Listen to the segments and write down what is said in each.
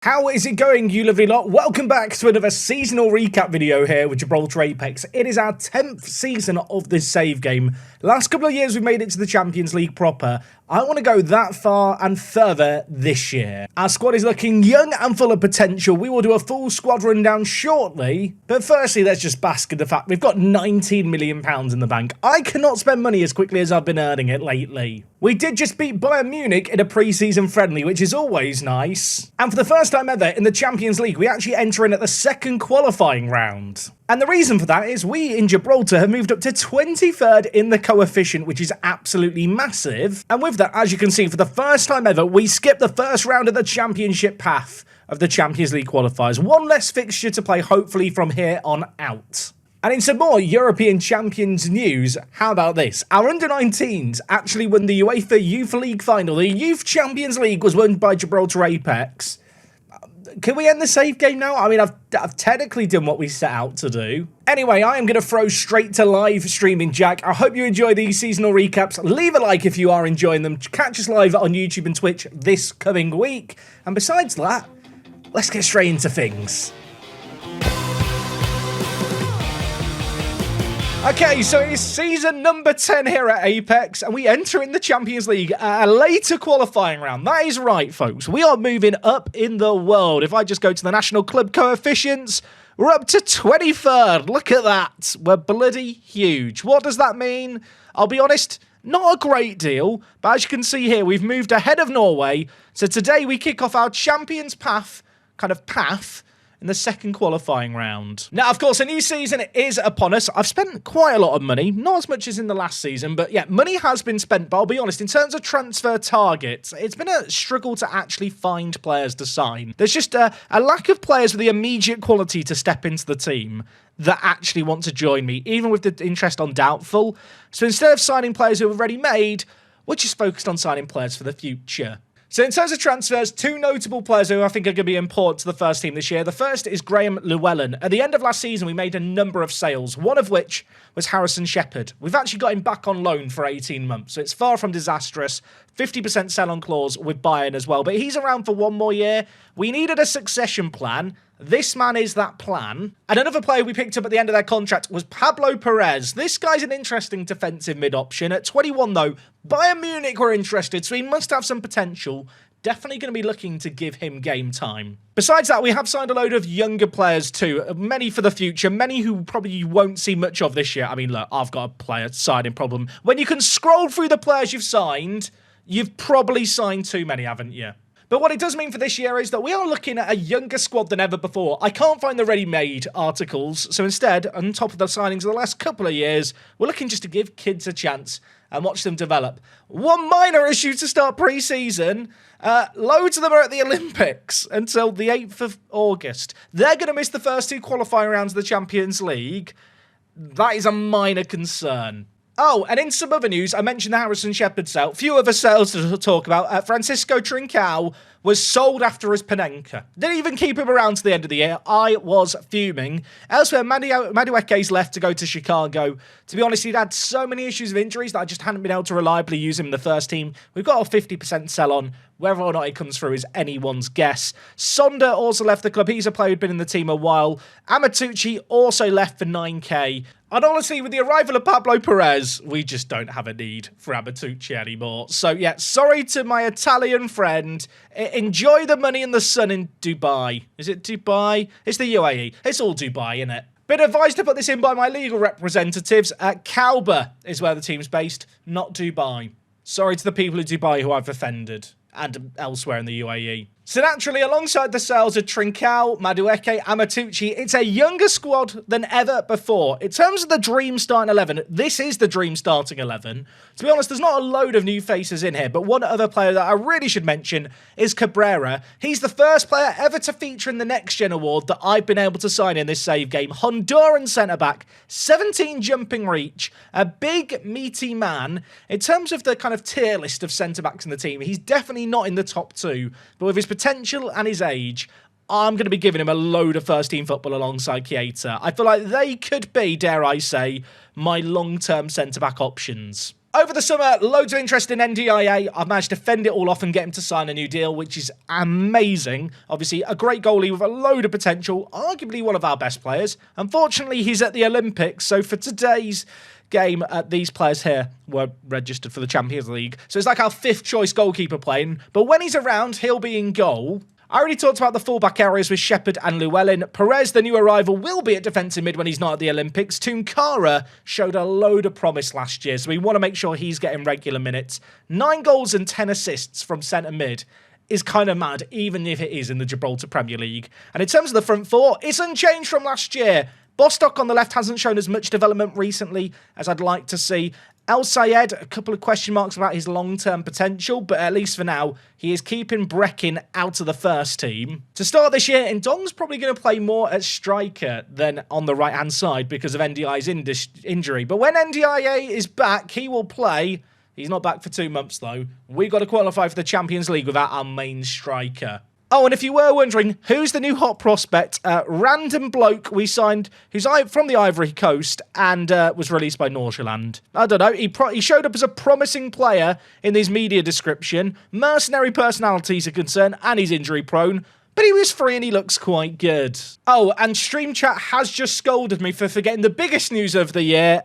How is it going, you lovely lot? Welcome back to another seasonal recap video here with Gibraltar Apex. It is our 10th season of this save game. Last couple of years we've made it to the Champions League proper. I want to go that far and further this year. Our squad is looking young and full of potential. We will do a full squad rundown shortly. But firstly, let's just bask in the fact we've got £19 million in the bank. I cannot spend money as quickly as I've been earning it lately. We did just beat Bayern Munich in a pre-season friendly, which is always nice. And for the first time ever in the Champions League, we actually enter in at the second qualifying round. And the reason for that is we in Gibraltar have moved up to 23rd in the coefficient, which is absolutely massive. And with that, as you can see, for the first time ever, we skipped the first round of the championship path of the Champions League qualifiers. One less fixture to play, hopefully, from here on out. And in some more European Champions news, how about this? Our under-19s actually won the UEFA Youth League final. The Youth Champions League was won by Gibraltar Apex. Can we end the save game now? I mean, I've technically done what we set out to do. Anyway, I am going to throw straight to live streaming, Jack. I hope you enjoy these seasonal recaps. Leave a like if you are enjoying them. Catch us live on YouTube and Twitch this coming week. And besides that, let's get straight into things. Okay, so it's season number 10 here at Apex, and we enter in the Champions League at a later qualifying round. That is right, folks. We are moving up in the world. If I just go to the national club coefficients, we're up to 23rd. Look at that. We're bloody huge. What does that mean? I'll be honest, not a great deal, but as you can see here, we've moved ahead of Norway. So today we kick off our Champions path in the second qualifying round. Now, of course, a new season is upon us. I've spent quite a lot of money, not as much as in the last season, but yeah, money has been spent, but I'll be honest, in terms of transfer targets, it's been a struggle to actually find players to sign. There's just a lack of players with the immediate quality to step into the team that actually want to join me, even with the interest on doubtful. So instead of signing players who are already made, we're just focused on signing players for the future. So in terms of transfers, two notable players who I think are going to be important to the first team this year. The first is Graham Llewellyn. At the end of last season, we made a number of sales, one of which was Harrison Shepherd. We've actually got him back on loan for 18 months, so it's far from disastrous. 50% sell-on clause with Bayern as well, but he's around for one more year. We needed a succession plan. This man is that plan. And another player we picked up at the end of their contract was Pablo Perez. This guy's an interesting defensive mid option. At 21, though, Bayern Munich were interested, so he must have some potential. Definitely going to be looking to give him game time. Besides that, we have signed a load of younger players too. Many for the future, many who probably you won't see much of this year. I mean, look, I've got a player signing problem. When you can scroll through the players you've signed, you've probably signed too many, haven't you? But what it does mean for this year is that we are looking at a younger squad than ever before. I can't find the ready-made articles, so instead, on top of the signings of the last couple of years, we're looking just to give kids a chance and watch them develop. One minor issue to start pre-season, loads of them are at the Olympics until the 8th of August. They're going to miss the first two qualifying rounds of the Champions League. That is a minor concern. Oh, and in some other news, I mentioned the Harrison Shepherd sale. Few other sales to talk about. Francisco Trincao was sold after his Panenka. Didn't even keep him around to the end of the year. I was fuming. Elsewhere, Madueke's left to go to Chicago. To be honest, he'd had so many issues of injuries that I just hadn't been able to reliably use him in the first team. We've got a 50% sell on. Whether or not he comes through is anyone's guess. Sonda also left the club. He's a player who'd been in the team a while. Amatucci also left for 9k. And honestly, with the arrival of Pablo Perez, we just don't have a need for Amatucci anymore. So yeah, sorry to my Italian friend. Enjoy the money and the sun in Dubai. Is it Dubai? It's the UAE. It's all Dubai, isn't it? Been advised to put this in by my legal representatives. Kauba is where the team's based, not Dubai. Sorry to the people of Dubai who I've offended. And elsewhere in the UAE. So naturally, alongside the sales of Trincao, Madueke, Amatucci, it's a younger squad than ever before. In terms of the dream starting 11, this is the dream starting 11. To be honest, there's not a load of new faces in here, but one other player that I really should mention is Cabrera. He's the first player ever to feature in the Next Gen Award that I've been able to sign in this save game. Honduran centre-back, 17 jumping reach, a big, meaty man. In terms of the kind of tier list of centre-backs in the team, he's definitely not in the top two, but with his potential and his age, I'm going to be giving him a load of first-team football alongside Keita. I feel like they could be, dare I say, my long-term centre-back options. Over the summer, loads of interest in NDIA. I've managed to fend it all off and get him to sign a new deal, which is amazing. Obviously, a great goalie with a load of potential, arguably one of our best players. Unfortunately, he's at the Olympics, so for today's game, these players here were registered for the Champions League. So it's like our 5th choice goalkeeper playing, but when he's around, he'll be in goal. I already talked about the fullback areas with Shepherd and Llewellyn. Perez, the new arrival, will be at defensive mid when he's not at the Olympics. Tunkara showed a load of promise last year, so we want to make sure he's getting regular minutes. 9 goals and 10 assists from centre mid is kind of mad, even if it is in the Gibraltar Premier League. And in terms of the front four, it's unchanged from last year. Bostock on the left hasn't shown as much development recently as I'd like to see. El Sayed, a couple of question marks about his long-term potential, but at least for now, he is keeping Breckin out of the first team. To start this year, Ndong's probably going to play more at striker than on the right-hand side because of NDI's injury. But when NDIA is back, he will play. He's not back for 2 months, though. We've got to qualify for the Champions League without our main striker. Oh, and if you were wondering, who's the new hot prospect? Random bloke we signed, who's from the Ivory Coast and was released by Nordsjælland. I don't know, he showed up as a promising player in his media description. Mercenary personalities are concerned, and he's injury prone. But he was free and he looks quite good. Oh, and Stream Chat has just scolded me for forgetting the biggest news of the year.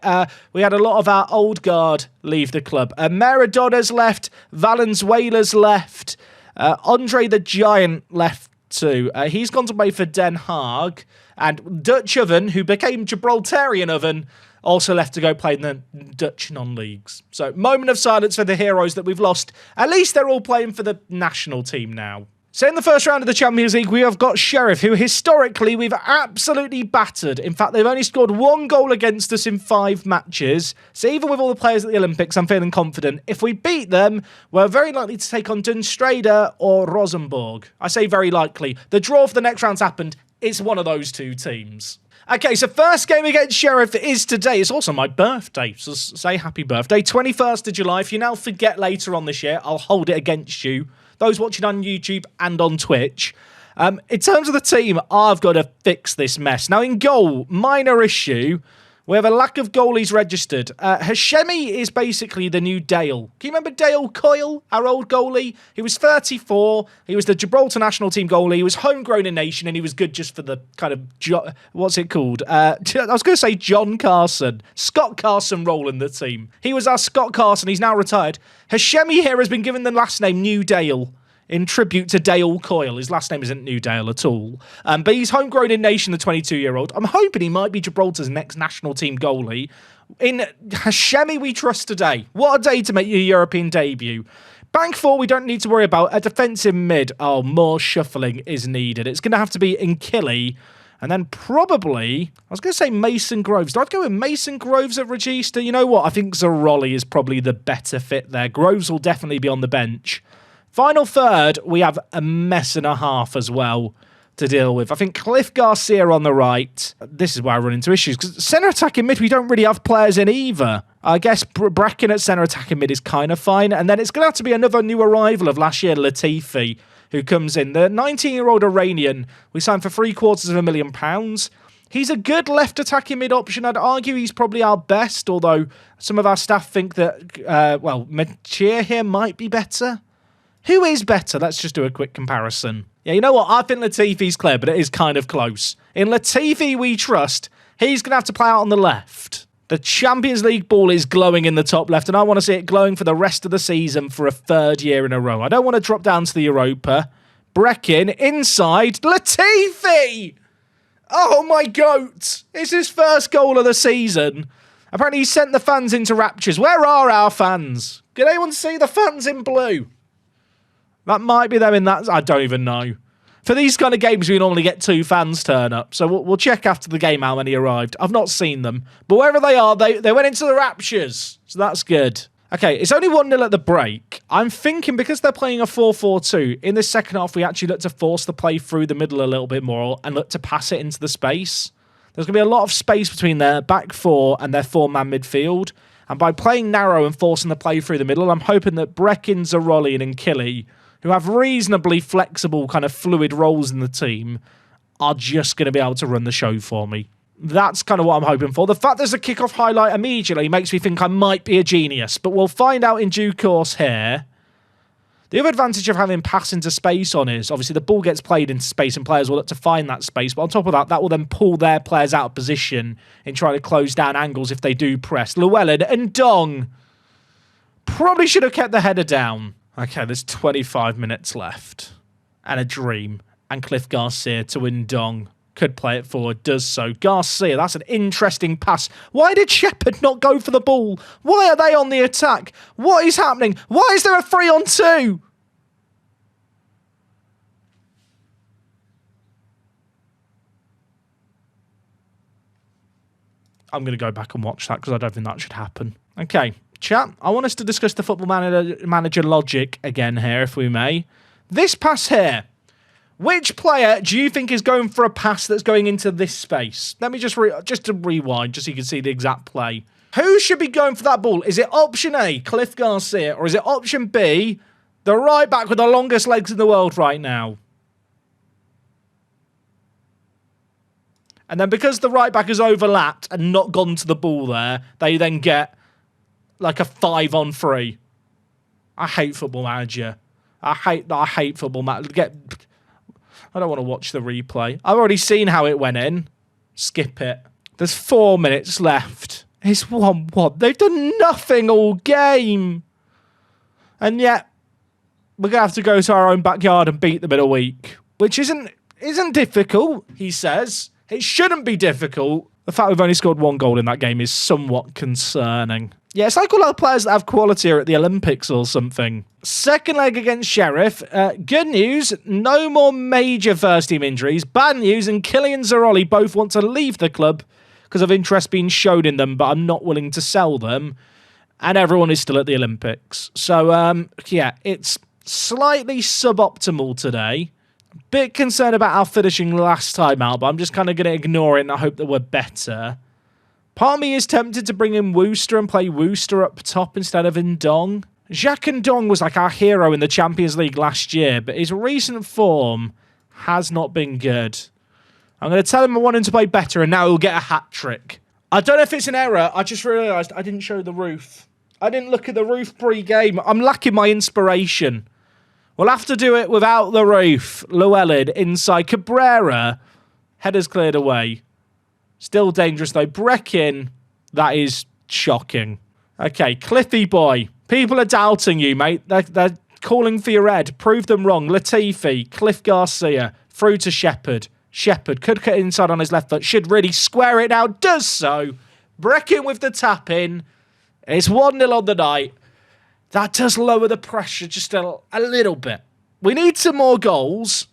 We had a lot of our old guard leave the club. Maradona's left, Valenzuela's left. Andre the Giant left too. He's gone to play for Den Haag. And Dutch Oven, who became Gibraltarian Oven, also left to go play in the Dutch non-leagues. So, moment of silence for the heroes that we've lost. At least they're all playing for the national team now. So in the first round of the Champions League, we have got Sheriff, who historically we've absolutely battered. In fact, they've only scored 1 goal against us in 5 matches. So even with all the players at the Olympics, I'm feeling confident. If we beat them, we're very likely to take on Dunstrada or Rosenborg. I say very likely. The draw for the next round's happened. It's one of those 2 teams. Okay, so first game against Sheriff is today. It's also my birthday, so say happy birthday. 21st of July. If you now forget later on this year, I'll hold it against you. Those watching on YouTube and on Twitch. In terms of the team, I've got to fix this mess. Now, in goal, minor issue. We have a lack of goalies registered. Hashemi is basically the new Dale. Can you remember Dale Coyle, our old goalie? He was 34. He was the Gibraltar national team goalie. He was homegrown in nation, and he was good just for the kind of, what's it called? I was going to say John Carson. Scott Carson role in the team. He was our Scott Carson. He's now retired. Hashemi here has been given the last name New Dale, in tribute to Dale Coyle. His last name isn't New Dale at all. But he's homegrown in nation, the 22-year-old. I'm hoping he might be Gibraltar's next national team goalie. In Hashemi we trust today. What a day to make your European debut. Bank 4 we don't need to worry about. A defensive mid. Oh, more shuffling is needed. It's going to have to be Nkili. And then probably, I was going to say Mason Groves. Do I go with Mason Groves at Regista? You know what? I think Zaroli is probably the better fit there. Groves will definitely be on the bench. Final third, we have a mess and a half as well to deal with. I think Cliff Garcia on the right. This is where I run into issues, because centre attacking mid, we don't really have players in either. I guess Bracken at centre attacking mid is kind of fine. And then it's going to have to be another new arrival of last year, Latifi, who comes in. The 19-year-old Iranian, we signed for £750,000. He's a good left attacking mid option. I'd argue he's probably our best, although some of our staff think that, Machir here might be better. Who is better? Let's just do a quick comparison. Yeah, you know what? I think Latifi's clear, but it is kind of close. In Latifi, we trust. He's going to have to play out on the left. The Champions League ball is glowing in the top left, and I want to see it glowing for the rest of the season for a 3rd year in a row. I don't want to drop down to the Europa. Breckin, inside. Latifi! Oh, my goat. It's his first goal of the season. Apparently, he sent the fans into raptures. Where are our fans? Can anyone see the fans in blue? That might be them in that. I don't even know. For these kind of games, we normally get 2 fans turn up. So we'll check after the game how many arrived. I've not seen them. But wherever they are, they went into the raptures. So that's good. Okay, it's only 1-0 at the break. I'm thinking because they're playing a 4-4-2, in the second half, we actually look to force the play through the middle a little bit more and look to pass it into the space. There's going to be a lot of space between their back 4 and their 4-man midfield. And by playing narrow and forcing the play through the middle, I'm hoping that Breckin, Zaroli and Nkili, who have reasonably flexible, kind of fluid roles in the team, are just going to be able to run the show for me. That's kind of what I'm hoping for. The fact there's a kickoff highlight immediately makes me think I might be a genius, but we'll find out in due course here. The other advantage of having pass into space on is, obviously, the ball gets played into space and players will look to find that space, but on top of that, that will then pull their players out of position in trying to close down angles if they do press. Llewellyn and Dong probably should have kept the header down. Okay, there's 25 minutes left. And a dream. And Cliff Garcia to Ndong. Could play it forward, does so. Garcia, that's an interesting pass. Why did Shepherd not go for the ball? Why are they on the attack? What is happening? Why is there a 3-on-2? I'm going to go back and watch that because I don't think that should happen. Okay, chat, I want us to discuss the football manager logic again here, if we may. This pass here. Which player do you think is going for a pass that's going into this space? Let me just to rewind, just so you can see the exact play. Who should be going for that ball? Is it option A, Cliff Garcia, or is it option B, the right back with the longest legs in the world right now? And then because the right back has overlapped and not gone to the ball there, they then get like a 5-on-3. I hate Football Manager. I hate Football Manager. I don't want to watch the replay. I've already seen how it went in. Skip it. There's 4 minutes left. It's 1-1. They've done nothing all game. And yet, we're going to have to go to our own backyard and beat them in a week. Which isn't difficult, he says. It shouldn't be difficult. The fact we've only scored 1 goal in that game is somewhat concerning. Yeah, it's like all our players that have quality are at the Olympics or something. Second leg against Sheriff. Good news, no more major first-team injuries. Bad news, and Kylian Zaroli both want to leave the club because of interest being shown in them, but I'm not willing to sell them. And everyone is still at the Olympics. So, yeah, it's slightly suboptimal today. Bit concerned about our finishing last time out, but I'm just kind of going to ignore it and I hope that we're better. Part of me is tempted to bring in Wooster and play Wooster up top instead of Ndong. Jacques Ndong was like our hero in the Champions League last year, but his recent form has not been good. I'm going to tell him I want him to play better, and now he'll get a hat-trick. I don't know if it's an error. I just realised I didn't show the roof. I didn't look at the roof pre-game. I'm lacking my inspiration. We'll have to do it without the roof. Llewellyn inside Cabrera. Header's cleared away. Still dangerous though. Breckin, that is shocking. Okay, Cliffy boy. People are doubting you, mate. They're calling for your head. Prove them wrong. Latifi, Cliff Garcia, through to Shepherd. Shepherd could cut inside on his left foot. Should really square it now. Does so. Breckin with the tap in. It's 1-0 on the night. That does lower the pressure just a little bit. We need some more goals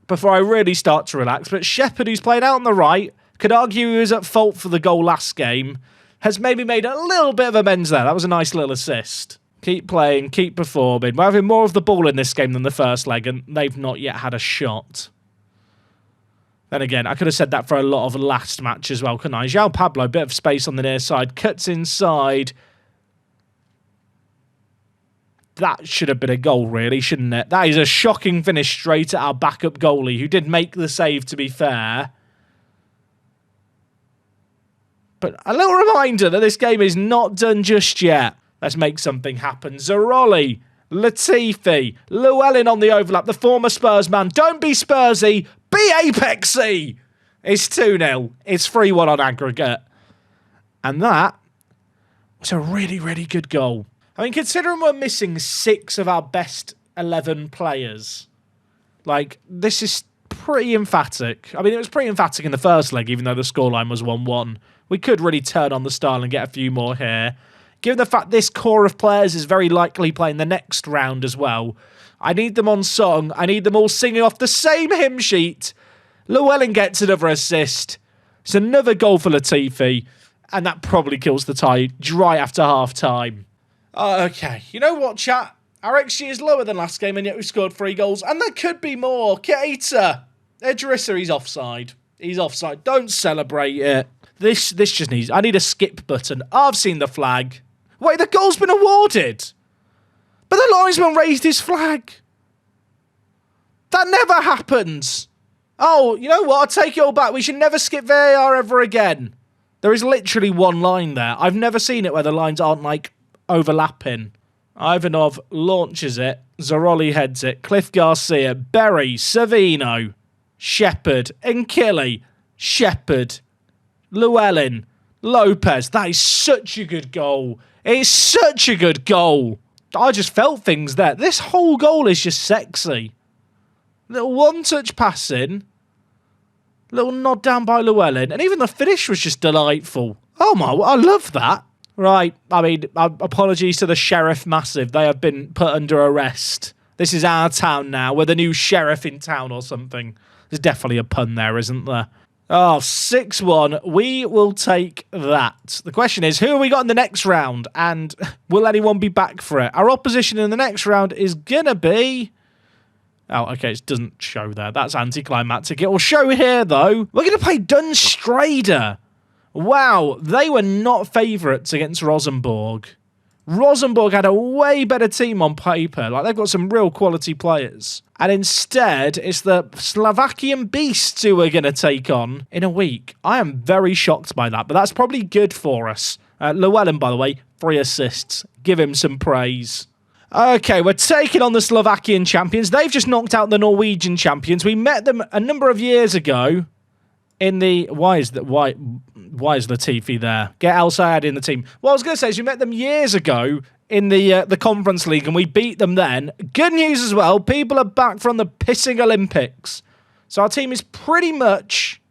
before I really start to relax. But Shepherd, who's played out on the right, could argue he was at fault for the goal last game, has maybe made a little bit of amends there. That was a nice little assist. Keep playing, keep performing. We're having more of the ball in this game than the first leg, and they've not yet had a shot. Then again, I could have said that for a lot of last match as well, couldn't I? João Pablo, bit of space on the near side, cuts inside. That should have been a goal, really, shouldn't it? That is a shocking finish straight at our backup goalie, who did make the save, to be fair. But a little reminder that this game is not done just yet. Let's make something happen. Zaroli, Latifi, Llewellyn on the overlap, the former Spurs man. Don't be Spursy, be Apexy! It's 2-0. It's 3-1 on aggregate. And that was a really, really good goal. I mean, considering we're missing 6 of our best 11 players, like, this is pretty emphatic. I mean, it was pretty emphatic in the first leg, even though the scoreline was 1-1. We could really turn on the style and get a few more here. Given the fact this core of players is very likely playing the next round as well, I need them on song. I need them all singing off the same hymn sheet. Llewellyn gets another assist. It's another goal for Latifi, and that probably kills the tie right after half-time. Okay, you know what, chat? Our XG is lower than last game, and yet we scored 3 goals. And there could be more. Keita. Idrissa, he's offside. He's offside. Don't celebrate it. This just needs... I need a skip button. I've seen the flag. Wait, the goal's been awarded. But the linesman raised his flag. That never happens. Oh, you know what? I'll take it all back. We should never skip VAR ever again. There is literally one line there. I've never seen it where the lines aren't, like, overlapping. Ivanov launches it. Zaroli heads it. Cliff Garcia, Berry, Savino, Shepherd, Nkili, Shepherd, Llewellyn, Lopez. That is such a good goal. It's such a good goal. I just felt things there. This whole goal is just sexy. Little one-touch passing. Little nod down by Llewellyn. And even the finish was just delightful. Oh my, I love that. Right, I mean, apologies to the Sheriff Massive. They have been put under arrest. This is our town now. We're the new sheriff in town or something. There's definitely a pun there, isn't there? Oh, 6-1. We will take that. The question is, who have we got in the next round? And will anyone be back for it? Our opposition in the next round is going to be... Oh, okay, it doesn't show there. That's anticlimactic. It will show here, though. We're going to play Dunstrader. Wow, they were not favourites against Rosenborg. Rosenborg had a way better team on paper. Like, they've got some real quality players. And instead, it's the Slovakian Beasts who we're going to take on in a week. I am very shocked by that, but that's probably good for us. Llewellyn, by the way, 3 assists. Give him some praise. Okay, we're taking on the Slovakian champions. They've just knocked out the Norwegian champions. We met them a number of years ago in the... Why is Latifi there? Get El Sayed in the team. What I was going to say is we met them years ago in the Conference League and we beat them then. Good news as well. People are back from the pissing Olympics. So our team is pretty much...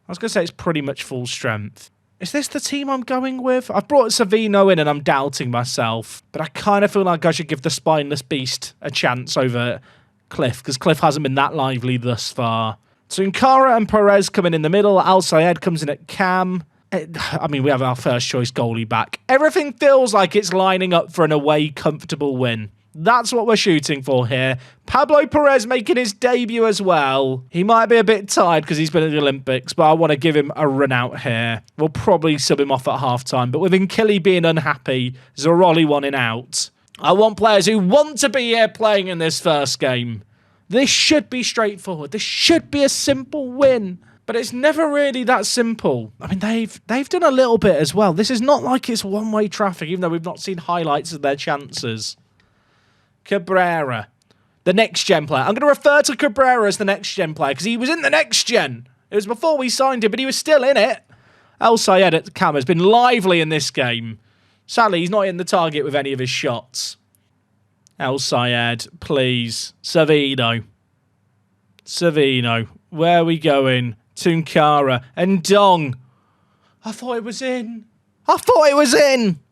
I was going to say it's pretty much full strength. Is this the team I'm going with? I've brought Savino in and I'm doubting myself. But I kind of feel like I should give the spineless beast a chance over Cliff, because Cliff hasn't been that lively thus far. Tunkara and Perez come in the middle. Al Sayed comes in at cam. I mean, we have our first choice goalie back. Everything feels like it's lining up for an away comfortable win. That's what we're shooting for here. Pablo Perez making his debut as well. He might be a bit tired because he's been at the Olympics, but I want to give him a run out here. We'll probably sub him off at half-time, but with Nkili being unhappy, Zaroli wanting out. I want players who want to be here playing in this first game. This should be straightforward. This should be a simple win. But it's never really that simple. I mean, they've done a little bit as well. This is not like it's one-way traffic, even though we've not seen highlights of their chances. Cabrera, the next-gen player. I'm going to refer to Cabrera as the next-gen player because he was in the next-gen. It was before we signed him, but he was still in it. El Sayed at the cam has been lively in this game. Sadly, he's not in the target with any of his shots. El Sayed, please. Savino. Where are we going? Tunkara and Dong. I thought it was in.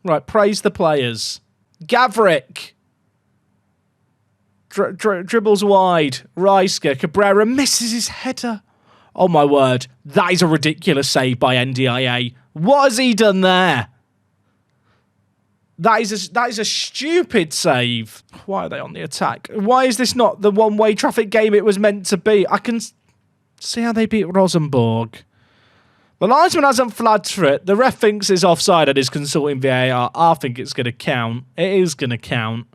Right, praise the players. Gavrik. Dribbles wide. Reisker. Cabrera misses his header. Oh my word. That is a ridiculous save by NDIA. What has he done there? That is a stupid save. Why are they on the attack? Why is this not the one-way traffic game it was meant to be? I can see how they beat Rosenborg. The linesman hasn't flagged for it. The ref thinks it's offside and is consulting VAR. I think it's going to count. It is going to count.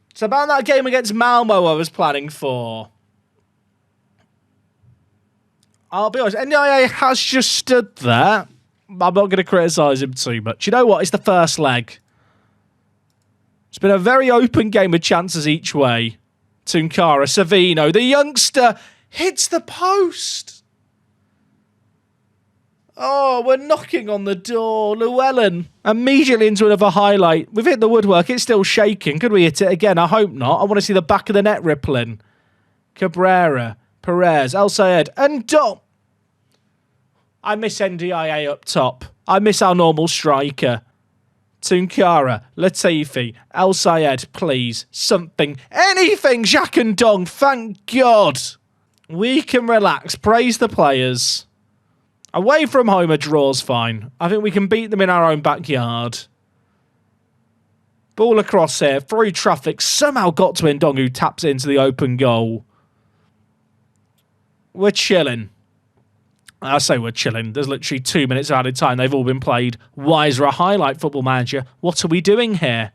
It's about that game against Malmo I was planning for. I'll be honest, NDIA has just stood there. I'm not going to criticise him too much. You know what? It's the first leg. It's been a very open game with chances each way. Tunkara, Savino, the youngster, hits the post. Oh, we're knocking on the door. Llewellyn, immediately into another highlight. We've hit the woodwork. It's still shaking. Could we hit it again? I hope not. I want to see the back of the net rippling. Cabrera, Perez, El Sayed, and Dom. I miss NDIA up top. I miss our normal striker. Tunkara, Latifi, El Sayed, please. Something. Anything, Jacques and Dong. Thank God. We can relax. Praise the players. Away from home, a draw's fine. I think we can beat them in our own backyard. Ball across here. Through traffic. Somehow got to Ndong, who taps it into the open goal. We're chilling. I say we're chilling. There's literally 2 minutes of added time. They've all been played. Why is there a highlight, Football Manager? What are we doing here?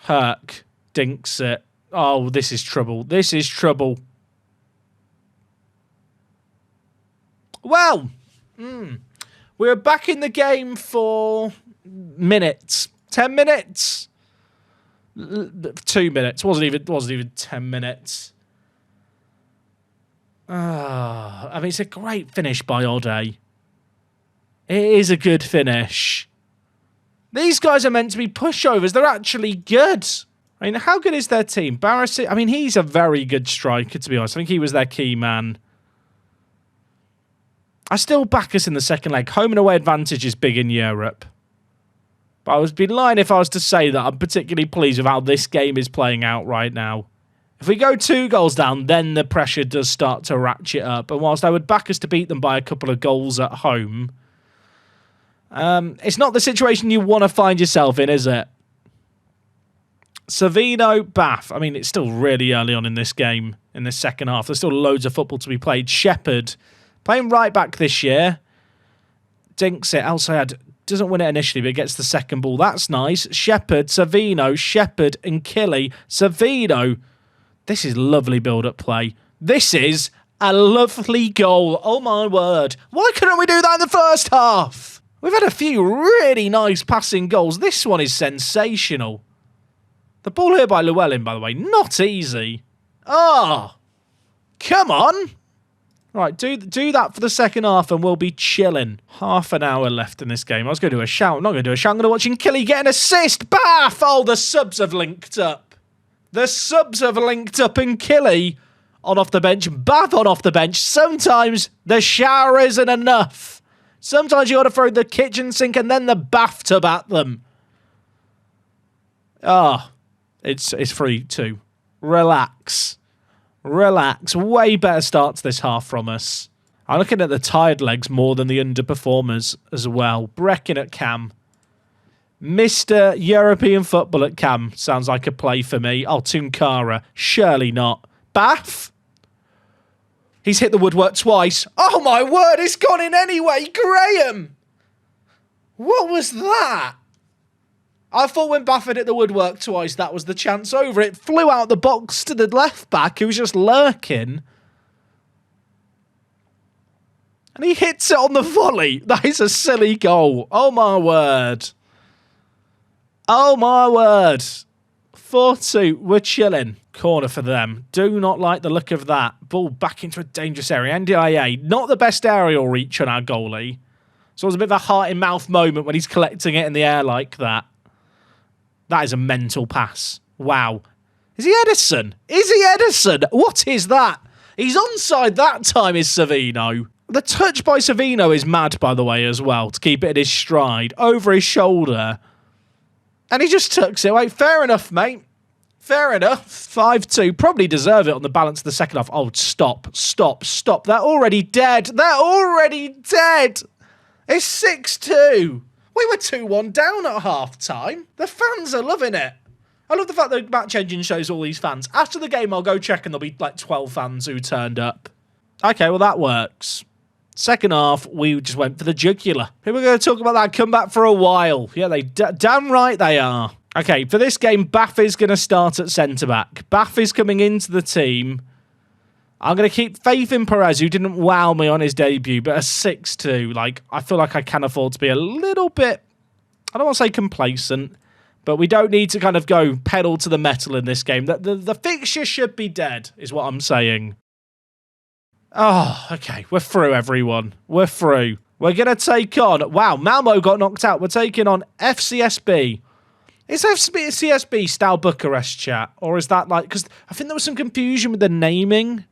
Herc dinks it. Oh, this is trouble. This is trouble. Well, we're back in the game for minutes. 10 minutes? 2 minutes. Wasn't even 10 minutes. I mean, it's a great finish by Ode. It is a good finish. These guys are meant to be pushovers. They're actually good. I mean, how good is their team? Barrett, I mean, he's a very good striker, to be honest. I think he was their key man. I still back us in the second leg. Home and away advantage is big in Europe. But I would be lying if I was to say that I'm particularly pleased with how this game is playing out right now. If we go 2 goals down, then the pressure does start to ratchet up. And whilst I would back us to beat them by a couple of goals at home, it's not the situation you want to find yourself in, is it? Savino, Bath. I mean, it's still really early on in this game, in this second half. There's still loads of football to be played. Shepherd, playing right back this year. Dinks it. Al-Sayed doesn't win it initially, but gets the second ball. That's nice. Shepherd, Savino, Shepherd and Killy. Savino. This is lovely build-up play. This is a lovely goal. Oh, my word. Why couldn't we do that in the first half? We've had a few really nice passing goals. This one is sensational. The ball here by Llewellyn, by the way, not easy. Oh, come on. Right, do that for the second half and we'll be chilling. Half an hour left in this game. I was going to do a shout. I'm not going to do a shout. I'm going to watch Killy get an assist. Bath! Oh, the subs have linked up. The subs have linked up and Killy on off the bench. Bath on off the bench. Sometimes the shower isn't enough. Sometimes you got to throw the kitchen sink and then the bathtub at them. Ah, it's 3-2. Relax. Relax. Way better start to this half from us. I'm looking at the tired legs more than the underperformers as well. Brecken at cam. Mr. European football at cam. Sounds like a play for me. Oh, Tunkara. Surely not. Bath? He's hit the woodwork twice. Oh, my word. It's gone in anyway. Graham. What was that? I thought when Bath hit the woodwork twice, that was the chance over. It flew out the box to the left back, who was just lurking. And he hits it on the volley. That is a silly goal. Oh, my word. Oh, my word. 4-2. We're chilling. Corner for them. Do not like the look of that. Ball back into a dangerous area. NDIA, not the best aerial reach on our goalie. So it was a bit of a heart-in-mouth moment when he's collecting it in the air like that. That is a mental pass. Wow. Is he Edison? Is he Edison? What is that? He's onside that time, is Savino. The touch by Savino is mad, by the way, as well, to keep it in his stride. Over his shoulder. And he just tucks it away. Fair enough, mate. Fair enough. 5-2. Probably deserve it on the balance of the second half. Oh, stop. Stop. Stop. They're already dead. They're already dead. It's 6-2. We were 2-1 down at half-time. The fans are loving it. I love the fact that Match Engine shows all these fans. After the game, I'll go check and there'll be like 12 fans who turned up. Okay, well, that works. Second half, we just went for the jugular. People are going to talk about that comeback for a while. Yeah, they damn right they are. Okay, for this game, Bath is going to start at centre-back. Bath is coming into the team. I'm going to keep faith in Perez, who didn't wow me on his debut, but a 6-2, like, I feel like I can afford to be a little bit, I don't want to say complacent, but we don't need to kind of go pedal to the metal in this game. The fixture should be dead, is what I'm saying. Oh, okay, we're through, everyone. We're through. We're going to take on, wow, Malmo got knocked out. We're taking on FCSB. Is FCSB Steaua Bucharest, chat? Or is that like, because I think there was some confusion with the naming.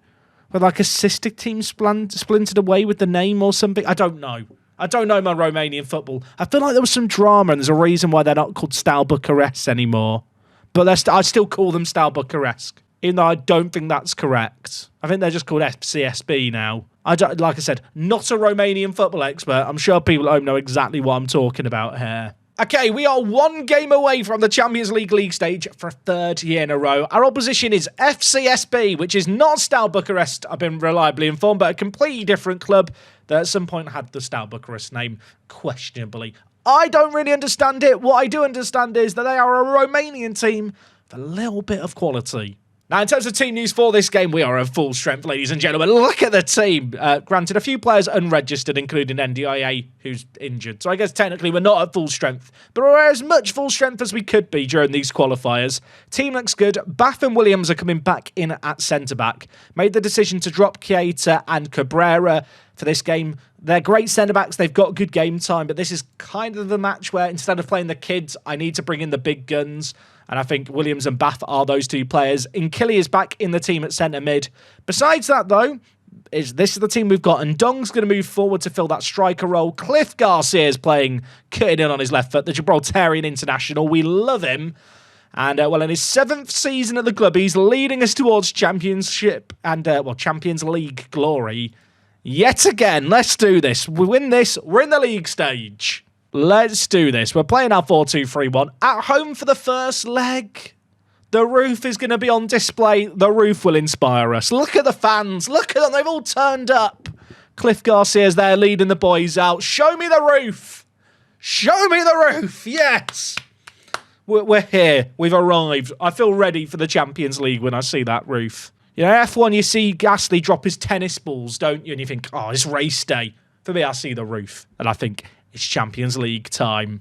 Where like a sister team splintered away with the name or something. I don't know. I don't know my Romanian football. I feel like there was some drama and there's a reason why they're not called Steaua Bucharest anymore. But I still call them Steaua Bucharest. Even though I don't think that's correct. I think they're just called FCSB now. Like I said, not a Romanian football expert. I'm sure people at home know exactly what I'm talking about here. Okay, we are one game away from the Champions League stage for a third year in a row. Our opposition is FCSB, which is not Steaua Bucharest, I've been reliably informed, but a completely different club that at some point had the Steaua Bucharest name, questionably. I don't really understand it. What I do understand is that they are a Romanian team with a little bit of quality. Now, in terms of team news for this game, we are at full strength, ladies and gentlemen. Look at the team. Granted, a few players unregistered, including NDIA, who's injured. So I guess technically we're not at full strength, but we're as much full strength as we could be during these qualifiers. Team looks good. Bath and Williams are coming back in at centre-back. Made the decision to drop Keita and Cabrera for this game. They're great centre-backs. They've got good game time, but this is kind of the match where instead of playing the kids, I need to bring in the big guns. And I think Williams and Bath are those two players. Nkili is back in the team at centre mid. Besides that, though, this is the team we've got. And Dong's going to move forward to fill that striker role. Cliff Garcia is playing, cutting in on his left foot, the Gibraltarian international. We love him. And, well, in his 7th season at the club, he's leading us towards championship and, Champions League glory. Yet again, let's do this. We win this, we're in the league stage. Let's do this. We're playing our 4-2-3-1. At home for the first leg. The roof is going to be on display. The roof will inspire us. Look at the fans. Look at them. They've all turned up. Cliff Garcia's there leading the boys out. Show me the roof. Show me the roof. Yes. We're here. We've arrived. I feel ready for the Champions League when I see that roof. You know, F1, you see Gasly drop his tennis balls, don't you? And you think, oh, it's race day. For me, I see the roof. And I think, it's Champions League time.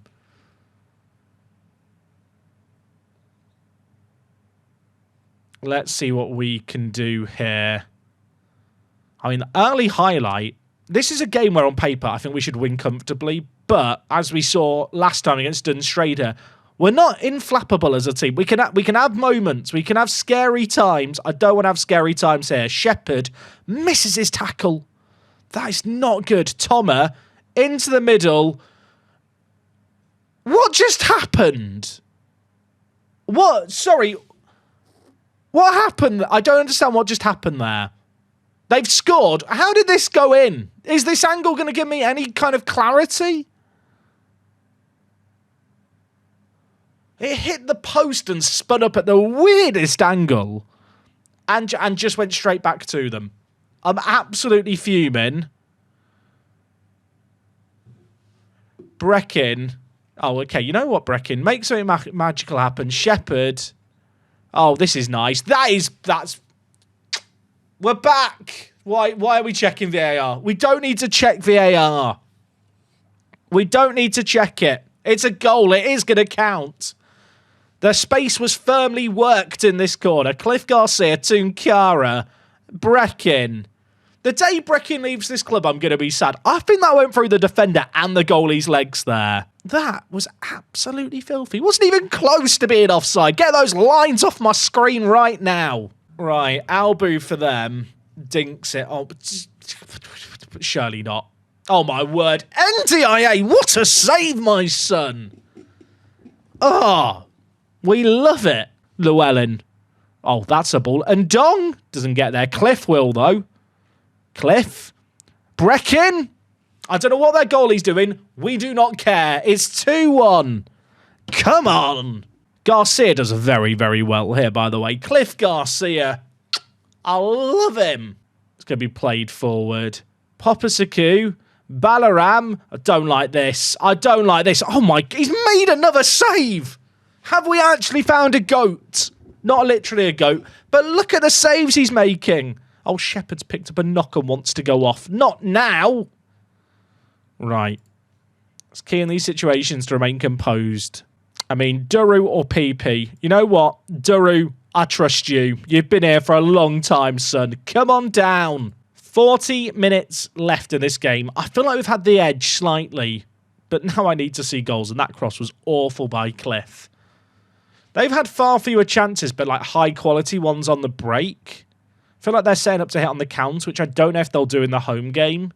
Let's see what we can do here. I mean, early highlight. This is a game where on paper I think we should win comfortably. But as we saw last time against Dunstrador, we're not inflappable as a team. We can have moments. We can have scary times. I don't want to have scary times here. Shepherd misses his tackle. That is not good. Tomer into the middle. What just happened? What? Sorry. What happened? I don't understand what just happened there. They've scored. How did this go in? Is this angle going to give me any kind of clarity? It hit the post and spun up at the weirdest angle. And just went straight back to them. I'm absolutely fuming. Breckin. Oh, okay. You know what, Breckin? Make something magical happen. Shepherd. Oh, this is nice. That's... We're back. Why are we checking VAR? We don't need to check VAR. We don't need to check it. It's a goal. It is going to count. The space was firmly worked in this corner. Cliff Garcia, Tunkara, Breckin. The day Breckin leaves this club, I'm going to be sad. I think that went through the defender and the goalie's legs there. That was absolutely filthy. Wasn't even close to being offside. Get those lines off my screen right now. Right, Albu for them. Dinks it. Oh, surely not. Oh, my word. NDIA, what a save, my son. Oh, we love it. Llewellyn. Oh, that's a ball. And Dong doesn't get there. Cliff will, though. Cliff. Breckin. I don't know what their goalie's doing. We do not care. It's 2-1. Come on. Garcia does very, very well here, by the way. Cliff Garcia. I love him. It's going to be played forward. Popasaku. Balaram. I don't like this. I don't like this. Oh, my... He's made another save. Have we actually found a goat? Not literally a goat, but look at the saves he's making. Oh, Shepherd's picked up a knock and wants to go off. Not now. Right. It's key in these situations to remain composed. I mean, Duru or PP. You know what? Duru, I trust you. You've been here for a long time, son. Come on down. 40 minutes left in this game. I feel like we've had the edge slightly, but now I need to see goals, and that cross was awful by Cliff. They've had far fewer chances, but like high-quality ones on the break. I feel like they're setting up to hit on the count, which I don't know if they'll do in the home game.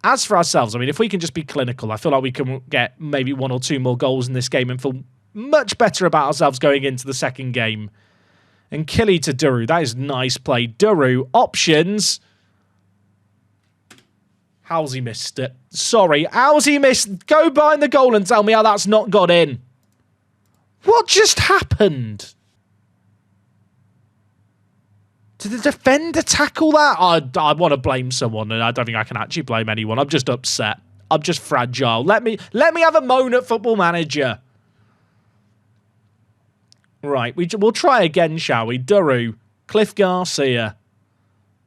As for ourselves, I mean, if we can just be clinical, I feel like we can get maybe 1 or 2 more goals in this game and feel much better about ourselves going into the second game. And Killy to Duru. That is nice play. Duru, options. How's he missed it? Sorry, how's he missed? Go behind the goal and tell me how that's not got in. What just happened? Did the defender tackle that? I want to blame someone, and I don't think I can actually blame anyone. I'm just upset. I'm just fragile. Let me have a moan at Football Manager. Right, we'll try again, shall we? Duru, Cliff Garcia,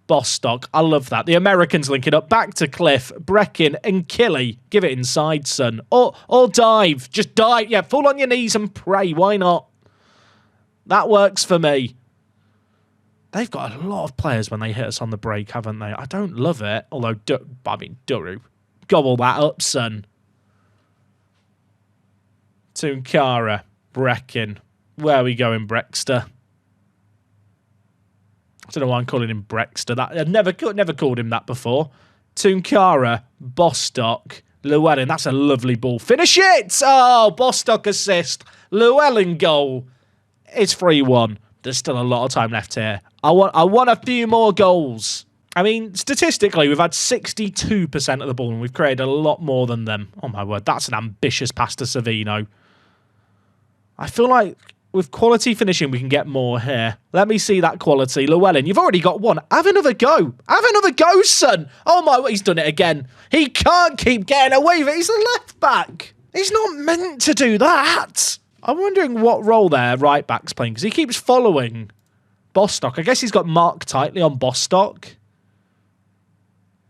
Bostock. I love that. The Americans linking up. Back to Cliff, Breckin, and Killy. Give it inside, son. Or dive. Just dive. Yeah, fall on your knees and pray. Why not? That works for me. They've got a lot of players when they hit us on the break, haven't they? I don't love it. Although, Duru. Gobble that up, son. Tunkara, Breckin. Where are we going, Brexter? I don't know why I'm calling him Brexter. I've never called him that before. Tunkara, Bostock, Llewellyn. That's a lovely ball. Finish it! Oh, Bostock assist. Llewellyn goal. It's 3-1. There's still a lot of time left here. I want a few more goals. I mean, statistically, we've had 62% of the ball and we've created a lot more than them. Oh, my word. That's an ambitious pass to Savino. I feel like with quality finishing, we can get more here. Let me see that quality. Llewellyn, you've already got one. Have another go. Have another go, son. Oh, my, he's done it again. He can't keep getting away with it. He's the left back. He's not meant to do that. I'm wondering what role their right back's playing, because he keeps following Bostock. I guess he's got Mark tightly on Bostock.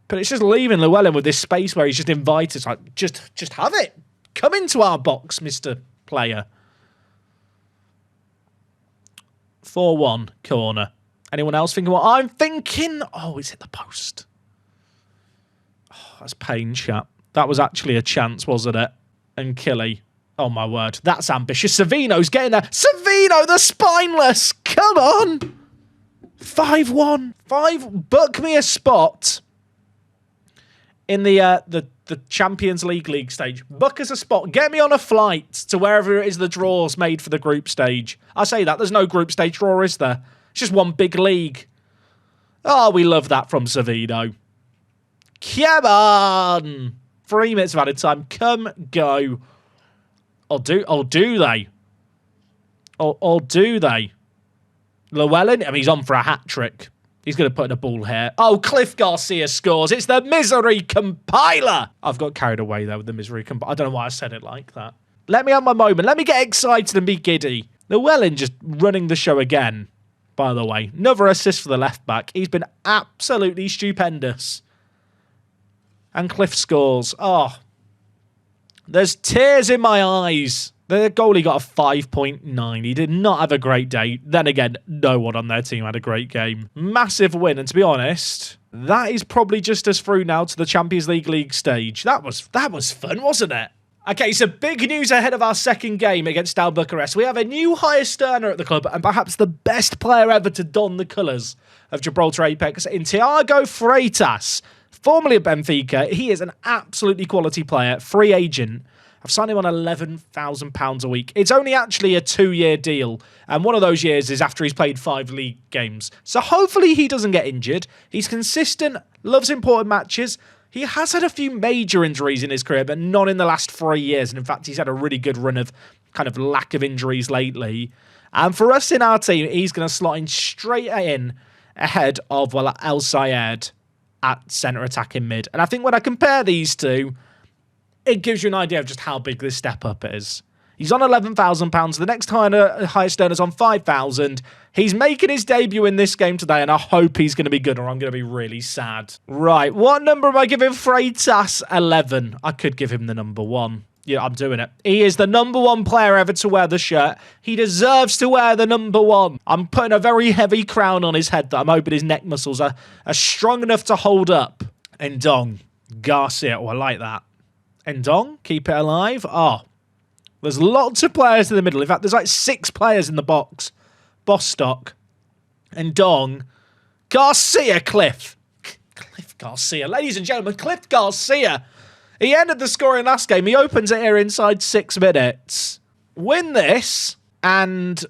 But it's just leaving Llewellyn with this space where he's just invited. It's like, just have it. Come into our box, Mr. Player. 4-1 corner. Anyone else thinking what I'm thinking? Oh, it's hit the post. Oh, that's pain, chap. That was actually a chance, wasn't it? And Killy. Oh, my word. That's ambitious. Savino's getting there. Savino, the spineless. Come on. 5-1. Book me a spot in the Champions League stage. Book us a spot. Get me on a flight to wherever it is the draw's made for the group stage. I say that. There's no group stage draw, is there? It's just one big league. Oh, we love that from Savino. Come on. 3 minutes of added time. Come, go. Or do they? Or do they? Llewellyn? I mean, he's on for a hat-trick. He's going to put in a ball here. Oh, Cliff Garcia scores. It's the misery compiler. I've got carried away there with the misery compiler. I don't know why I said it like that. Let me have my moment. Let me get excited and be giddy. Llewellyn just running the show again, by the way. Another assist for the left back. He's been absolutely stupendous. And Cliff scores. Oh, there's tears in my eyes. The goalie got a 5.9. He did not have a great day. Then again, no one on their team had a great game. Massive win. And to be honest, that is probably just us through now to the Champions League stage. That was fun, wasn't it? Okay, so big news ahead of our second game against Steaua Bucharest. We have a new highest earner at the club and perhaps the best player ever to don the colours of Gibraltar Apex in Tiago Freitas. Formerly at Benfica, he is an absolutely quality player, free agent. I've signed him on £11,000 a week. It's only actually a 2-year deal, and one of those years is after he's played 5 league games. So hopefully he doesn't get injured. He's consistent, loves important matches. He has had a few major injuries in his career, but not in the last 3 years. And in fact, he's had a really good run of kind of lack of injuries lately. And for us in our team, he's going to slot in straight in ahead of, well, El Sayed at centre attack in mid. And I think when I compare these two, it gives you an idea of just how big this step up is. He's on £11,000. The next highest earner's on £5,000. He's making his debut in this game today, and I hope he's going to be good, or I'm going to be really sad. Right, what number am I giving Freitas? 11. I could give him the number 1. Yeah, I'm doing it. He is the number 1 player ever to wear the shirt. He deserves to wear the number 1. I'm putting a very heavy crown on his head that I'm hoping his neck muscles are strong enough to hold up. Ndong. Garcia. Oh, I like that. Ndong, keep it alive. Oh, there's lots of players in the middle. In fact, there's like 6 players in the box. Bostock, Ndong, Garcia, Cliff Garcia. Ladies and gentlemen, Cliff Garcia. He ended the scoring last game. He opens it here inside 6 minutes. Win this, and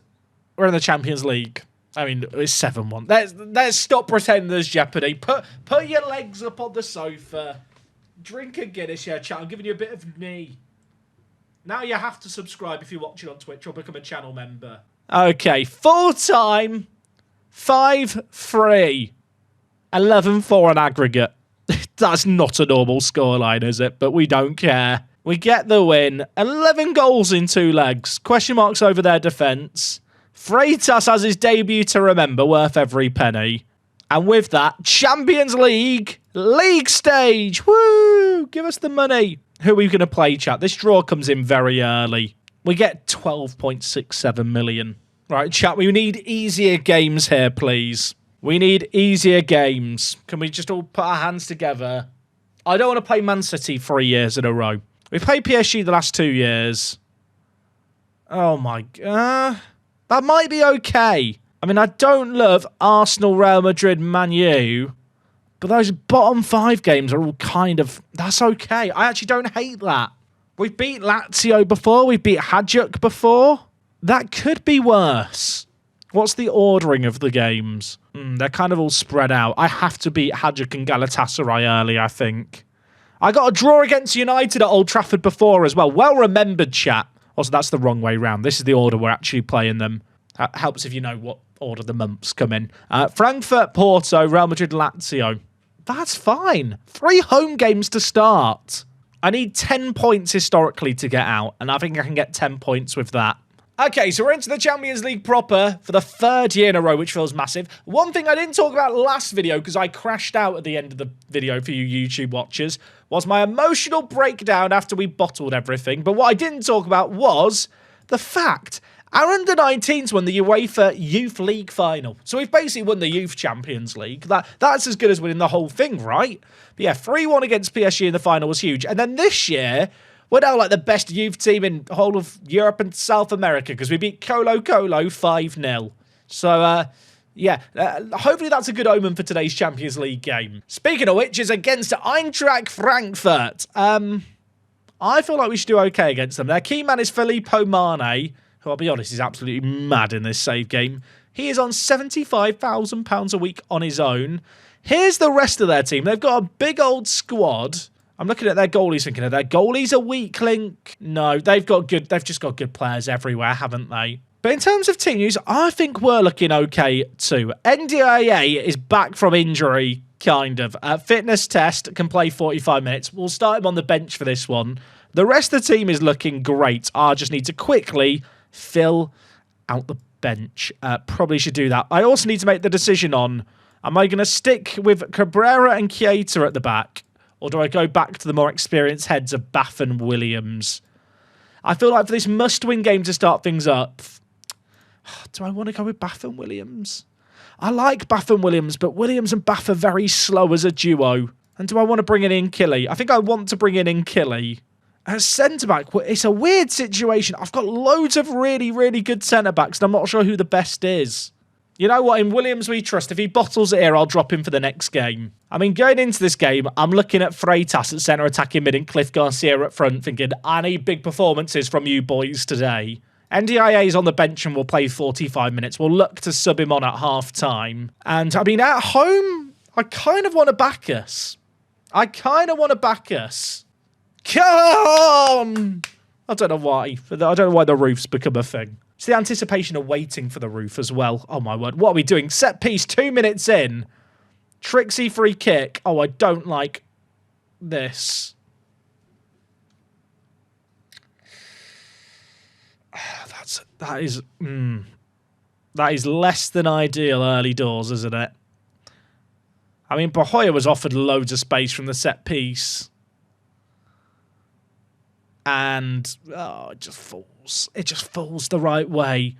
we're in the Champions League. I mean, it's 7-1. Let's stop pretending there's jeopardy. Put your legs up on the sofa. Drink a Guinness, yeah, chat. I'm giving you a bit of knee. Now you have to subscribe if you're watching on Twitch or become a channel member. Okay, full time, 5-3, 11-4 on aggregate. That's not a normal scoreline, is it? But we don't care. We get the win. 11 goals in 2 legs. Question marks over their defence. Freitas has his debut to remember, worth every penny. And with that, Champions League, league stage. Woo! Give us the money. Who are we going to play, chat? This draw comes in very early. We get 12.67 million. Right, chat, we need easier games here, please. We need easier games. Can we just all put our hands together? I don't want to play Man City 3 years in a row. We played PSG the last 2 years. Oh my god. That might be okay. I mean, I don't love Arsenal, Real Madrid, Man U. But those bottom 5 games are all kind of... That's okay. I actually don't hate that. We've beat Lazio before. We've beat Hajduk before. That could be worse. What's the ordering of the games? They're kind of all spread out. I have to beat Hajduk and Galatasaray early, I think. I got a draw against United at Old Trafford before as well. Well remembered, chat. Also, that's the wrong way round. This is the order we're actually playing them. Helps if you know what order the months come in. Frankfurt, Porto, Real Madrid, Lazio. That's fine. 3 home games to start. I need 10 points historically to get out, and I think I can get 10 points with that. Okay, so we're into the Champions League proper for the 3rd year in a row, which feels massive. One thing I didn't talk about last video, because I crashed out at the end of the video for you YouTube watchers, was my emotional breakdown after we bottled everything. But what I didn't talk about was the fact our under-19s won the UEFA Youth League final. So we've basically won the Youth Champions League. That's as good as winning the whole thing, right? But yeah, 3-1 against PSG in the final was huge. And then this year, we're now like the best youth team in the whole of Europe and South America because we beat Colo Colo 5-0. So, yeah, hopefully that's a good omen for today's Champions League game. Speaking of which, is against Eintracht Frankfurt. I feel like we should do okay against them. Their key man is Filippo Mane, who I'll be honest is absolutely mad in this save game. He is on £75,000 a week on his own. Here's the rest of their team. They've got a big old squad. I'm looking at their goalies thinking, are their goalies a weak link? No, they've just got good players everywhere, haven't they? But in terms of team news, I think we're looking okay too. NDIA is back from injury, kind of. Fitness test, can play 45 minutes. We'll start him on the bench for this one. The rest of the team is looking great. I just need to quickly fill out the bench. Probably should do that. I also need to make the decision on, am I going to stick with Cabrera and Keita at the back? Or do I go back to the more experienced heads of Bath and Williams? I feel like for this must-win game to start things up, do I want to go with Bath and Williams? I like Bath and Williams, but Williams and Bath are very slow as a duo. And do I want to bring in Killy? I think I want to bring in Killy. As centre-back, it's a weird situation. I've got loads of really, really good centre-backs, and I'm not sure who the best is. You know what? In Williams we trust. If he bottles it here, I'll drop him for the next game. I mean, going into this game, I'm looking at Freitas at centre attacking mid and Cliff Garcia at front, thinking, I need big performances from you boys today. NDIA is on the bench and will play 45 minutes. We'll look to sub him on at half-time. And, I mean, at home, I kind of want to back us. Come on! I don't know why. I don't know why the roof's become a thing. It's the anticipation of waiting for the roof as well. Oh, my word. What are we doing? Set piece, 2 minutes in. Trixie free kick. Oh, I don't like this. That is less than ideal early doors, isn't it? I mean, Bahoya was offered loads of space from the set piece. And it just falls. It just falls the right way.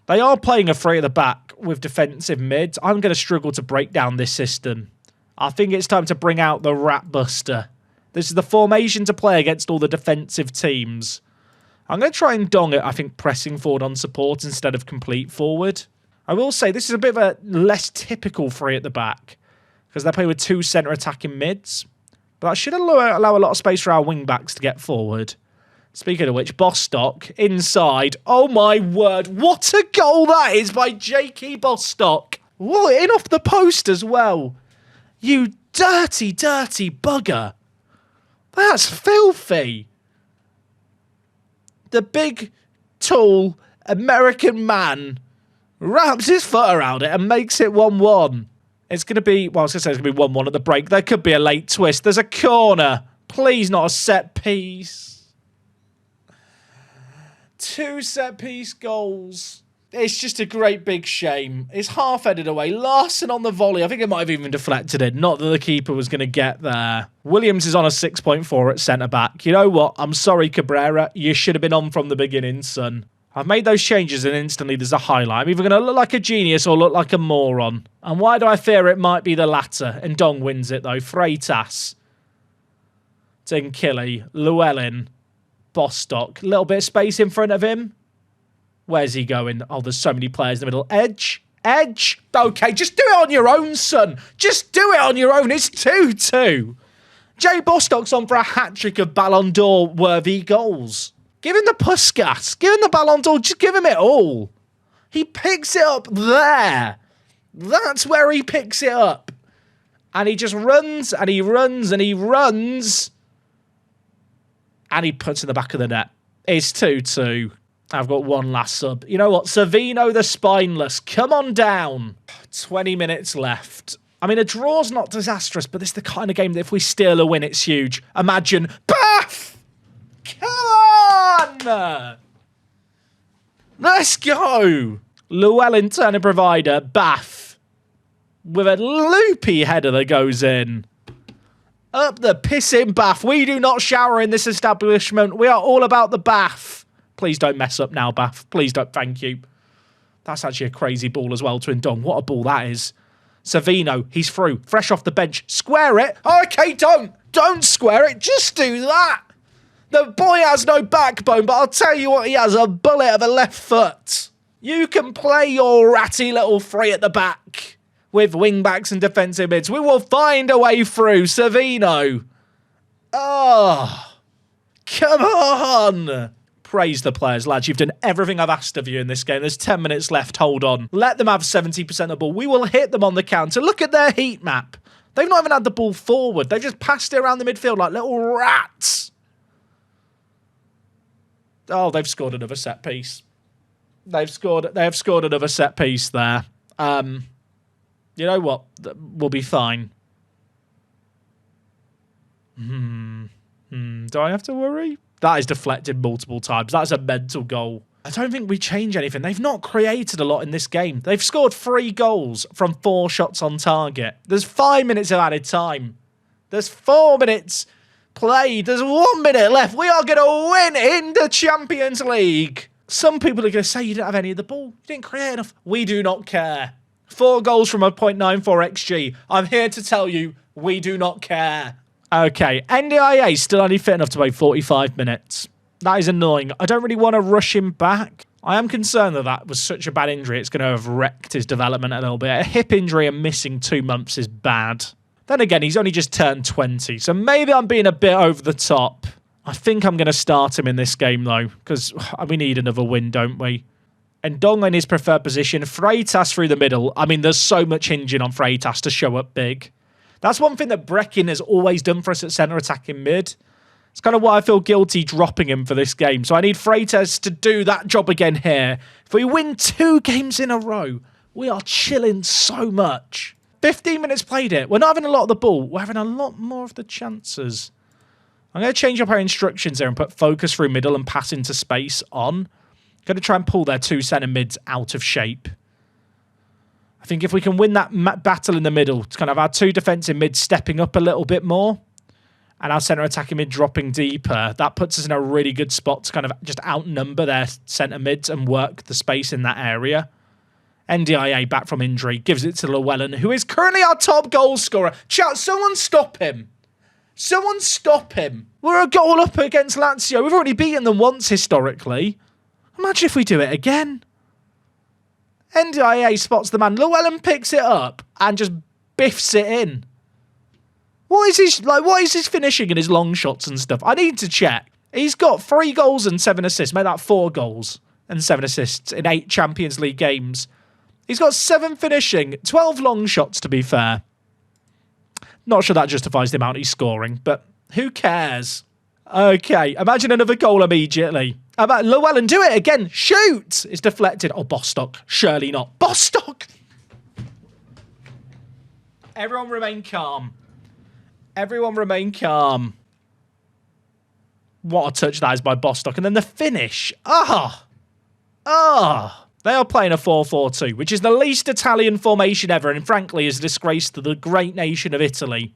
They are playing a 3 at the back with defensive mids. I'm going to struggle to break down this system. I think it's time to bring out the Rat Buster. This is the formation to play against all the defensive teams. I'm going to try and dong it, I think, pressing forward on support instead of complete forward. I will say this is a bit of a less typical 3 at the back because they're playing with 2 centre attacking mids. But that should allow a lot of space for our wing-backs to get forward. Speaking of which, Bostock inside. Oh my word, what a goal that is by Jakey Bostock. Whoa, in off the post as well. You dirty, dirty bugger. That's filthy. The big, tall American man wraps his foot around it and makes it 1-1. It's going to be, well, I was going to say it's going to be 1-1 at the break. There could be a late twist. There's a corner. Please, not a set piece. 2 set piece goals. It's just a great big shame. It's half-headed away. Larson on the volley. I think it might have even deflected it. Not that the keeper was going to get there. Williams is on a 6.4 at centre-back. You know what? I'm sorry, Cabrera. You should have been on from the beginning, son. I've made those changes and instantly there's a highlight. I'm either going to look like a genius or look like a moron. And why do I fear it might be the latter? And Dong wins it, though. Freitas. Tinkilly. Llewellyn. Bostock. A little bit of space in front of him. Where's he going? Oh, there's so many players in the middle. Edge. Edge. Okay, just do it on your own, son. Just do it on your own. It's 2-2. Jay Bostock's on for a hat-trick of Ballon d'Or worthy goals. Give him the Puskas. Give him the Ballon d'Or. Just give him it all. He picks it up there. That's where he picks it up. And he just runs and he runs and he runs. And he puts in the back of the net. It's 2-2. I've got one last sub. You know what? Savino the Spineless. Come on down. 20 minutes left. I mean, a draw's not disastrous, but this is the kind of game that if we steal a win, it's huge. Imagine. Bath! Come on! Let's go. Llewellyn turning provider. Bath. With a loopy header that goes in. Up the pissing bath. We do not shower in this establishment. We are all about the bath. Please don't mess up now, Bath. Please don't. Thank you. That's actually a crazy ball as well to Ndong. What a ball that is. Savino, he's through. Fresh off the bench. Square it. Okay, don't. Don't square it. Just do that. The boy has no backbone, but I'll tell you what, he has a bullet of a left foot. You can play your ratty little three at the back with wing-backs and defensive mids. We will find a way through. Savino. Oh, come on. Praise the players, lads. You've done everything I've asked of you in this game. There's 10 minutes left. Hold on. Let them have 70% of the ball. We will hit them on the counter. Look at their heat map. They've not even had the ball forward. They've just passed it around the midfield like little rats. Oh, they've scored another set piece. They've scored another set piece there. You know what? We'll be fine. Do I have to worry? That is deflected multiple times. That's a mental goal. I don't think we change anything. They've not created a lot in this game. They've scored 3 goals from 4 shots on target. There's 5 minutes of added time. There's 4 minutes played. There's 1 minute left. We are going to win in the Champions League. Some people are going to say you didn't have any of the ball. You didn't create enough. We do not care. 4 goals from a 0.94 XG. I'm here to tell you, we do not care. Okay, NDIA still only fit enough to play 45 minutes. That is annoying. I don't really want to rush him back. I am concerned that that was such a bad injury. It's going to have wrecked his development a little bit. A hip injury and missing 2 months is bad. Then again, he's only just turned 20, so maybe I'm being a bit over the top. I think I'm going to start him in this game, though, because we need another win, don't we? And Dong in his preferred position. Freitas through the middle. I mean, there's so much hinging on Freitas to show up big. That's one thing that Breckin has always done for us at centre attacking mid. It's kind of why I feel guilty dropping him for this game. So I need Freitas to do that job again here. If we win 2 games in a row, we are chilling so much. 15 minutes played it. We're not having a lot of the ball. We're having a lot more of the chances. I'm going to change up our instructions here and put focus through middle and pass into space on. Going to try and pull their 2 centre mids out of shape. I think if we can win that battle in the middle, it's kind of our 2 defensive mids stepping up a little bit more and our centre attacking mid dropping deeper, that puts us in a really good spot to kind of just outnumber their centre mids and work the space in that area. NDIA back from injury, gives it to Llewellyn, who is currently our top goal scorer. Chat, someone stop him. Someone stop him. We're a goal up against Lazio. We've already beaten them once historically. Imagine if we do it again. NDIA spots the man. Llewellyn picks it up and just biffs it in. What is his finishing and his long shots and stuff? I need to check. He's got 3 goals and 7 assists. Made that 4 goals and 7 assists in 8 Champions League games. He's got 7 finishing, 12 long shots to be fair. Not sure that justifies the amount he's scoring, but who cares? Okay, imagine another goal immediately. Llewellyn, do it again. Shoot! It's deflected. Oh, Bostock. Surely not. Bostock! Everyone remain calm. Everyone remain calm. What a touch that is by Bostock. And then the finish. They are playing a 4-4-2, which is the least Italian formation ever, and frankly is a disgrace to the great nation of Italy.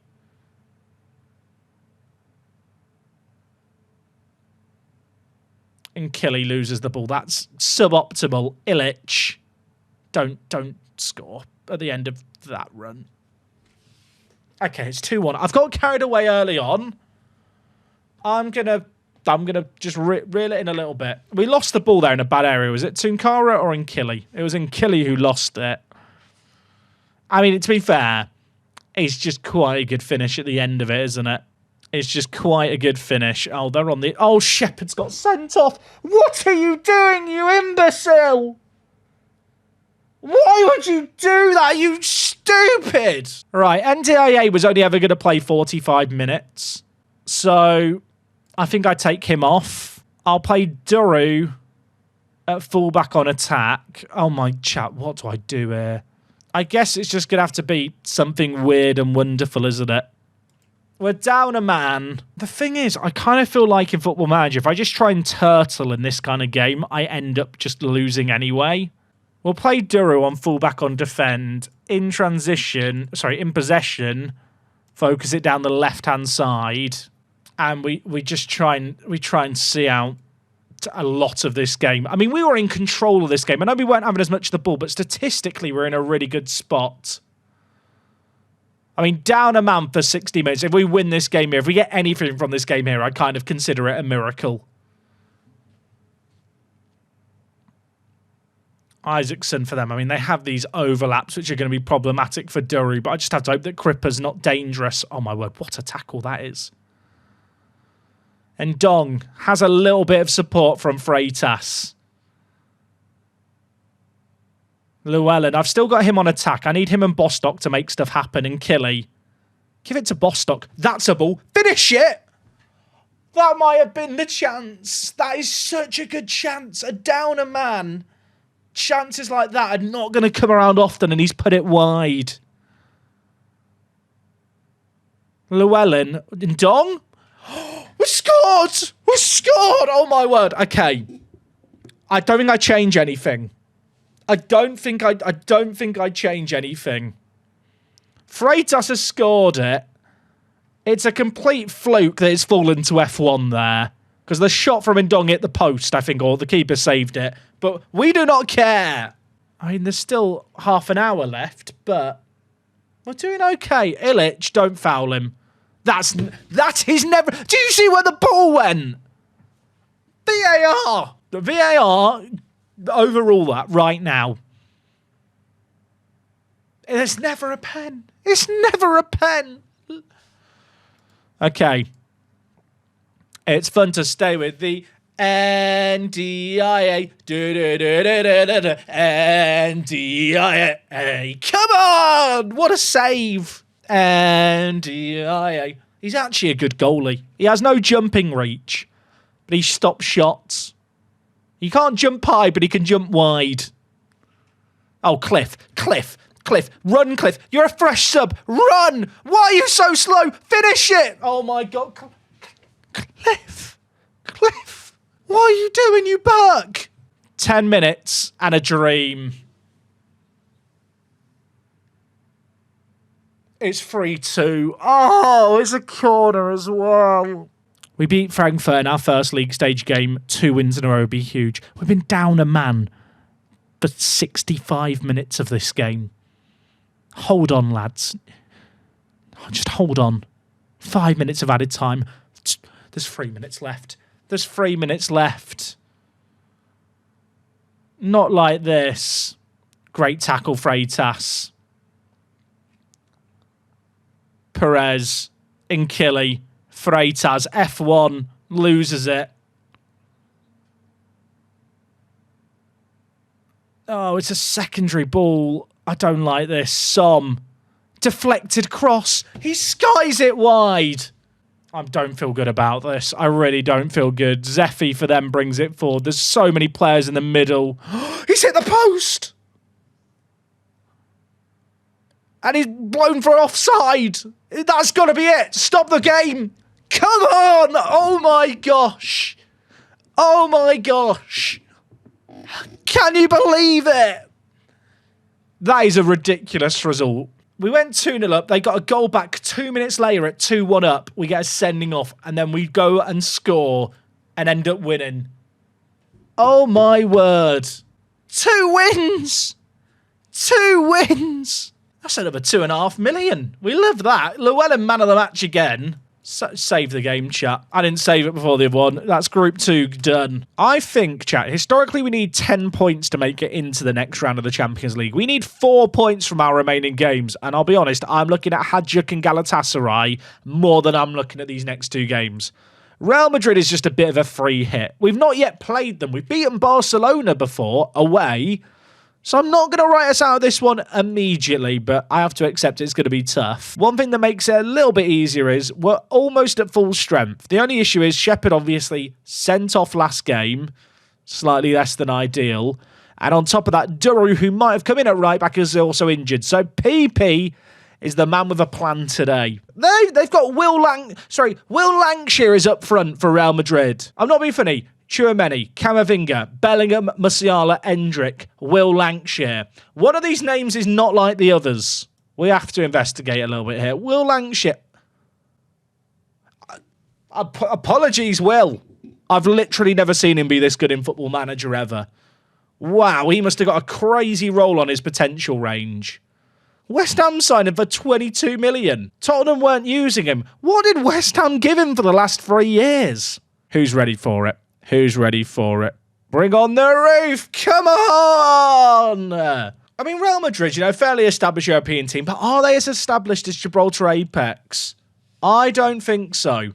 And Killy loses the ball. That's suboptimal. Ilic. Don't score at the end of that run. Okay, it's 2-1. I've got carried away early on. I'm gonna just reel it in a little bit. We lost the ball there in a bad area. Was it Tunkara or Nkili? It was Nkili who lost it. I mean, to be fair, it's just quite a good finish at the end of it, isn't it? It's just quite a good finish. Oh, they're on the... Oh, Shepard's got sent off. What are you doing, you imbecile? Why would you do that, you stupid? Right, NDIA was only ever going to play 45 minutes. So I think I take him off. I'll play Duru at fullback on attack. Oh, my chat, what do I do here? I guess it's just going to have to be something weird and wonderful, isn't it? We're down a man. The thing is, I kind of feel like in Football Manager, if I just try and turtle in this kind of game, I end up just losing anyway. We'll play Duru on fullback on defend. In possession, focus it down the left-hand side. And we try and see out a lot of this game. I mean, we were in control of this game. I know we weren't having as much of the ball, but statistically, we're in a really good spot. I mean, down a man for 60 minutes. If we win this game here, if we get anything from this game here, I'd kind of consider it a miracle. Isaacson for them. I mean, they have these overlaps, which are going to be problematic for Duru, but I just have to hope that Cripper's not dangerous. Oh, my word. What a tackle that is. And Dong has a little bit of support from Freitas. Llewellyn, I've still got him on attack. I need him and Bostock to make stuff happen. And Killy. Give it to Bostock. That's a ball. Finish it! That might have been the chance. That is such a good chance. A downer man. Chances like that are not going to come around often, and he's put it wide. Llewellyn. And Dong? We scored! We scored! Oh, my word. Okay. I don't think I change anything. I don't think I change anything. Freitas has scored it. It's a complete fluke that it's fallen to F1 there. Because the shot from Ndong hit the post, I think, or the keeper saved it. But we do not care. I mean, there's still half an hour left, but we're doing okay. Ilic, don't foul him. That is never... Do you see where the ball went? VAR. The VAR... overrule that right now. There's never a pen. It's never a pen. Okay. It's fun to stay with the NDIA. NDIA. Come on! What a save. NDIA. He's actually a good goalie. He has no jumping reach, but he stops shots. He can't jump high, but he can jump wide. Oh, Cliff. Run, Cliff. You're a fresh sub. Run. Why are you so slow? Finish it. Oh, my God. Cliff. What are you doing, you buck? 10 minutes and a dream. It's 3-2. Oh, it's a corner as well. We beat Frankfurt in our first league stage game. 2 wins in a row would be huge. We've been down a man for 65 minutes of this game. Hold on, lads. Just hold on. 5 minutes of added time. There's 3 minutes left. There's 3 minutes left. Not like this. Great tackle, Freitas. Perez. Nkili. Freitas, F1, loses it. Oh, it's a secondary ball. I don't like this. Som. Deflected cross. He skies it wide. I don't feel good about this. I really don't feel good. Zeffy for them brings it forward. There's so many players in the middle. He's hit the post. And he's blown for offside. That's got to be it. Stop the game. Come on. Oh, my gosh. Oh, my gosh. Can you believe it? That is a ridiculous result. We went 2-0 up. They got a goal back 2 minutes later at 2-1 up. We get a sending off. And then we go and score and end up winning. Oh, my word. 2 wins. 2 wins. That's another 2.5 million. We love that. Llewellyn, man of the match again. Save the game, chat. I didn't save it before the other one. That's Group 2 done. I think, chat, historically we need 10 points to make it into the next round of the Champions League. We need 4 points from our remaining games. And I'll be honest, I'm looking at Hajduk and Galatasaray more than I'm looking at these next 2 games. Real Madrid is just a bit of a free hit. We've not yet played them. We've beaten Barcelona before, away. So I'm not going to write us out of this one immediately, but I have to accept it's going to be tough. One thing that makes it a little bit easier is we're almost at full strength. The only issue is Shepherd obviously sent off last game, slightly less than ideal. And on top of that, Duru, who might have come in at right back, is also injured. So PP is the man with a plan today. They've got Will Lancashire is up front for Real Madrid. I'm not being funny. Tchouaméni, Camavinga, Bellingham, Musiala, Endrick, Will Lancashire. One of these names is not like the others. We have to investigate a little bit here. Will Lancashire. Apologies, Will. I've literally never seen him be this good in Football Manager ever. Wow, he must have got a crazy roll on his potential range. West Ham signed him for 22 million. Tottenham weren't using him. What did West Ham give him for the last 3 years? Who's ready for it? Who's ready for it? Bring on the roof! Come on! I mean, Real Madrid, fairly established European team, but are they as established as Gibraltar Apex? I don't think so.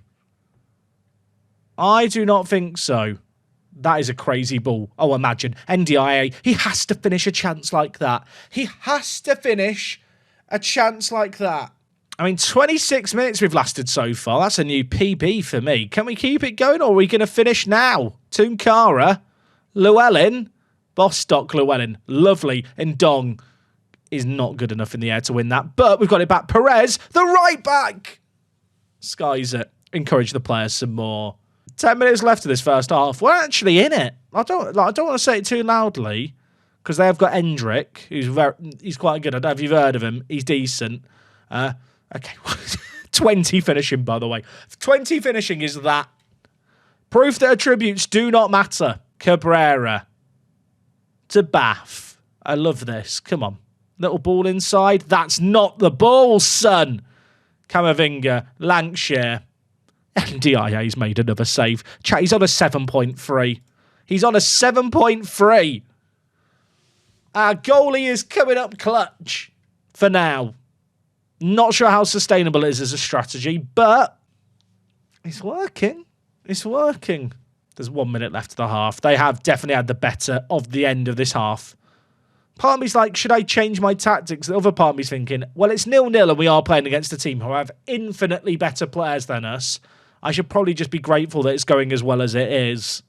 I do not think so. That is a crazy ball. Oh, imagine. NDIA. He has to finish a chance like that. He has to finish a chance like that. I mean, 26 minutes we've lasted so far. That's a new PB for me. Can we keep it going, or are we going to finish now? Tunkara, Llewellyn, Bostock Llewellyn, lovely. And Dong is not good enough in the air to win that. But we've got it back. Perez, the right back. Skies it. Encourage the players some more. 10 minutes left of this first half. We're actually in it. I don't want to say it too loudly because they have got Endrick, he's quite good. I don't know if you've heard of him. He's decent. Okay, 20 finishing, by the way. 20 finishing is that. Proof that attributes do not matter. Cabrera to Bath. I love this. Come on. Little ball inside. That's not the ball, son. Camavinga, Lancashire. NDIA's made another save. Chat, he's on a 7.3. He's on a 7.3. Our goalie is coming up clutch for now. Not sure how sustainable it is as a strategy, but it's working. It's working. There's 1 minute left of the half. They have definitely had the better of the end of this half. Part of me's like, should I change my tactics? The other part of me's thinking, well, it's 0-0 and we are playing against a team who have infinitely better players than us. I should probably just be grateful that it's going as well as it is.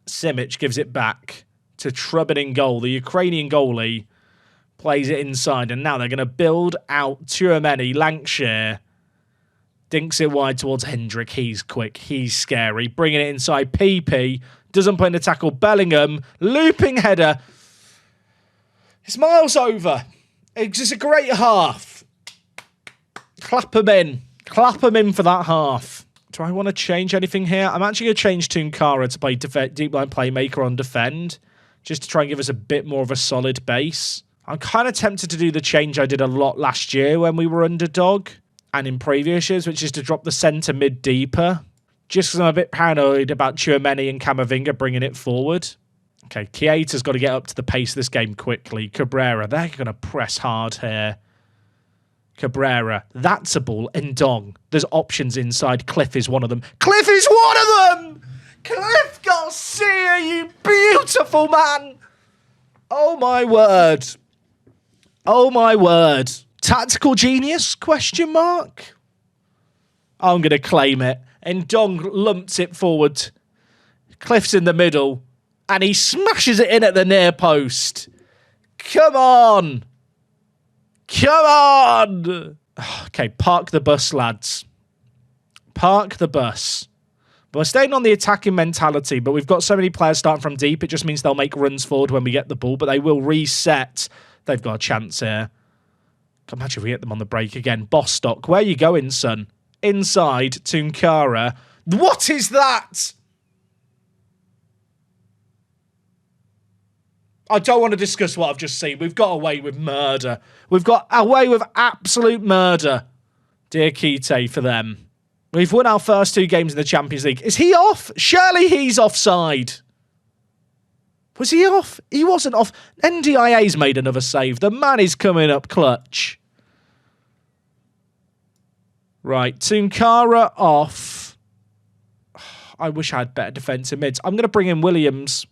Simic gives it back to Trubin in goal. The Ukrainian goalie plays it inside, and now they're going to build out Tchouaméni, Lancashire. Dinks it wide towards Hendrick. He's quick. He's scary. Bringing it inside. PP doesn't put in the tackle. Bellingham, looping header. It's miles over. It's just a great half. Clap him in. Clap him in for that half. Do I want to change anything here? I'm actually going to change Tunkara to play deep line playmaker on defend, just to try and give us a bit more of a solid base. I'm kind of tempted to do the change I did a lot last year when we were underdog and in previous years, which is to drop the centre mid deeper. Just because I'm a bit paranoid about Tchouaméni and Camavinga bringing it forward. Okay, Keita's got to get up to the pace of this game quickly. Cabrera, they're going to press hard here. Cabrera, that's a ball. Ndong, there's options inside. Cliff is one of them. Cliff is one of them! Cliff Garcia, you beautiful man! Oh my word. Oh my word. Tactical genius? Question mark? I'm going to claim it. And Dong lumps it forward. Cliff's in the middle. And he smashes it in at the near post. Come on. Come on! Okay, park the bus, lads. Park the bus. But we're staying on the attacking mentality, but we've got so many players starting from deep, it just means they'll make runs forward when we get the ball, but they will reset. They've got a chance here. Can't imagine if we get them on the break again. Bostock, where you going, son? Inside, Tunkara. What is that? I don't want to discuss what I've just seen. We've got away with murder. We've got away with absolute murder. Dear Kite for them. We've won our first 2 games in the Champions League. Is he off? Surely he's offside. Was he off? He wasn't off. NDIA's made another save. The man is coming up clutch. Right, Tunkara off. I wish I had better defensive mids. I'm going to bring in Williams.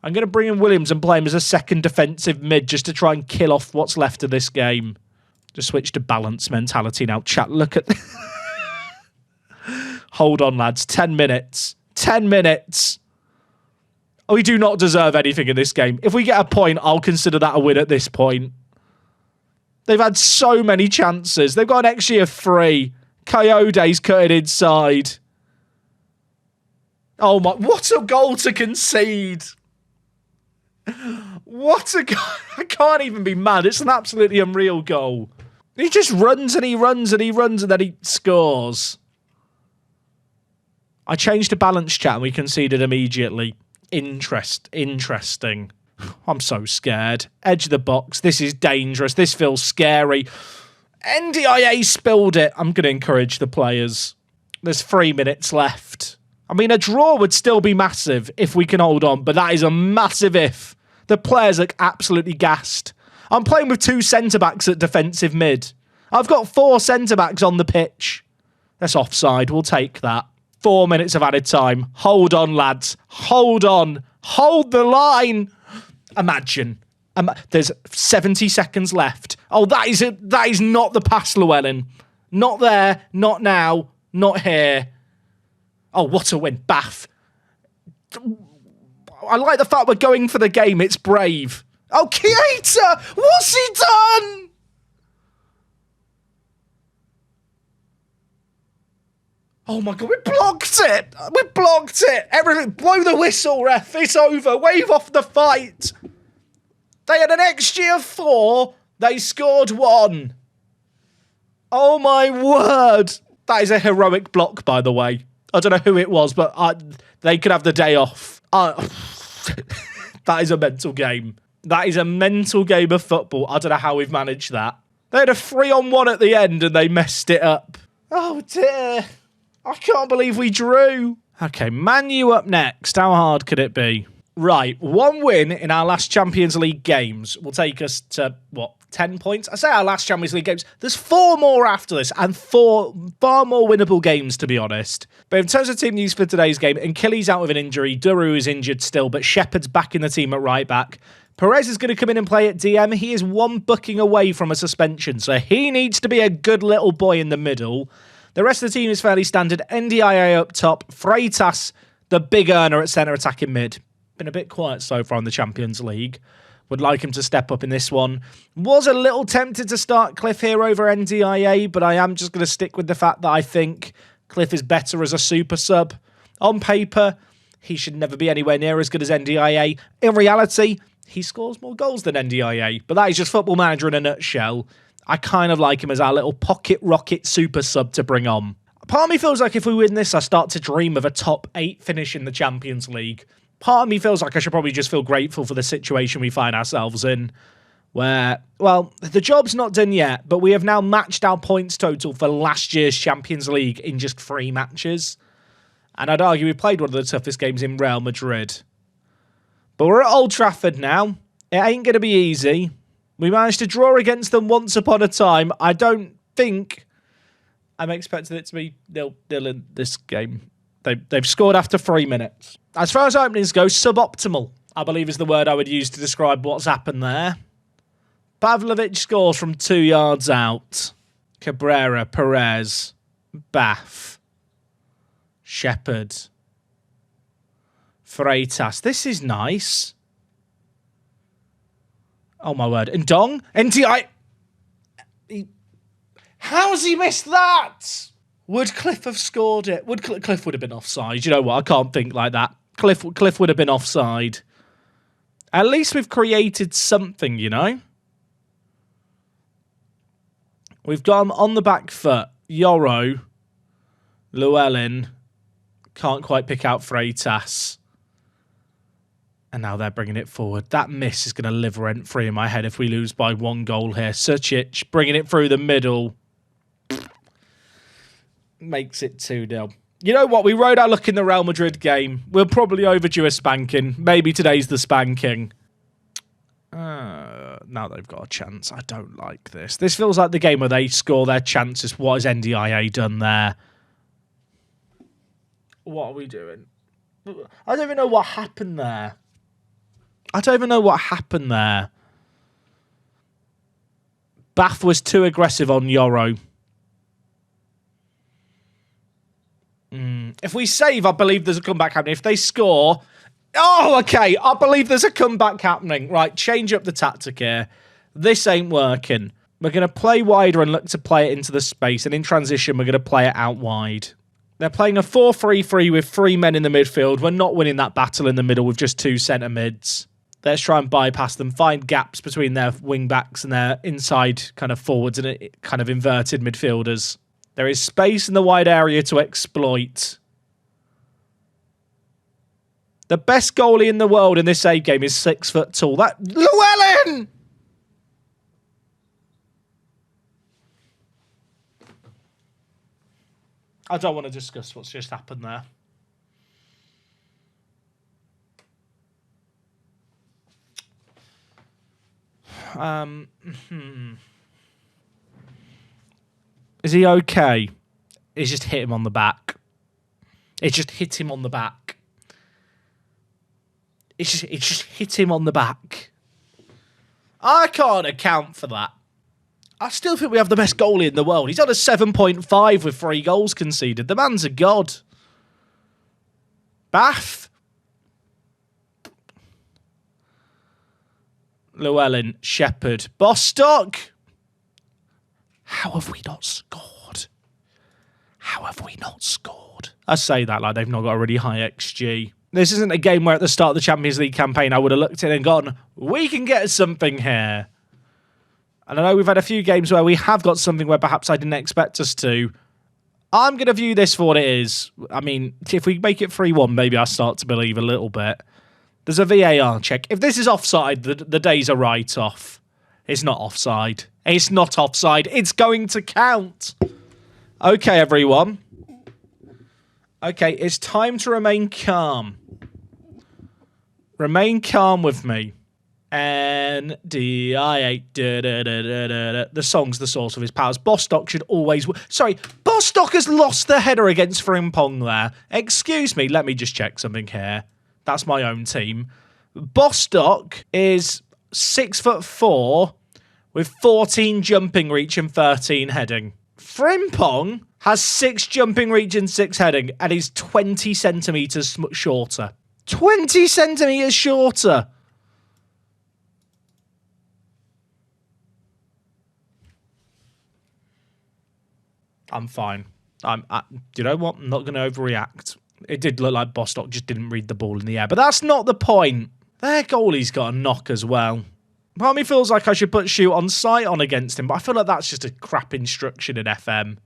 I'm going to bring in Williams and play him as a second defensive mid just to try and kill off what's left of this game. Just switch to balance mentality now. Chat, look at... Hold on, lads. 10 minutes. 10 minutes. We do not deserve anything in this game. If we get a point, I'll consider that a win at this point. They've had so many chances. They've got an XG of 3. Coyote's cutting inside. Oh my... What a goal to concede. What a goal. I can't even be mad. It's an absolutely unreal goal. He just runs and he runs and he runs and then he scores. I changed to balance, chat, and we conceded immediately. Interesting. I'm so scared. Edge of the box. This is dangerous. This feels scary. NDIA spilled it. I'm going to encourage the players. There's 3 minutes left. I mean, a draw would still be massive if we can hold on, but that is a massive if. The players are absolutely gassed. I'm playing with 2 centre-backs at defensive mid. I've got 4 centre-backs on the pitch. That's offside. We'll take that. 4 minutes of added time. Hold on, lads. Hold on. Hold the line. Imagine. There's 70 seconds left. Oh, that is not the pass, Llewellyn. Not there. Not now. Not here. Oh, what a win. Bath. I like the fact we're going for the game. It's brave. Oh, Keita! What's he done? Oh my God, we blocked it! We blocked it! Everything, blow the whistle, ref. It's over. Wave off the fight. They had an XG of 4. They scored 1. Oh my word. That is a heroic block, by the way. I don't know who it was, but they could have the day off. That is a mental game. That is a mental game of football. I don't know how we've managed that. They had a 3-on-1 at the end and they messed it up. Oh dear. I can't believe we drew. Okay, Man U up next. How hard could it be? Right, 1 win in our last Champions League games will take us to, what, 10 points? I say our last Champions League games. There's 4 more after this and 4 far more winnable games, to be honest. But in terms of team news for today's game, Nkili's out with an injury. Duru is injured still, but Shepherd's back in the team at right back. Perez is going to come in and play at DM. He is 1 booking away from a suspension, so he needs to be a good little boy in the middle. The rest of the team is fairly standard. NDIA up top. Freitas, the big earner at centre attacking mid. Been a bit quiet so far in the Champions League. Would like him to step up in this one. Was a little tempted to start Cliff here over NDIA, but I am just going to stick with the fact that I think Cliff is better as a super sub. On paper, he should never be anywhere near as good as NDIA. In reality, he scores more goals than NDIA, but that is just Football Manager in a nutshell. I kind of like him as our little pocket rocket super sub to bring on. Part of me feels like if we win this, I start to dream of a top 8 finish in the Champions League. Part of me feels like I should probably just feel grateful for the situation we find ourselves in, where, well, the job's not done yet, but we have now matched our points total for last year's Champions League in just 3 matches. And I'd argue we played one of the toughest games in Real Madrid. But we're at Old Trafford now. It ain't going to be easy. We managed to draw against them once upon a time. I don't think I'm expecting it to be 0-0 in this game. They've scored after 3 minutes. As far as openings go, suboptimal, I believe is the word I would use to describe what's happened there. Pavlovic scores from 2 yards out. Cabrera, Perez, Bath, Shepherd, Freitas. This is nice. Oh my word. And Dong? NTI. How's he missed that? Would Cliff have scored it? Cliff would have been offside. You know what? I can't think like that. Cliff would have been offside. At least we've created something, you know? We've got him on the back foot. Yoro. Llewellyn. Can't quite pick out Freitas. And now they're bringing it forward. That miss is going to live rent-free in my head if we lose by 1 goal here. Sucic bringing it through the middle. Makes it 2-0. You know what? We rode our luck in the Real Madrid game. We're probably overdue a spanking. Maybe today's the spanking. Now they've got a chance. I don't like this. This feels like the game where they score their chances. What has NDIA done there? What are we doing? I don't even know what happened there. Bath was too aggressive on Yoro. If we save, I believe there's a comeback happening. If they score... Oh, okay. I believe there's a comeback happening. Right, change up the tactic here. This ain't working. We're going to play wider and look to play it into the space. And in transition, we're going to play it out wide. They're playing a 4-3-3 with 3 men in the midfield. We're not winning that battle in the middle with just 2 centre mids. Let's try and bypass them, find gaps between their wing backs and their inside kind of forwards and kind of inverted midfielders. There is space in the wide area to exploit. The best goalie in the world in this save game is 6 foot tall. That Llewellyn! I don't want to discuss what's just happened there. Is he okay? It's just hit him on the back. It just hit him on the back. It just hit him on the back. I can't account for that. I still think we have the best goalie in the world. He's on a 7.5 with 3 goals conceded. The man's a god. Bath. Llewellyn, Shepherd, Bostock. How have we not scored? I say that like they've not got a really high XG. This isn't a game where at the start of the Champions League campaign I would have looked in and gone, we can get something here. And I know we've had a few games where we have got something where perhaps I didn't expect us to. I'm going to view this for what it is. I mean, if we make it 3-1, maybe I start to believe a little bit. There's a VAR check. If this is offside, the day's a write-off. It's not offside. It's not offside. It's going to count. Okay, everyone. Okay, it's time to remain calm. Remain calm with me. NDIA. The song's the source of his powers. Bostock should always... Sorry, Bostock has lost the header against Frimpong there. Excuse me, let me just check something here. That's my own team. Bostock is 6'4" with 14 jumping reach and 13 heading. Frimpong has 6 jumping reach and 6 heading and is 20 centimetres shorter. 20 centimetres shorter! I'm fine. You know what? I'm not going to overreact. It did look like Bostock just didn't read the ball in the air, but that's not the point. Their goalie's got a knock as well. Part of me feels like I should put shoot on sight on against him, but I feel like that's just a crap instruction in FM.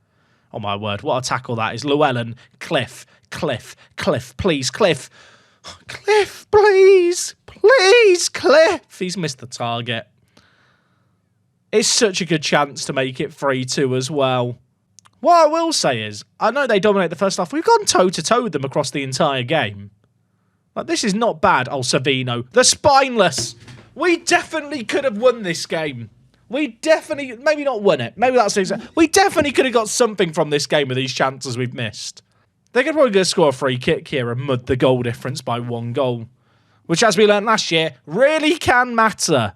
Oh my word, what a tackle that is. Llewellyn, Cliff, please, Cliff. Cliff, please, Cliff. He's missed the target. It's such a good chance to make it 3-2 as well. What I will say is, I know they dominate the first half. We've gone toe-to-toe with them across the entire game. Like, this is not bad. Oh, Savino. The spineless. We definitely could have won this game. We definitely... Maybe not won it. Maybe that's... We definitely could have got something from this game with these chances we've missed. They're probably going to score a free kick here and mud the goal difference by 1 goal. Which, as we learned last year, really can matter.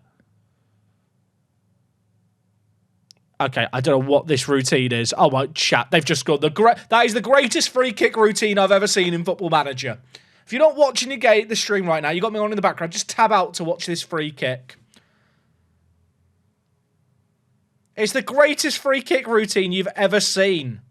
Okay, I don't know what this routine is. Oh, my chat. They've just scored that is the greatest free kick routine I've ever seen in Football Manager. If you're not watching the stream right now, you got me on in the background, just tab out to watch this free kick. It's the greatest free kick routine you've ever seen.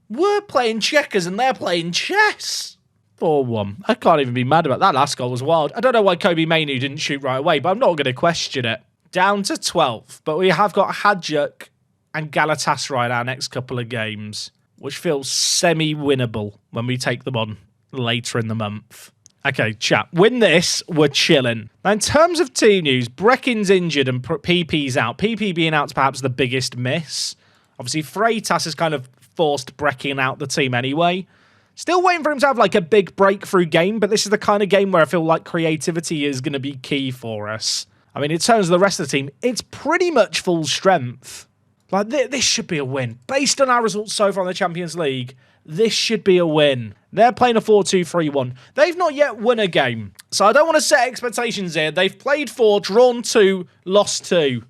We're playing checkers and they're playing chess. 4-1. I can't even be mad about that. Last goal was wild. I don't know why Kobe Mainoo didn't shoot right away, but I'm not going to question it. Down to 12, but we have got Hadjuk and Galatasaray in our next couple of games, which feels semi-winnable when we take them on later in the month. Okay, chat. Win this, we're chilling. Now, in terms of team news, Breckin's injured and PP's out. PP being out's perhaps the biggest miss. Obviously, Freitas has kind of forced Breckin out the team anyway. Still waiting for him to have like a big breakthrough game, but this is the kind of game where I feel like creativity is going to be key for us. I mean, in terms of the rest of the team, it's pretty much full strength. Like, this should be a win. Based on our results so far in the Champions League, this should be a win. They're playing a 4-2-3-1. They've not yet won a game, so I don't want to set expectations here. They've played 4, drawn 2, lost 2.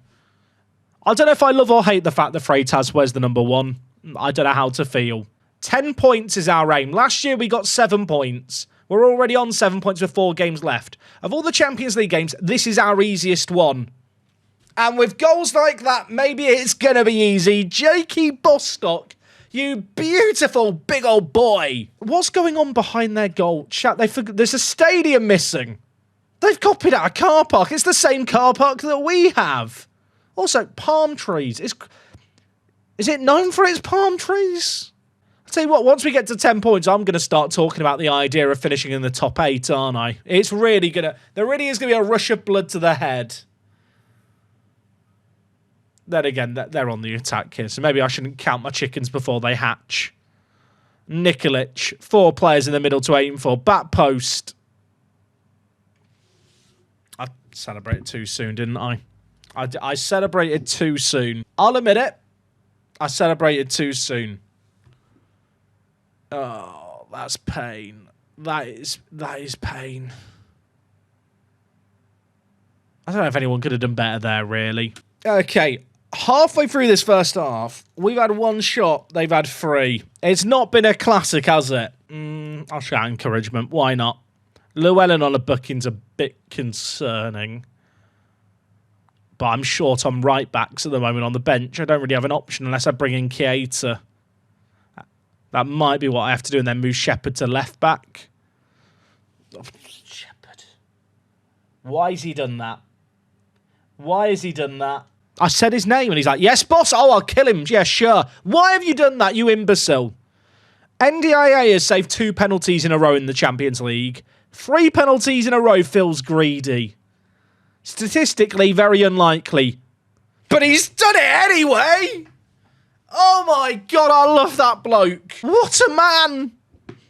I don't know if I love or hate the fact that Freitas wears the number 1. I don't know how to feel. 10 points is our aim. Last year we got 7 points. We're already on 7 points with 4 games left. Of all the Champions League games, this is our easiest one. And with goals like that, maybe it's going to be easy. Jakey Bostock, you beautiful big old boy. What's going on behind their goal? Chat, there's a stadium missing. They've copied out a car park. It's the same car park that we have. Also, palm trees. Is it known for its palm trees? I'll tell you what, once we get to 10 points, I'm going to start talking about the idea of finishing in the top 8, aren't I? It's really going to... There really is going to be a rush of blood to the head. Then again, they're on the attack here, so maybe I shouldn't count my chickens before they hatch. Nikolic, 4 players in the middle to aim for. Back post. I celebrated too soon, didn't I? I celebrated too soon. I'll admit it. I celebrated too soon. Oh, that's pain. That is pain. I don't know if anyone could have done better there, really. Okay, halfway through this first half, we've had 1 shot, they've had 3. It's not been a classic, has it? I'll shout encouragement. Why not? Llewellyn on a booking's a bit concerning. But I'm short on right backs at the moment on the bench. I don't really have an option unless I bring in Keita. That might be what I have to do, and then move Shepherd to left back. Oh, Shepherd. Why has he done that? Why has he done that? I said his name, and he's like, yes, boss. Oh, I'll kill him. Yeah, sure. Why have you done that, you imbecile? NDIA has saved 2 penalties in a row in the Champions League. 3 penalties in a row feels greedy. Statistically, very unlikely. But he's done it anyway! Oh my god, I love that bloke. What a man!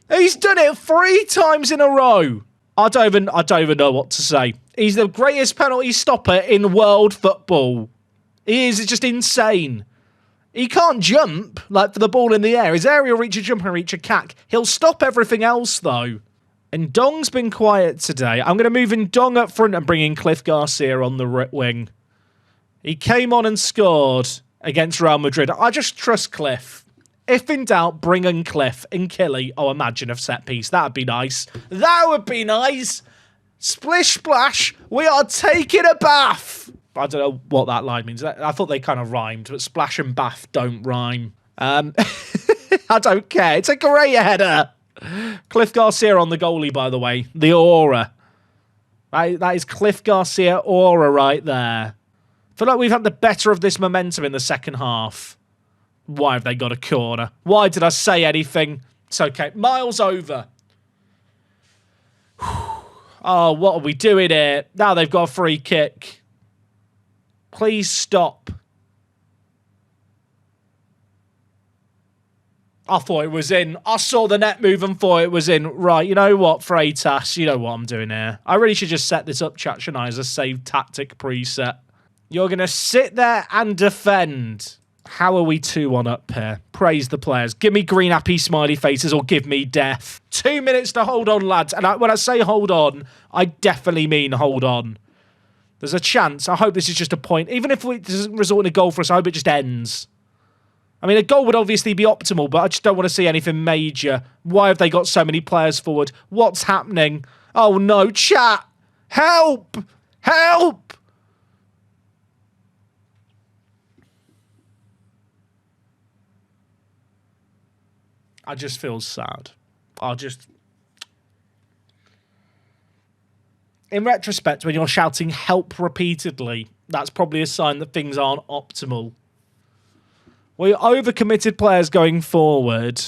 He's done it 3 times in a row. I don't even know what to say. He's the greatest penalty stopper in world football. He is just insane. He can't jump, like, for the ball in the air. His aerial reach, a jump, and reach a cack. He'll stop everything else, though. And Dong's been quiet today. I'm going to move in Dong up front and bring in Cliff Garcia on the right wing. He came on and scored against Real Madrid. I just trust Cliff. If in doubt, bring in Cliff and Killy. Oh, imagine a set piece. That would be nice. That would be nice. Splish splash. We are taking a bath. I don't know what that line means. I thought they kind of rhymed, but splash and bath don't rhyme. I don't care. It's a great header. Cliff Garcia on the goalie, by the way. The aura. That is Cliff Garcia aura right there. I feel like we've had the better of this momentum in the second half. Why have they got a corner? Why did I say anything? It's okay. Miles over. Oh, what are we doing here? Now they've got a free kick. Please stop. I thought it was in. I saw the net move and thought it was in. Right, you know what, Freitas? You know what I'm doing here. I really should just set this up, chat, shouldn't I, as a save tactic preset. You're going to sit there and defend. How are we 2-1 up here? Praise the players. Give me green happy smiley faces or give me death. 2 minutes to hold on, lads. And when I say hold on, I definitely mean hold on. There's a chance. I hope this is just a point. Even if it doesn't result in a goal for us, I hope it just ends. I mean, a goal would obviously be optimal, but I just don't want to see anything major. Why have they got so many players forward? What's happening? Oh, no. Chat. Help. Help. I just feel sad. In retrospect, when you're shouting help repeatedly, that's probably a sign that things aren't optimal. We're overcommitted players going forward.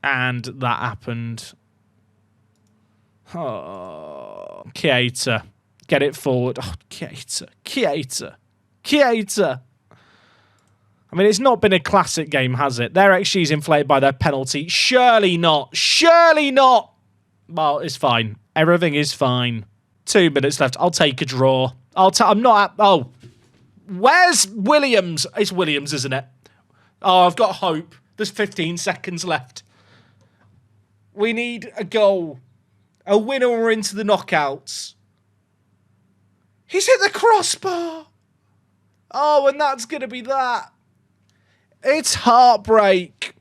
And that happened. Oh, Keita. Get it forward. Oh, Keita. I mean, it's not been a classic game, has it? Their XG's inflated by their penalty. Surely not. Well, it's fine. Everything is fine. 2 minutes left. I'll take a draw. I'm not... Oh. Where's Williams? It's Williams, isn't it? Oh, I've got hope. There's 15 seconds left. We need a goal. A winner or we're into the knockouts. He's hit the crossbar. Oh, and that's going to be that. It's heartbreak.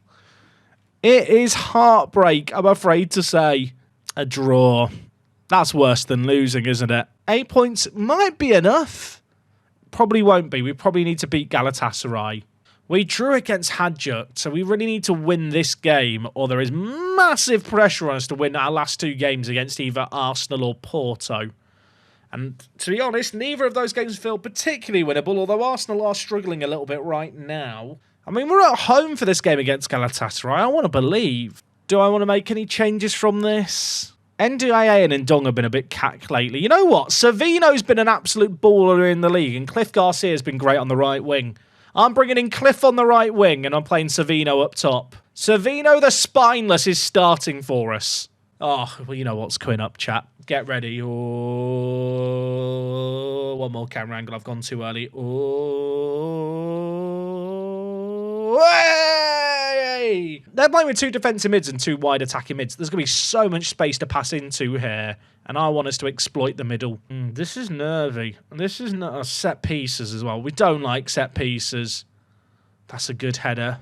It is heartbreak, I'm afraid to say. A draw. That's worse than losing, isn't it? 8 points might be enough. Probably won't be. We probably need to beat Galatasaray. We drew against Hajduk, so we really need to win this game, or there is massive pressure on us to win our last 2 games against either Arsenal or Porto. And to be honest, neither of those games feel particularly winnable, although Arsenal are struggling a little bit right now. I mean, we're at home for this game against Galatasaray. I want to believe. Do I want to make any changes from this? NDIA and Ndong have been a bit cack lately. You know what? Savino's been an absolute baller in the league, and Cliff Garcia's been great on the right wing. I'm bringing in Cliff on the right wing, and I'm playing Savino up top. Savino the Spineless is starting for us. Oh, well, you know what's coming up, chat. Get ready. Oh, one more camera angle. I've gone too early. Oh, hey! They're playing with 2 defensive mids and 2 wide attacking mids. There's going to be so much space to pass into here, and I want us to exploit the middle. This is nervy. This is not set pieces as well. We don't like set pieces. That's a good header.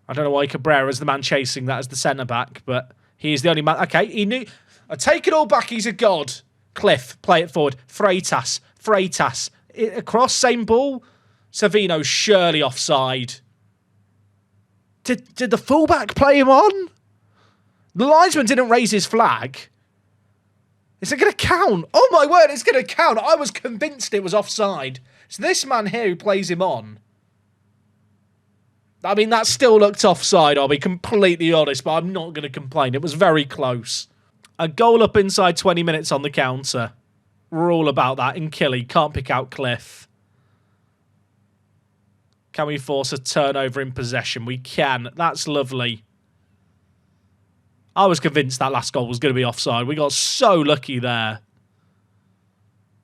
I don't know why Cabrera's the man chasing that as the centre-back, but he's the only man. Okay, he knew. I take it all back. He's a god. Cliff, play it forward. Freitas. Across, same ball. Savino surely offside. Did the fullback play him on? The linesman didn't raise his flag. Is it going to count? Oh my word, it's going to count. I was convinced it was offside. It's this man here who plays him on. I mean, that still looked offside, I'll be completely honest, but I'm not going to complain. It was very close. A goal up inside 20 minutes on the counter. We're all about that. In Killy, can't pick out Cliff. Can we force a turnover in possession? We can. That's lovely. I was convinced that last goal was going to be offside. We got so lucky there.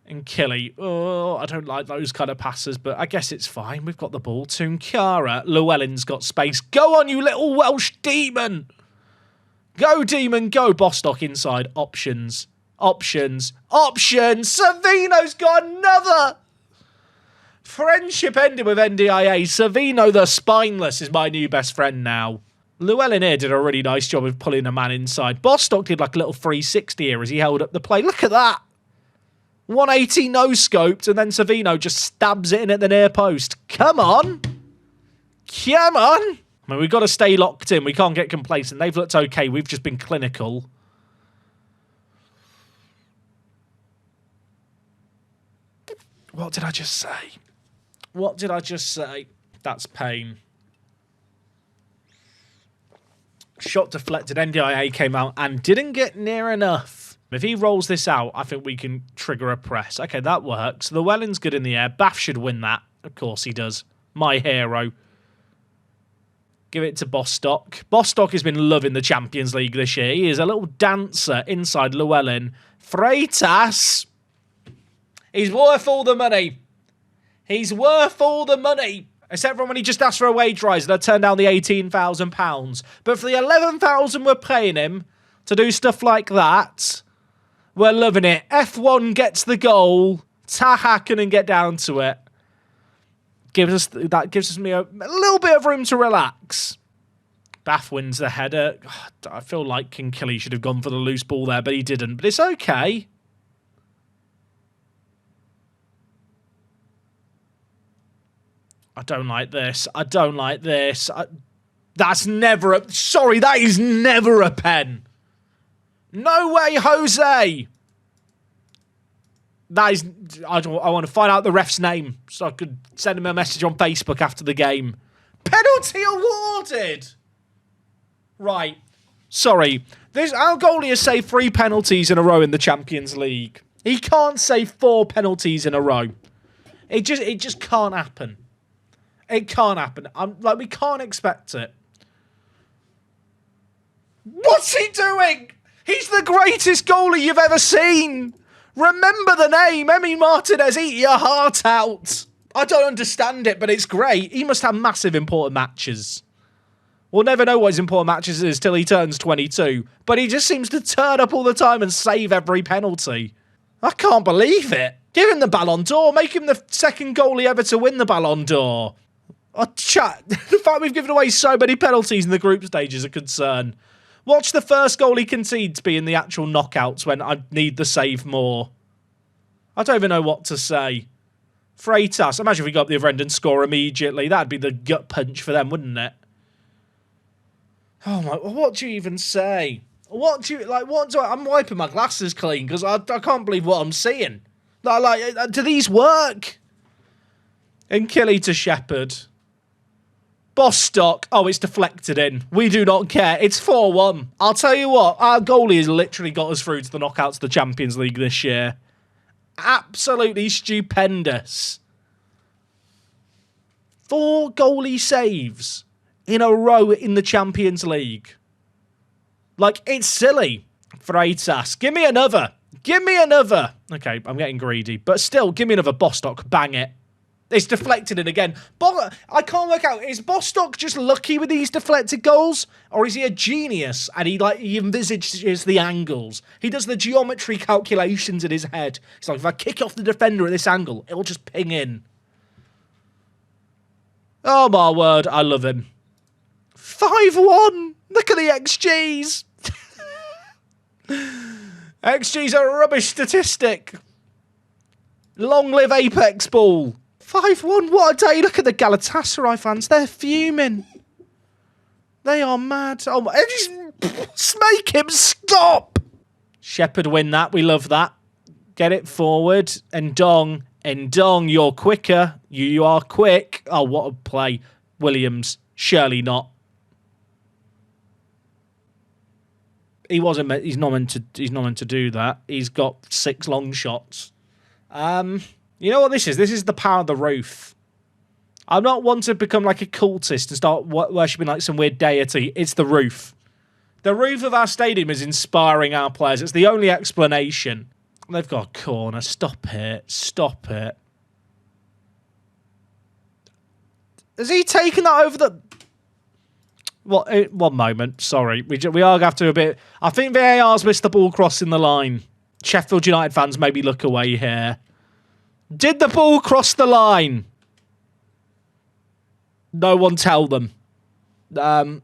And Killy. Oh, I don't like those kind of passes, but I guess it's fine. We've got the ball. Tunkara. Llewellyn's got space. Go on, you little Welsh demon. Go, demon, go. Bostock inside. Options. Savino's got another. Friendship ended with NDIA. Savino the Spineless is my new best friend now. Llewellyn here did a really nice job of pulling a man inside. Bostock did like a little 360 here as he held up the play. Look at that. 180 no-scoped, and then Savino just stabs it in at the near post. Come on. I mean, we've got to stay locked in. We can't get complacent. They've looked okay. We've just been clinical. What did I just say? That's pain. Shot deflected. NDIA came out and didn't get near enough. If he rolls this out, I think we can trigger a press. Okay, that works. Llewellyn's good in the air. Bath should win that. Of course he does. My hero. Give it to Bostock. Bostock has been loving the Champions League this year. He is a little dancer inside Llewellyn. Freitas. He's worth all the money. Except for when he just asked for a wage rise and I turned down the £18,000. But for the £11,000 we're paying him to do stuff like that, we're loving it. F1 gets the goal. Taha couldn't get down to it. That gives me a little bit of room to relax. Bath wins the header. God, I feel like King Killy should have gone for the loose ball there, but he didn't. But it's okay. I don't like this. I don't like this. That's never a... Sorry, that is never a pen. No way, Jose. That is... I want to find out the ref's name so I could send him a message on Facebook after the game. Penalty awarded. Right. Sorry. Our goalie has saved 3 penalties in a row in the Champions League. He can't save 4 penalties in a row. It just can't happen. It can't happen. We can't expect it. What's he doing? He's the greatest goalie you've ever seen. Remember the name, Emi Martinez, eat your heart out. I don't understand it, but it's great. He must have massive important matches. We'll never know what his important matches is till he turns 22. But he just seems to turn up all the time and save every penalty. I can't believe it. Give him the Ballon d'Or. Make him the second goalie ever to win the Ballon d'Or. Oh, chat. The fact we've given away so many penalties in the group stage is a concern. Watch the first goal he concedes be in the actual knockouts when I need the save more. I don't even know what to say. Freitas. Imagine if we got up the other end and score immediately. That'd be the gut punch for them, wouldn't it? Oh my, what do you even say? I'm wiping my glasses clean because I can't believe what I'm seeing. Do these work? And Killy to Shepherd. Bostock. Oh, it's deflected in. We do not care. It's 4-1. I'll tell you what, our goalie has literally got us through to the knockouts of the Champions League this year. Absolutely stupendous. 4 goalie saves in a row in the Champions League. It's silly. Freitas. Give me another. Give me another. Okay, I'm getting greedy. But still, give me another Bostock. Bang it. It's deflected in again. I can't work out. Is Bostock just lucky with these deflected goals? Or is he a genius and he envisages the angles? He does the geometry calculations in his head. It's like, if I kick off the defender at this angle, it'll just ping in. Oh my word, I love him. 5-1. Look at the XGs. XG's a rubbish statistic. Long live Apex Ball. 5-1, what a day. Look at the Galatasaray fans. They're fuming. They are mad. Oh my, just make him stop. Shepherd win that. We love that. Get it forward. Ndong, you're quicker. You are quick. Oh, what a play. Williams, surely not. He's not meant to do that. He's got 6 long shots. You know what this is? This is the power of the roof. I'm not one to become like a cultist and start worshipping like some weird deity. It's the roof. The roof of our stadium is inspiring our players. It's the only explanation. They've got a corner. Stop it. Stop it. Has he taken that over the... What? One moment. Sorry. We are going to have to a bit... I think VAR's missed the ball crossing the line. Sheffield United fans maybe look away here. Did the ball cross the line? No one tell them. That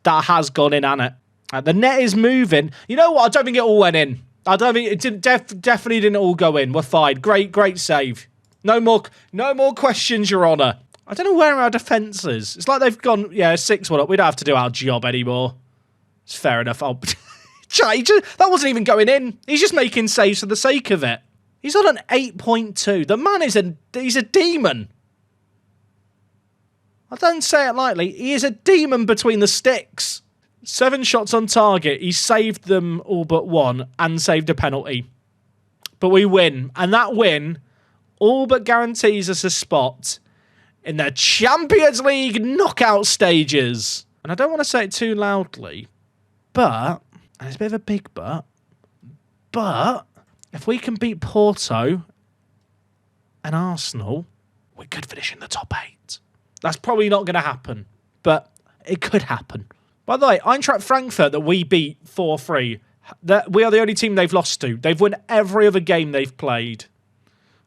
has gone in, hasn't it? The net is moving. You know what? I don't think it all went in. I don't think it definitely didn't all go in. We're fine. Great save. No more questions, Your Honour. I don't know where our defence is. It's like they've gone, 6-1 up. We don't have to do our job anymore. It's fair enough. That wasn't even going in. He's just making saves for the sake of it. He's on an 8.2. The man he's a demon. I don't say it lightly. He is a demon between the sticks. 7 shots on target. He saved them all but 1 and saved a penalty. But we win. And that win all but guarantees us a spot in the Champions League knockout stages. And I don't want to say it too loudly, but, and it's a bit of a big but if we can beat Porto and Arsenal, we could finish in the top 8. That's probably not going to happen, but it could happen. By the way, Eintracht Frankfurt that we beat 4-3, we are the only team they've lost to. They've won every other game they've played.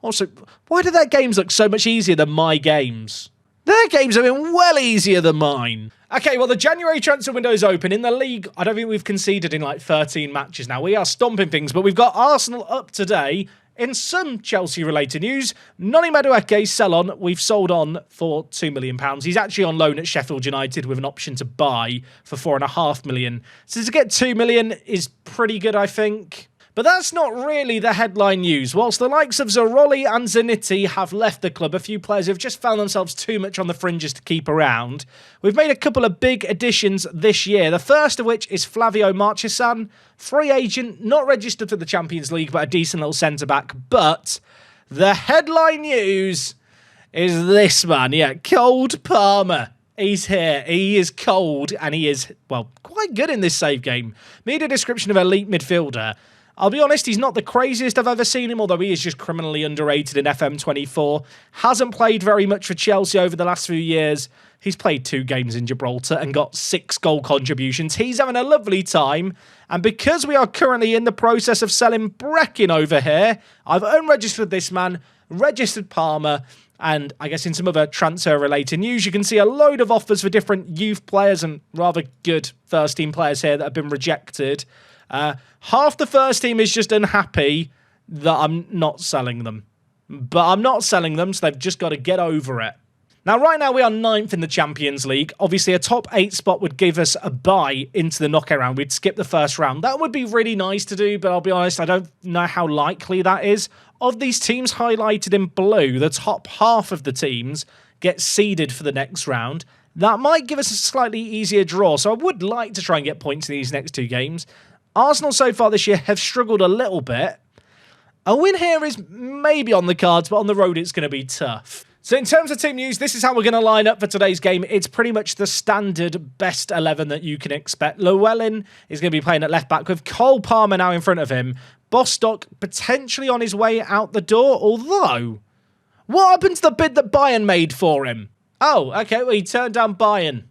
Also, why do their games look so much easier than my games? Their games have been well easier than mine. Okay, well, the January transfer window is open. In the league, I don't think we've conceded in like 13 matches now. We are stomping things, but we've got Arsenal up today In some Chelsea-related news, Noni Madueke's sell-on, we've sold on for £2 million. He's actually on loan at Sheffield United with an option to buy for £4.5 million. So to get £2 million is pretty good, I think. But that's not really the headline news. Whilst the likes of Zaroli and Zanetti have left the club, a few players have just found themselves too much on the fringes to keep around. We've made a couple of big additions this year, the first of which is Flavio Marchesan, free agent, not registered for the Champions League, but a decent little centre-back. But the headline news is this, man. Yeah, Cold Palmer. He's here. He is cold, and he is, well, quite good in this save game. Media description of elite midfielder. I'll be honest, he's not the craziest I've ever seen him, although he is just criminally underrated in FM24. Hasn't played very much for Chelsea over the last few years. He's played 2 games in Gibraltar and got 6 goal contributions. He's having a lovely time. And because we are currently in the process of selling Breckin over here, I've unregistered this man, registered Palmer, and I guess in some other transfer-related news, you can see a load of offers for different youth players and rather good first-team players here that have been rejected. Half the first team is just unhappy that I'm not selling them. But I'm not selling them, so they've just got to get over it. Now, right now, we are 9th in the Champions League. Obviously, a top 8 spot would give us a bye into the knockout round. We'd skip the first round. That would be really nice to do, but I'll be honest, I don't know how likely that is. Of these teams highlighted in blue, the top half of the teams get seeded for the next round. That might give us a slightly easier draw, so I would like to try and get points in these next 2 games. Arsenal so far this year have struggled a little bit. A win here is maybe on the cards, but on the road it's going to be tough. So in terms of team news, this is how we're going to line up for today's game. It's pretty much the standard best 11 that you can expect. Llewellyn is going to be playing at left back with Cole Palmer now in front of him. Bostock potentially on his way out the door, although what happened to the bid that Bayern made for him? Oh, okay, well, he turned down Bayern.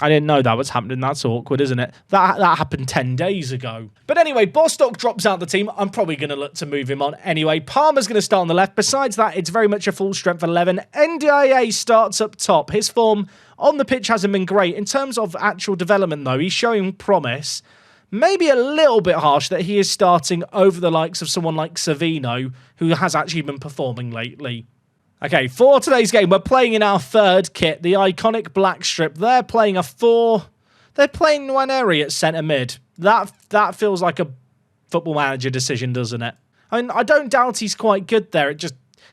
I didn't know that was happening. That's awkward, isn't it? That happened 10 days ago. But anyway, Bostock drops out the team. I'm probably going to look to move him on anyway. Palmer's going to start on the left. Besides that, it's very much a full strength 11. NDIA starts up top. His form on the pitch hasn't been great. In terms of actual development, though, he's showing promise. Maybe a little bit harsh that he is starting over the likes of someone like Savino, who has actually been performing lately. Okay, for today's game, we're playing in our third kit, the iconic black strip. They're playing a 4. They're playing Nwaneri at centre mid. That feels like a Football Manager decision, doesn't it? I mean, I don't doubt he's quite good there. It's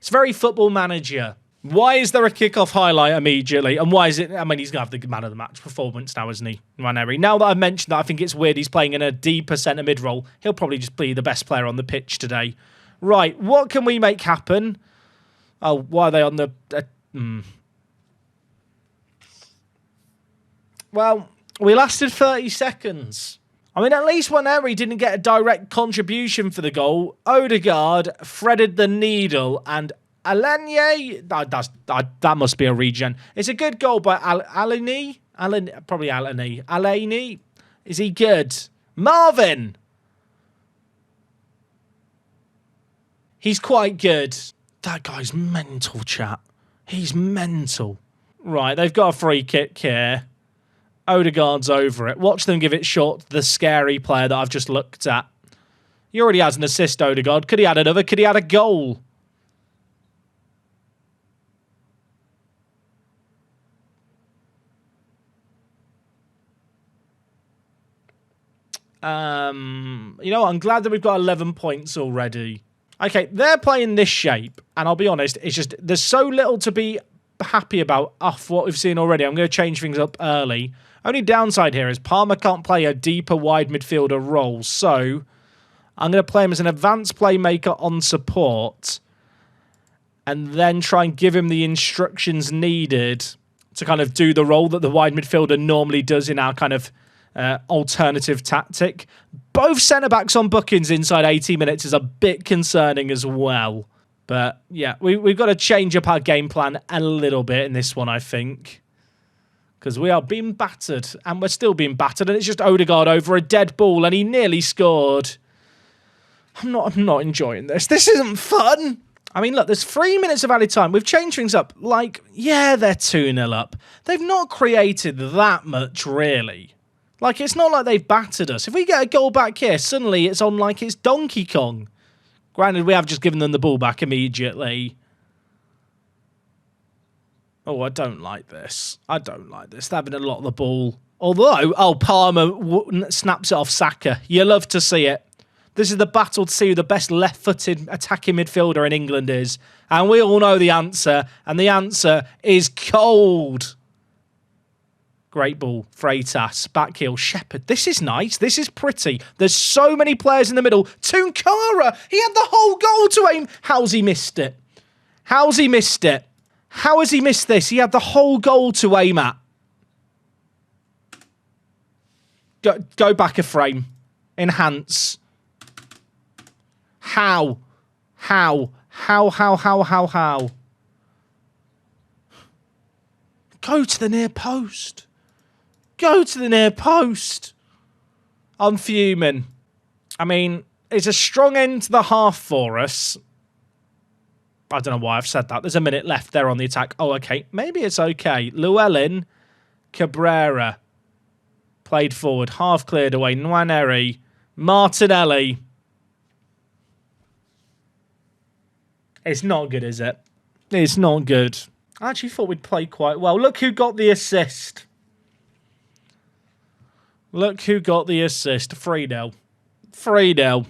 very Football Manager. Why is there a kickoff highlight immediately? And why is it... I mean, he's going to have the man of the match performance now, isn't he, Nwaneri? Now that I've mentioned that, I think it's weird he's playing in a deeper centre mid role. He'll probably just be the best player on the pitch today. Right, what can we make happen? Oh, why are they on the... Well, we lasted 30 seconds. I mean, at least Nwaneri didn't get a direct contribution for the goal. Odegaard threaded the needle, and Alanye... That must be a regen. It's a good goal by Alani. Probably Alani. Alani. Is he good? Marvin! He's quite good. That guy's mental, chat. He's mental. Right, they've got a free kick here. Odegaard's over it. Watch them give it short to the scary player that I've just looked at. He already has an assist, Odegaard. Could he add another? Could he add a goal? You know what? I'm glad that we've got 11 points already. Okay, they're playing this shape, and I'll be honest, it's just, there's so little to be happy about off what we've seen already. I'm going to change things up early. Only downside here is Palmer can't play a deeper wide midfielder role, so I'm going to play him as an advanced playmaker on support, and then try and give him the instructions needed to kind of do the role that the wide midfielder normally does in our kind of alternative tactic. Both centre-backs on bookings inside 80 minutes is a bit concerning as well. But yeah, we've got to change up our game plan a little bit in this one, I think. Because we are being battered, and we're still being battered, and it's just Odegaard over a dead ball, and he nearly scored. I'm not enjoying this. This isn't fun. I mean, look, there's 3 minutes of added time. We've changed things up. Like, yeah, they're 2-0 up. They've not created that much, really. Like, it's not like they've battered us. If we get a goal back here, suddenly it's on like it's Donkey Kong. Granted, we have just given them the ball back immediately. Oh, I don't like this. I don't like this. They're having a lot of the ball. Although, Palmer snaps it off Saka. You love to see it. This is the battle to see who the best left-footed attacking midfielder in England is. And we all know the answer. And the answer is cold. Great ball. Freitas. Back heel. Shepherd. This is nice. This is pretty. There's so many players in the middle. Tunkara. He had the whole goal to aim. How's he missed it? How's he missed it? How has he missed this? He had the whole goal to aim at. Go back a frame. Enhance. How? How? Go to the near post. Go to the near post. I'm fuming. I mean, it's a strong end to the half for us. I don't know why I've said that. There's a minute left there on the attack. Oh, okay. Maybe it's okay. Llewellyn, Cabrera. Played forward. Half cleared away. Nwaneri. Martinelli. It's not good, is it? It's not good. I actually thought we'd play quite well. Look who got the assist. Look who got the assist. 3-0. 3-0.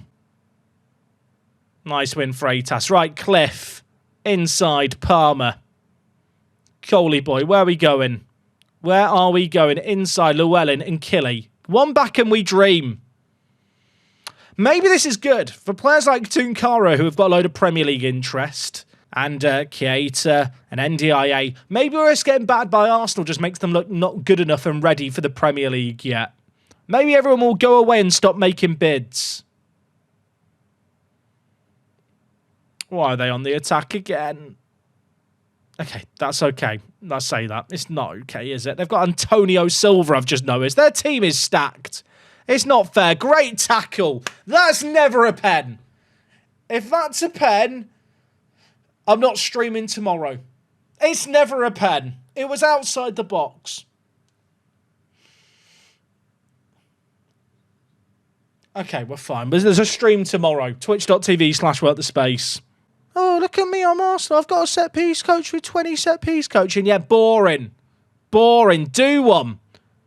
Nice win, Freitas. Right, Cliff. Inside, Palmer. Coley boy, where are we going? Where are we going? Inside, Llewellyn and Killy. One back and we dream. Maybe this is good for players like Tunkara, who have got a load of Premier League interest, and Keita and NDIA. Maybe us getting battered by Arsenal just makes them look not good enough and ready for the Premier League yet. Maybe everyone will go away and stop making bids. Why are they on the attack again? Okay, that's okay. I say that. It's not okay, is it? They've got Antonio Silva, I've just noticed. Their team is stacked. It's not fair. Great tackle. That's never a pen. If that's a pen, I'm not streaming tomorrow. It's never a pen. It was outside the box. Okay, we're fine. But there's a stream tomorrow. Twitch.tv/workthespace. Oh, look at me, I'm Arsenal. I've got a set-piece coach with 20 set-piece coaching. Yeah, boring. Boring. Do one.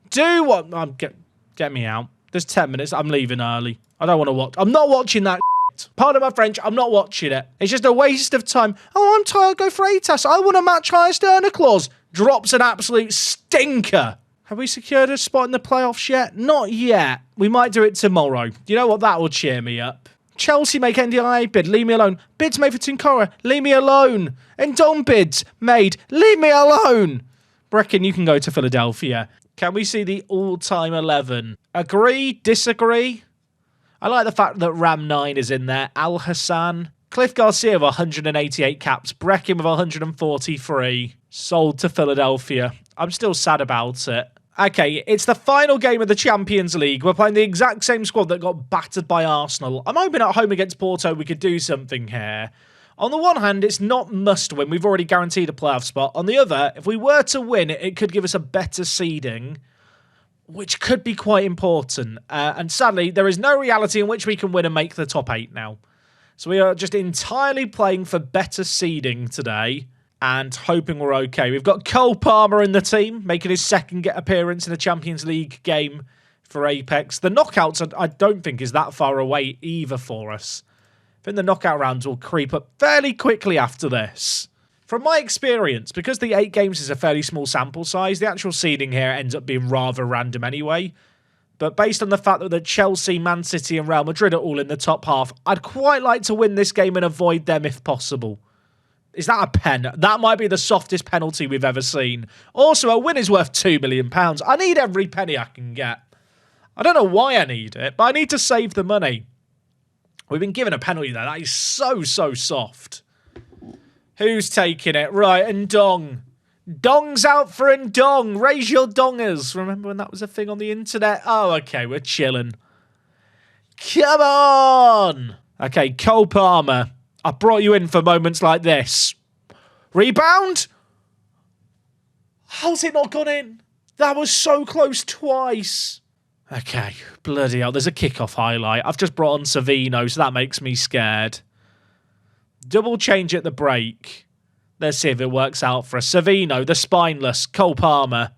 Do one. Get me out. There's 10 minutes. I'm leaving early. I don't want to watch. I'm not watching that shit. Pardon my French. I'm not watching it. It's just a waste of time. Oh, I'm tired. Go Freitas. I want a match highest earner clause. Drops an absolute stinker. Have we secured a spot in the playoffs yet? Not yet. We might do it tomorrow. You know what? That will cheer me up. Chelsea make NDI bid. Leave me alone. Bids made for Tunkara. Leave me alone. And Don bids made. Leave me alone. Brecken, you can go to Philadelphia. Can we see the all-time 11? Agree? Disagree? I like the fact that Ram 9 is in there. Al Hassan. Cliff Garcia with 188 caps. Brecken with 143. Sold to Philadelphia. I'm still sad about it. Okay, it's the final game of the Champions League. We're playing the exact same squad that got battered by Arsenal. I'm hoping at home against Porto we could do something here. On the one hand, it's not must-win. We've already guaranteed a playoff spot. On the other, if we were to win, it could give us a better seeding, which could be quite important. And sadly, there is no reality in which we can win and make the top 8 now. So we are just entirely playing for better seeding today and hoping we're okay. We've got Cole Palmer in the team, making his second appearance in a Champions League game for Apex. The knockouts, I don't think, is that far away either for us. I think the knockout rounds will creep up fairly quickly after this. From my experience, because the 8 games is a fairly small sample size, the actual seeding here ends up being rather random anyway. But based on the fact that the Chelsea, Man City and Real Madrid are all in the top half, I'd quite like to win this game and avoid them if possible. Is that a pen? That might be the softest penalty we've ever seen. Also, a win is worth £2 million. I need every penny I can get. I don't know why I need it, but I need to save the money. We've been given a penalty there. That is so soft. Who's taking it? Right, Ndong. Dong's out for Ndong. Raise your dongers. Remember when that was a thing on the internet? Oh, okay, we're chilling. Come on! Okay, Cole Palmer. I brought you in for moments like this. Rebound? How's it not gone in? That was so close twice. Okay, bloody hell. There's a kickoff highlight. I've just brought on Savino, so that makes me scared. Double change at the break. Let's see if it works out for us. Savino, the spineless, Cole Palmer,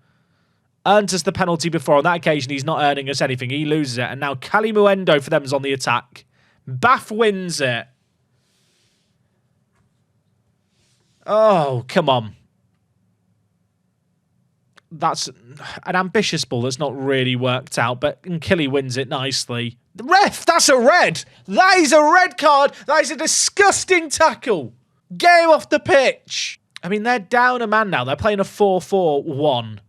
earned us the penalty before. On that occasion, he's not earning us anything. He loses it. And now Kalimuendo for them is on the attack. Bath wins it. Oh, come on. That's an ambitious ball that's not really worked out, but Nkili wins it nicely. The ref, that's a red. That is a red card. That is a disgusting tackle. Get him off the pitch. I mean, they're down a man now. They're playing a 4-4-1.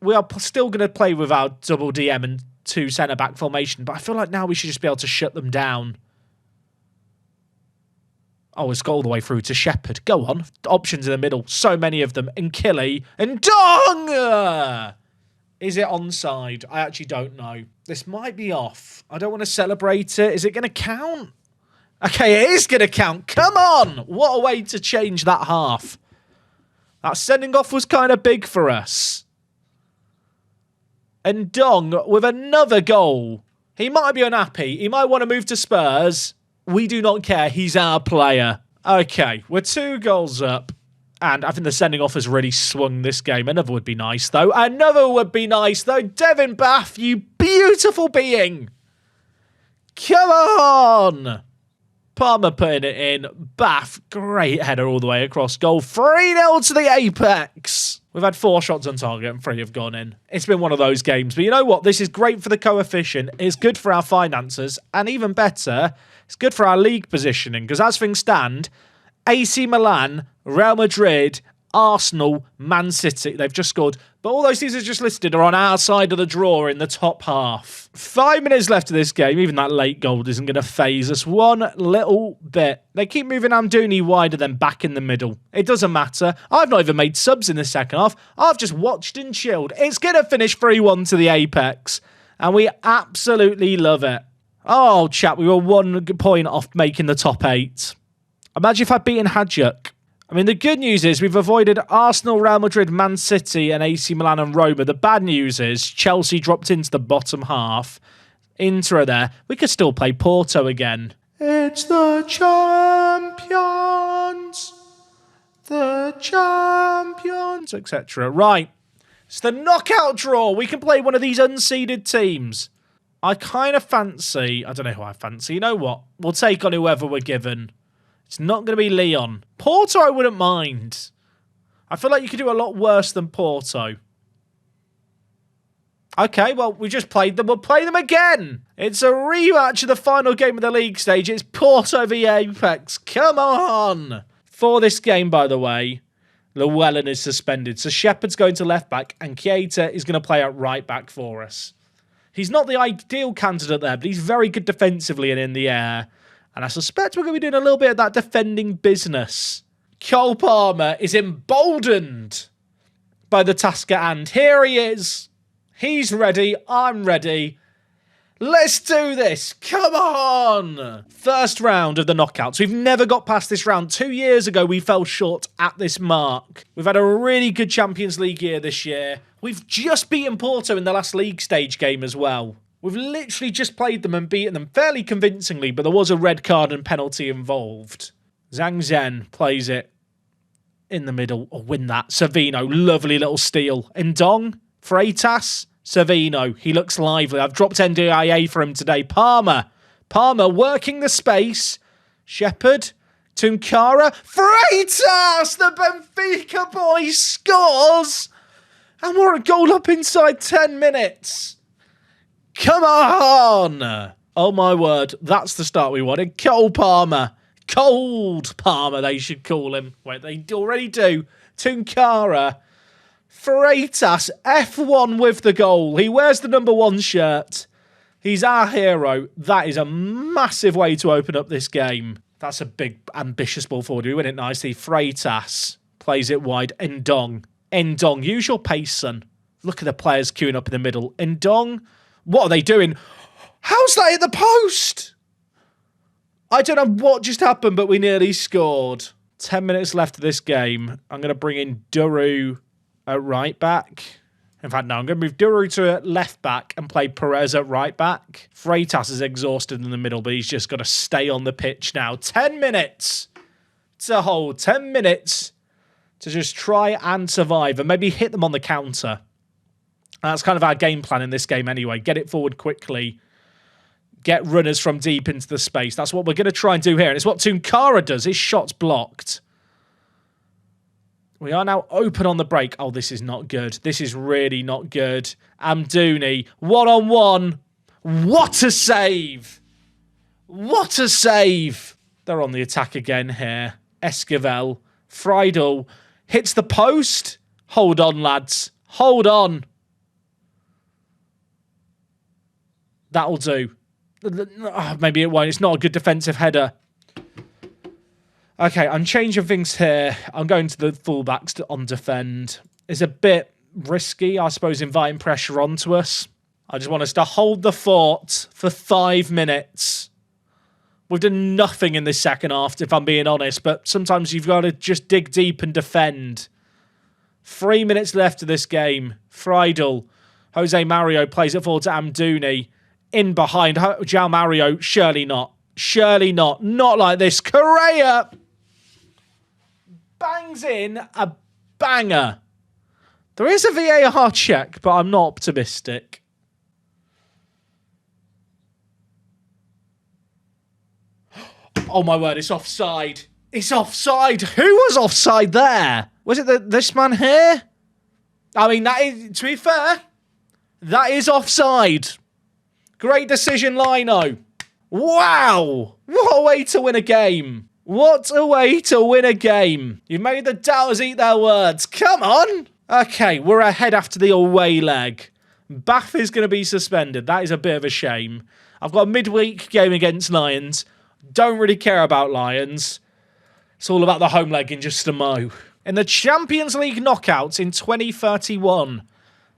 We are still going to play with our double DM and 2 centre-back formation, but I feel like now we should just be able to shut them down. Oh, it's got all the way through to Shepherd. Go on. Options in the middle. So many of them. Nkili. And Dong! Is it onside? I actually don't know. This might be off. I don't want to celebrate it. Is it going to count? Okay, it is going to count. Come on! What a way to change that half. That sending off was kind of big for us. And Dong with another goal. He might be unhappy. He might want to move to Spurs. We do not care. He's our player. Okay, we're 2 goals up. And I think the sending off has really swung this game. Another would be nice, though. Another would be nice, though. Devin Bath, you beautiful being. Come on. Palmer putting it in. Bath, great header all the way across goal. 3-0 to the Apex. We've had 4 shots on target and 3 have gone in. It's been one of those games. But you know what? This is great for the coefficient. It's good for our finances. And even better, it's good for our league positioning. Because as things stand, AC Milan, Real Madrid, Arsenal, Man City, they've just scored. But all those teams are just listed are on our side of the draw in the top half. 5 minutes left of this game. Even that late goal isn't going to phase us one little bit. They keep moving Amdouni wider than back in the middle. It doesn't matter. I've not even made subs in the second half. I've just watched and chilled. It's going to finish 3-1 to the Apex. And we absolutely love it. Oh, chat, we were 1 point off making the top 8. Imagine if I'd beaten Hadjuk. I mean, the good news is we've avoided Arsenal, Real Madrid, Man City, and AC Milan and Roma. The bad news is Chelsea dropped into the bottom half. Inter are there. We could still play Porto again. It's the champions. The champions, etc. Right. It's the knockout draw. We can play one of these unseeded teams. I kind of fancy... I don't know who I fancy. You know what? We'll take on whoever we're given. It's not going to be Leon. Porto, I wouldn't mind. I feel like you could do a lot worse than Porto. Okay, well, we just played them. We'll play them again. It's a rematch of the final game of the league stage. It's Porto v Apex. Come on. For this game, by the way, Llewellyn is suspended. So Shepherd's going to left back and Keita is going to play at right back for us. He's not the ideal candidate there, but he's very good defensively and in the air. And I suspect we're going to be doing a little bit of that defending business. Cole Palmer is emboldened by the task at hand. Here he is. He's ready. I'm ready. Let's do this. Come on. First round of the knockouts. We've never got past this round. 2 years ago, we fell short at this mark. We've had a really good Champions League year this year. We've just beaten Porto in the last league stage game as well. We've literally just played them and beaten them fairly convincingly, but there was a red card and penalty involved. Zhang Zhen plays it in the middle. Oh, win that. Savino, lovely little steal. Ndong, Freitas, Savino. He looks lively. I've dropped NDIA for him today. Palmer working the space. Shepherd, Tunkara, Freitas! The Benfica boy scores! And we're a goal up inside 10 minutes. Come on! Oh my word, that's the start we wanted. Cole Palmer. Cold Palmer, they should call him. Wait, they already do. Tunkara. Freitas, F1 with the goal. He wears the number 1 shirt. He's our hero. That is a massive way to open up this game. That's a big, ambitious ball forward. We win it nicely. Freitas plays it wide. Ndong, use your pace, son. Look at the players queuing up in the middle. Ndong. What are they doing? How's that hit the post? I don't know what just happened, but we nearly scored. 10 minutes left of this game. I'm going to bring in Duru at right back. In fact, no, I'm going to move Duru to left back and play Perez at right back. Freitas is exhausted in the middle, but he's just got to stay on the pitch now. 10 minutes to hold. 10 minutes to just try and survive and maybe hit them on the counter. That's kind of our game plan in this game anyway. Get it forward quickly. Get runners from deep into the space. That's what we're going to try and do here. And it's what Tunkara does. His shot's blocked. We are now open on the break. Oh, this is not good. This is really not good. Amdouni, one-on-one. What a save. What a save. They're on the attack again here. Esquivel, Friedel, hits the post. Hold on, lads. Hold on. That'll do. Maybe it won't. It's not a good defensive header. Okay, I'm changing things here. I'm going to the fullbacks on defend. It's a bit risky, I suppose, inviting pressure onto us. I just want us to hold the fort for 5 minutes. We've done nothing in this second half, if I'm being honest, but sometimes you've got to just dig deep and defend. 3 minutes left of this game. Friedel. Jose Mario plays it forward to Amdouni. In behind. João Mario. Surely not. Surely not. Not like this. Correa bangs in a banger. There is a VAR check, but I'm not optimistic. Oh my word, it's offside. It's offside. Who was offside there? Was it this man here? I mean, that is, to be fair, that is offside. Great decision, Lino. Wow. What a way to win a game. What a way to win a game. You made the doubters eat their words. Come on. Okay, we're ahead after the away leg. Bath is going to be suspended. That is a bit of a shame. I've got a midweek game against Lions. Don't really care about Lions. It's all about the home leg in just a mo. In the Champions League knockouts in 2031,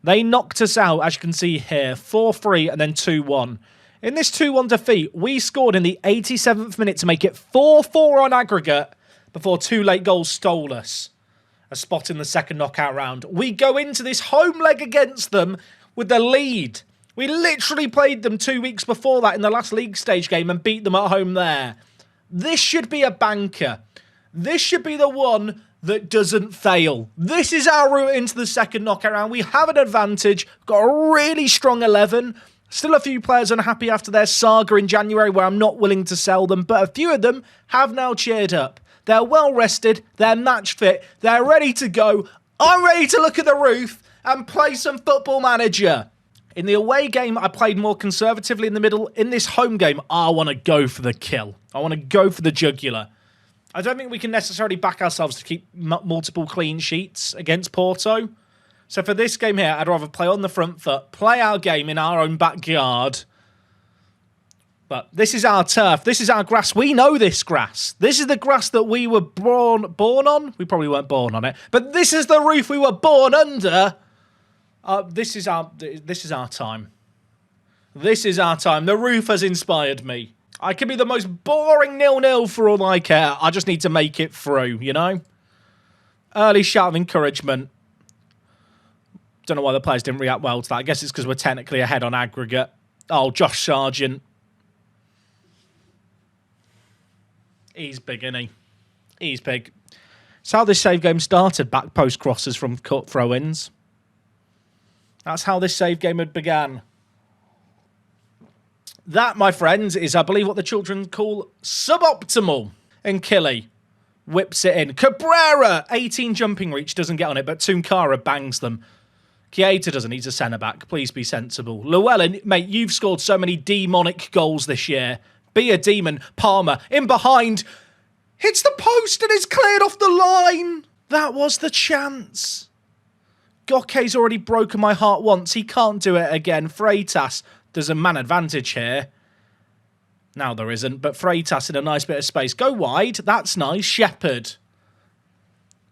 they knocked us out, as you can see here, 4-3 and then 2-1. In this 2-1 defeat, we scored in the 87th minute to make it 4-4 on aggregate before 2 late goals stole us a spot in the second knockout round. We go into this home leg against them with the lead. We literally played them 2 weeks before that in the last league stage game and beat them at home there. This should be a banker. This should be the one that doesn't fail. This is our route into the second knockout round. We have an advantage. Got a really strong 11. Still a few players unhappy after their saga in January where I'm not willing to sell them, but a few of them have now cheered up. They're well rested. They're match fit. They're ready to go. I'm ready to look at the roof and play some Football Manager. In the away game, I played more conservatively in the middle. In this home game, I want to go for the kill. I want to go for the jugular. I don't think we can necessarily back ourselves to keep multiple clean sheets against Porto. So for this game here, I'd rather play on the front foot, play our game in our own backyard. But this is our turf. This is our grass. We know this grass. This is the grass that we were born on. We probably weren't born on it. But this is the roof we were born under. This is our time. This is our time. The roof has inspired me. I could be the most boring 0-0 for all I care. I just need to make it through, you know? Early shout of encouragement. Don't know why the players didn't react well to that. I guess it's because we're technically ahead on aggregate. Oh, Josh Sargent. He's big, isn't he? He's big. It's how this save game started. Back post crosses from cut throw-ins. That's how this save game had began. That, my friends, is, I believe, what the children call suboptimal. And Killy whips it in. Cabrera, 18 jumping reach, doesn't get on it, but Tunkara bangs them. Keita doesn't. He's a centre-back. Please be sensible. Llewellyn, mate, you've scored so many demonic goals this year. Be a demon. Palmer, in behind. Hits the post and is cleared off the line. That was the chance. Goke's already broken my heart once. He can't do it again. Freitas, there's a man advantage here. Now there isn't, but Freitas in a nice bit of space. Go wide. That's nice. Shepherd.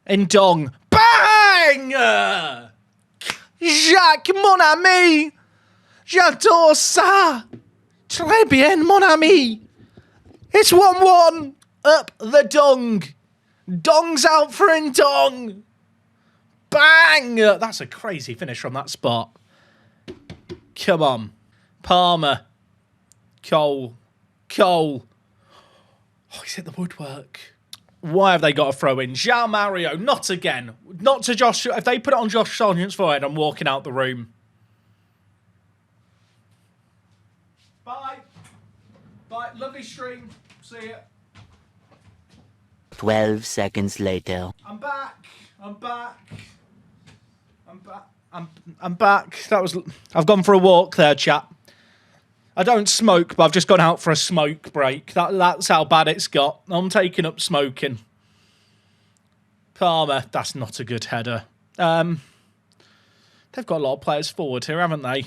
Ndong. Bang! Jacques, mon ami. J'adore ça. Très bien, mon ami. It's 1-1. Up the dong. Dong's out for Ndong. Bang! That's a crazy finish from that spot. Come on. Palmer. Cole. Oh, he's hit the woodwork. Why have they got a throw in? João Mario, not again. Not to Josh. If they put it on Josh Sargent's forehead, I'm walking out the room. Bye. Bye. Lovely stream. See ya. 12 seconds later. I'm back. I've gone for a walk there, chap. I don't smoke, but I've just gone out for a smoke break. That's how bad it's got. I'm taking up smoking. Palmer, that's not a good header. They've got a lot of players forward here, haven't they?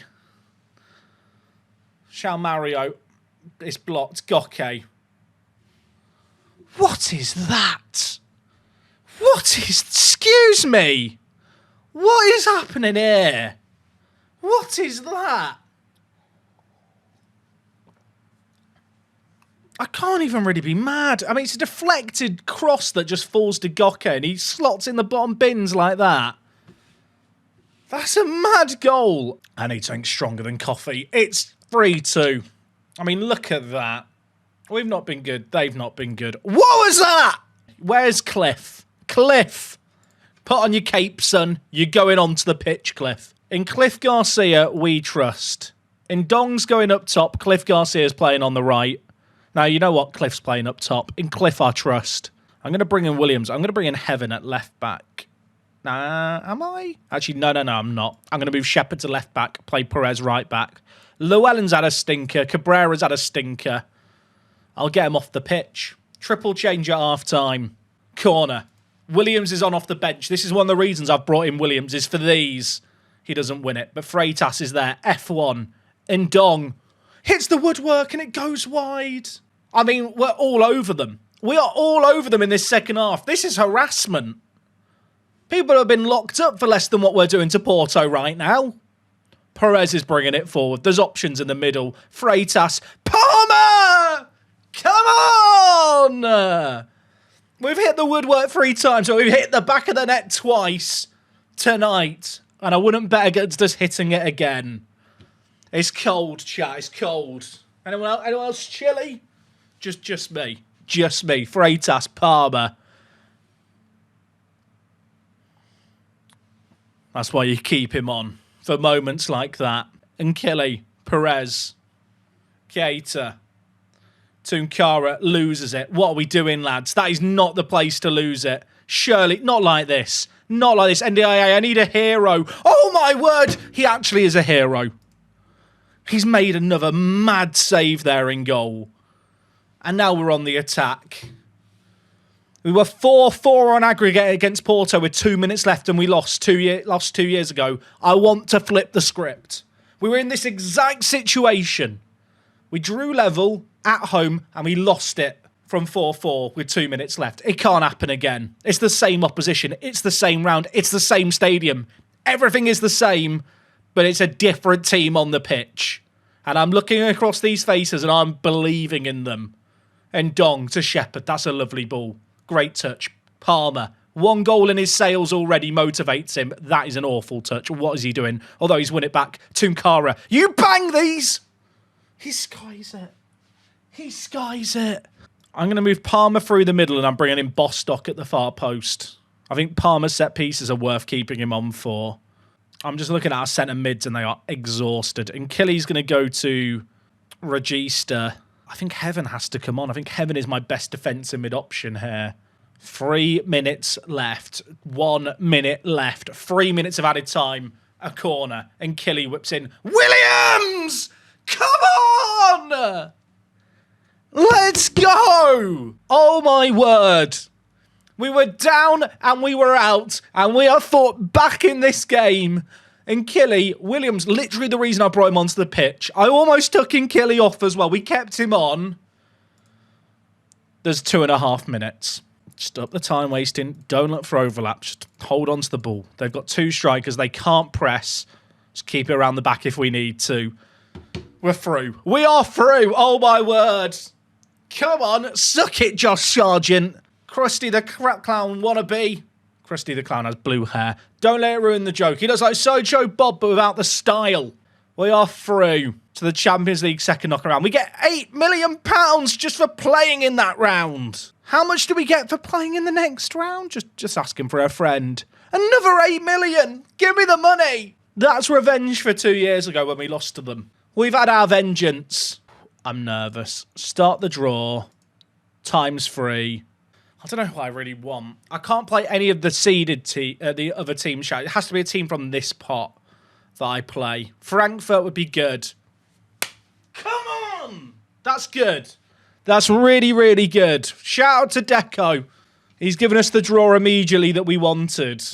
João Mario, it's blocked. Goke. What is that? Excuse me. What is happening here? What is that? I can't even really be mad. I mean, it's a deflected cross that just falls to Goke and he slots in the bottom bins like that. That's a mad goal. I need something stronger than coffee. It's 3-2. I mean, look at that. We've not been good. They've not been good. What was that? Where's Cliff? Cliff. Put on your cape, son. You're going onto the pitch, Cliff. In Cliff Garcia, we trust. In Dong's going up top. Cliff Garcia's playing on the right. Now, you know what? Cliff's playing up top. In Cliff, I trust. I'm going to bring in Williams. I'm going to bring in Heaven at left back. Nah, am I? Actually, no, I'm not. I'm going to move Shepherd to left back, play Perez right back. Llewellyn's had a stinker. Cabrera's had a stinker. I'll get him off the pitch. Triple change at half-time. Corner. Williams is on off the bench. This is one of the reasons I've brought in Williams, is for these. He doesn't win it, but Freitas is there. F1. And Dong hits the woodwork and it goes wide. I mean, we're all over them. We are all over them in this second half. This is harassment. People have been locked up for less than what we're doing to Porto right now. Perez is bringing it forward. There's options in the middle. Freitas. Palmer! Come on! We've hit the woodwork 3 times. We've hit the back of the net twice tonight. And I wouldn't bet against us hitting it again. It's cold, chat. It's cold. Anyone else chilly? Just me. Just me. Freitas, Palmer. That's why you keep him on for moments like that. And Killy, Perez, Keita, Tunkara loses it. What are we doing, lads? That is not the place to lose it. Surely, not like this. Not like this. NDIA, I need a hero. Oh my word! He actually is a hero. He's made another mad save there in goal. And now we're on the attack. We were 4-4 on aggregate against Porto with 2 minutes left and we lost 2 years ago. I want to flip the script. We were in this exact situation. We drew level at home and we lost it from 4-4 with 2 minutes left. It can't happen again. It's the same opposition. It's the same round. It's the same stadium. Everything is the same, but it's a different team on the pitch. And I'm looking across these faces and I'm believing in them. And Dong to Shepherd. That's a lovely ball. Great touch. Palmer. 1 goal in his sails already motivates him. That is an awful touch. What is he doing? Although he's won it back. Tunkara. You bang these! He skies it. He skies it. I'm going to move Palmer through the middle and I'm bringing in Bostock at the far post. I think Palmer's set pieces are worth keeping him on for. I'm just looking at our centre mids and they are exhausted. And Killy's going to go to Regista. I think Heaven has to come on. I think Heaven is my best defensive mid option here. 3 minutes left. 1 minute left. 3 minutes of added time. A corner. And Killy whips in. Williams! Come on! Let's go! Oh my word. We were down and we were out. And we are thought back in this game. And Killy, Williams, literally the reason I brought him onto the pitch. I almost took in Killy off as well. We kept him on. There's 2.5 minutes. Just up the time wasting. Don't look for overlaps. Just hold on to the ball. They've got 2 strikers. They can't press. Just keep it around the back if we need to. We're through. We are through. Oh my word. Come on. Suck it, Josh Sargent. Krusty the crap clown wannabe. Krusty the Clown has blue hair. Don't let it ruin the joke. He looks like Sojo Bob, but without the style. We are through to the Champions League second knockout round. We get £8 million just for playing in that round. How much do we get for playing in the next round? Just asking for a friend. Another 8 million. Give me the money. That's revenge for 2 years ago when we lost to them. We've had our vengeance. I'm nervous. Start the draw. ×3. I don't know who I really want. I can't play any of the seeded the other teams. It has to be a team from this pot that I play. Frankfurt would be good. Come on! That's good. That's really, really good. Shout out to Deco. He's given us the draw immediately that we wanted.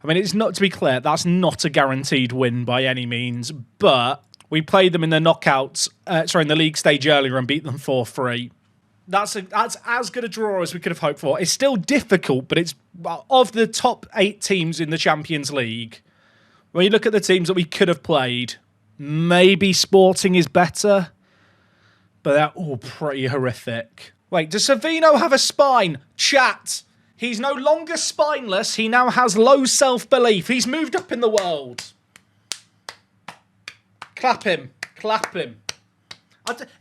I mean, it's not, to be clear, that's not a guaranteed win by any means, but we played them in the knockouts, in the league stage earlier and beat them 4-3. That's as good a draw as we could have hoped for. It's still difficult, but it's of the top 8 teams in the Champions League. When you look at the teams that we could have played, maybe Sporting is better, but they're all pretty horrific. Wait, does Savino have a spine? Chat. He's no longer spineless. He now has low self-belief. He's moved up in the world. Clap him. Clap him.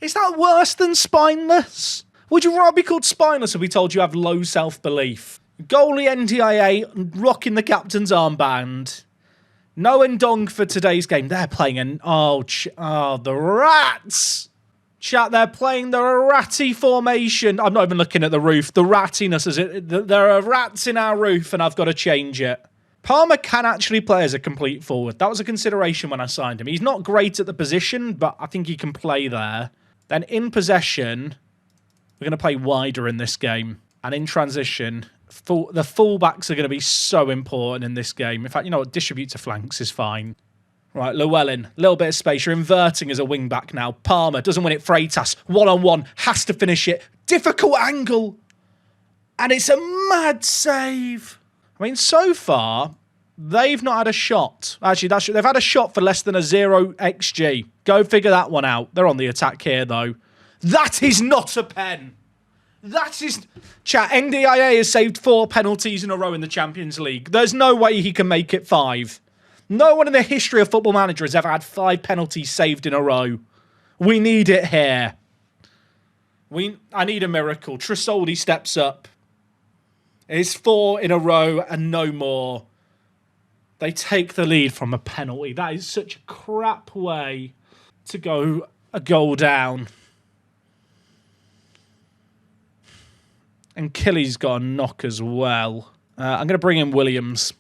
Is that worse than spineless? Would you rather be called spineless if we told you have low self-belief? Goalie NDIA rocking the captain's armband. No Ndong for today's game. They're playing the Rats. Chat, they're playing the ratty formation. I'm not even looking at the roof. The rattiness is it. There are rats in our roof and I've got to change it. Palmer can actually play as a complete forward. That was a consideration when I signed him. He's not great at the position, but I think he can play there. Then in possession, we're going to play wider in this game. And in transition, the fullbacks are going to be so important in this game. In fact, you know what? Distribute to flanks is fine. Right, Llewellyn, a little bit of space. You're inverting as a wing-back now. Palmer doesn't win it. Freitas, one-on-one, has to finish it. Difficult angle. And it's a mad save. I mean, so far, they've not had a shot. Actually, they've had a shot for less than a 0 XG. Go figure that one out. They're on the attack here, though. That is not a pen. That is... Chat, NDIA has saved 4 penalties in a row in the Champions League. There's no way he can make it 5. No one in the history of Football Manager has ever had 5 penalties saved in a row. We need it here. I need a miracle. Trisoldi steps up. It's 4 in a row and no more. They take the lead from a penalty. That is such a crap way to go a goal down. And Killy's got a knock as well. I'm going to bring in Williams.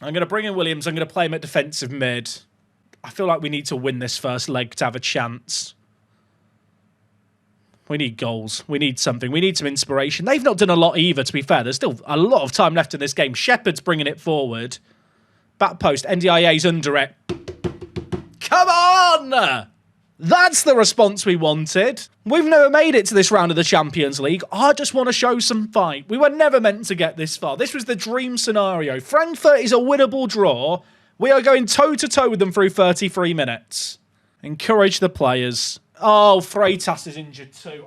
I'm going to play him at defensive mid. I feel like we need to win this first leg to have a chance. We need goals. We need something. We need some inspiration. They've not done a lot either, to be fair. There's still a lot of time left in this game. Shepherd's bringing it forward. Back post. NDIA's under it. Come on! That's the response we wanted. We've never made it to this round of the Champions League. I just want to show some fight. We were never meant to get this far. This was the dream scenario. Frankfurt is a winnable draw. We are going toe-to-toe with them through 33 minutes. Encourage the players. Oh, Freitas is injured too.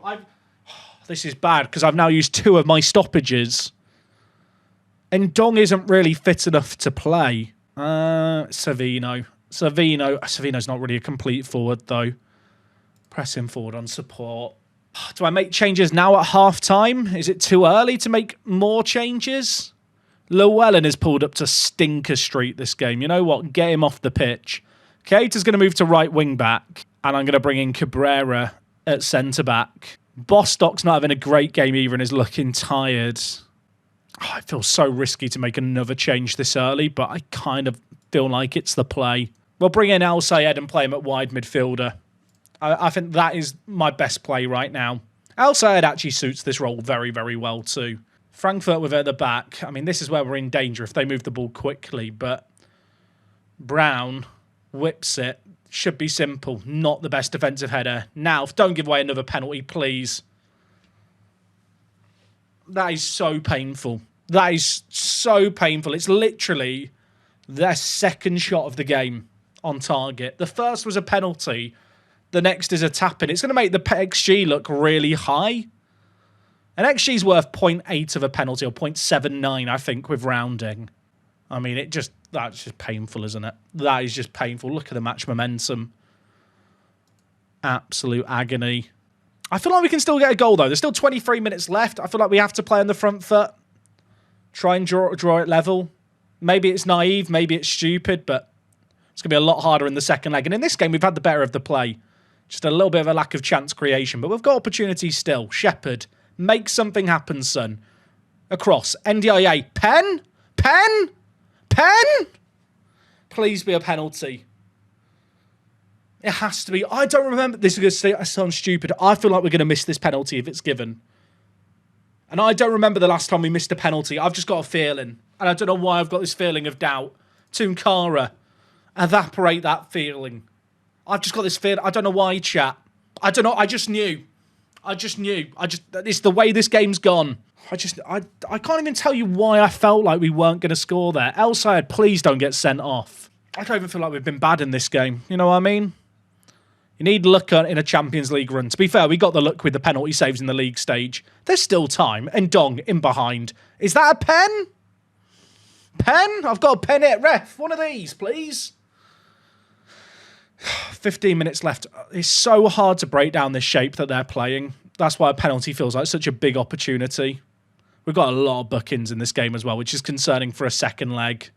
This is bad because I've now used 2 of my stoppages. And Dong isn't really fit enough to play. Savino. Savino's not really a complete forward, though. Press him forward on support. Do I make changes now at half-time? Is it too early to make more changes? Llewellyn is pulled up to Stinker Street this game. You know what? Get him off the pitch. Keita's going to move to right wing-back. And I'm going to bring in Cabrera at centre-back. Bostock's not having a great game either and is looking tired. Oh, it feels so risky to make another change this early, but I kind of feel like it's the play. We'll bring in Al Sayed and play him at wide midfielder. I think that is my best play right now. Al Sayed actually suits this role very, very well too. Frankfurt with it at the back. I mean, this is where we're in danger if they move the ball quickly, but Brown whips it. Should be simple. Not the best defensive header. Now, don't give away another penalty, please. That is so painful. That is so painful. It's literally their second shot of the game on target. The first was a penalty. The next is a tap-in. It's going to make the XG look really high. An XG is worth 0.8 of a penalty, or 0.79, I think, with rounding. I mean, that's just painful, isn't it? That is just painful. Look at the match momentum. Absolute agony. I feel like we can still get a goal, though. There's still 23 minutes left. I feel like we have to play on the front foot. Try and draw it level. Maybe it's naive, maybe it's stupid, but it's going to be a lot harder in the second leg. And in this game, we've had the better of the play. Just a little bit of a lack of chance creation, but we've got opportunities still. Shepherd, make something happen, son. Across. NDIA. Pen? Pen? Pen? Please be a penalty. It has to be. I don't remember. This is going to sound stupid. I feel like we're going to miss this penalty if it's given. And I don't remember the last time we missed a penalty. I've just got a feeling. And I don't know why I've got this feeling of doubt. Tunkara, evaporate that feeling. I've just got this feeling. I don't know why, chat. I don't know. I just knew. It's the way this game's gone. I can't even tell you why I felt like we weren't going to score there. El Sayed, please don't get sent off. I don't even feel like we've been bad in this game. You know what I mean? You need luck in a Champions League run. To be fair, we got the luck with the penalty saves in the league stage. There's still time. And Dong in behind. Is that a pen? Pen? I've got a pen it. Ref, one of these, please. 15 minutes left. It's so hard to break down this shape that they're playing. That's why a penalty feels like such a big opportunity. We've got a lot of bookings in this game as well, which is concerning for a second leg.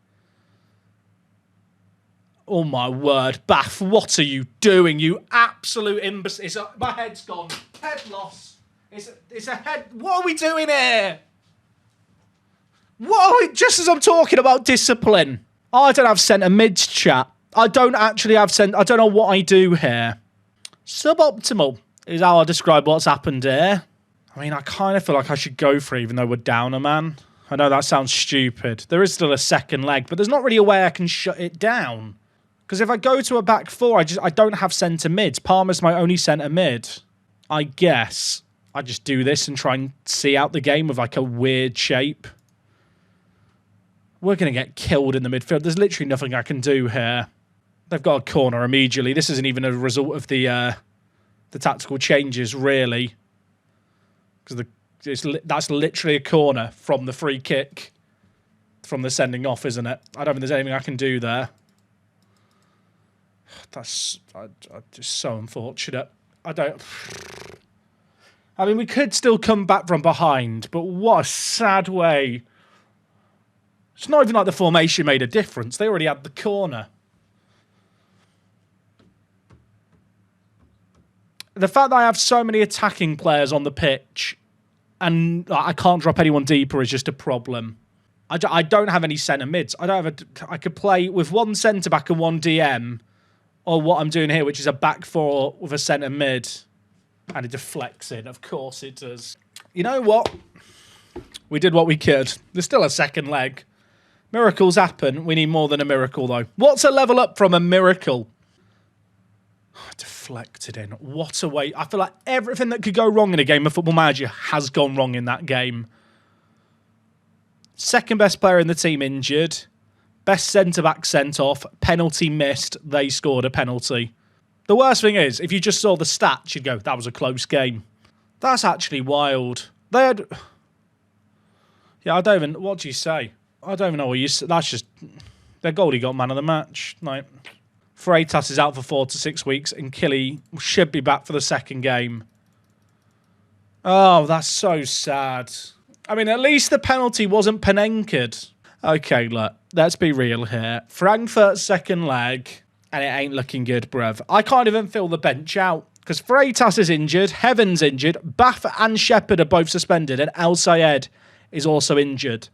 Oh my word, Bath, what are you doing, you absolute imbecile? My head's gone. Head loss. It's a head. What are we doing here? Just as I'm talking about discipline. I don't have centre mids, chat. I don't actually have centre. I don't know what I do here. Suboptimal is how I describe what's happened here. I mean, I kind of feel like I should go for it, even though we're down a man. I know that sounds stupid. There is still a second leg, but there's not really a way I can shut it down. Because if I go to a back four, I don't have centre mids. Palmer's my only centre mid. I guess I just do this and try and see out the game with like a weird shape. We're going to get killed in the midfield. There's literally nothing I can do here. They've got a corner immediately. This isn't even a result of the tactical changes, really. Because that's literally a corner from the free kick. From the sending off, isn't it? I don't think there's anything I can do there. That's just so unfortunate. I mean, we could still come back from behind, but what a sad way. It's not even like the formation made a difference. They already had the corner. The fact that I have so many attacking players on the pitch and I can't drop anyone deeper is just a problem. I don't have any centre mids. I could play with one centre back and one DM. Or what I'm doing here, which is a back four with a centre mid. And it deflects in. Of course it does. You know what? We did what we could. There's still a second leg. Miracles happen. We need more than a miracle, though. What's a level up from a miracle? Deflected in. What a way. I feel like everything that could go wrong in a game of Football Manager has gone wrong in that game. Second best player in the team injured. Best centre-back sent off. Penalty missed. They scored a penalty. The worst thing is, if you just saw the stats, you'd go, that was a close game. That's actually wild. They had... Yeah, I don't even... What do you say? I don't even know what you say. That's just... Their goalie got man of the match. Like, Freitas is out for 4 to 6 weeks, and Killy should be back for the second game. Oh, that's so sad. I mean, at least the penalty wasn't Panenkered. Okay, look, let's be real here. Frankfurt's second leg, and it ain't looking good, bruv. I can't even fill the bench out, because Freitas is injured, Heaven's injured, Bath and Shepherd are both suspended, and El Sayed is also injured.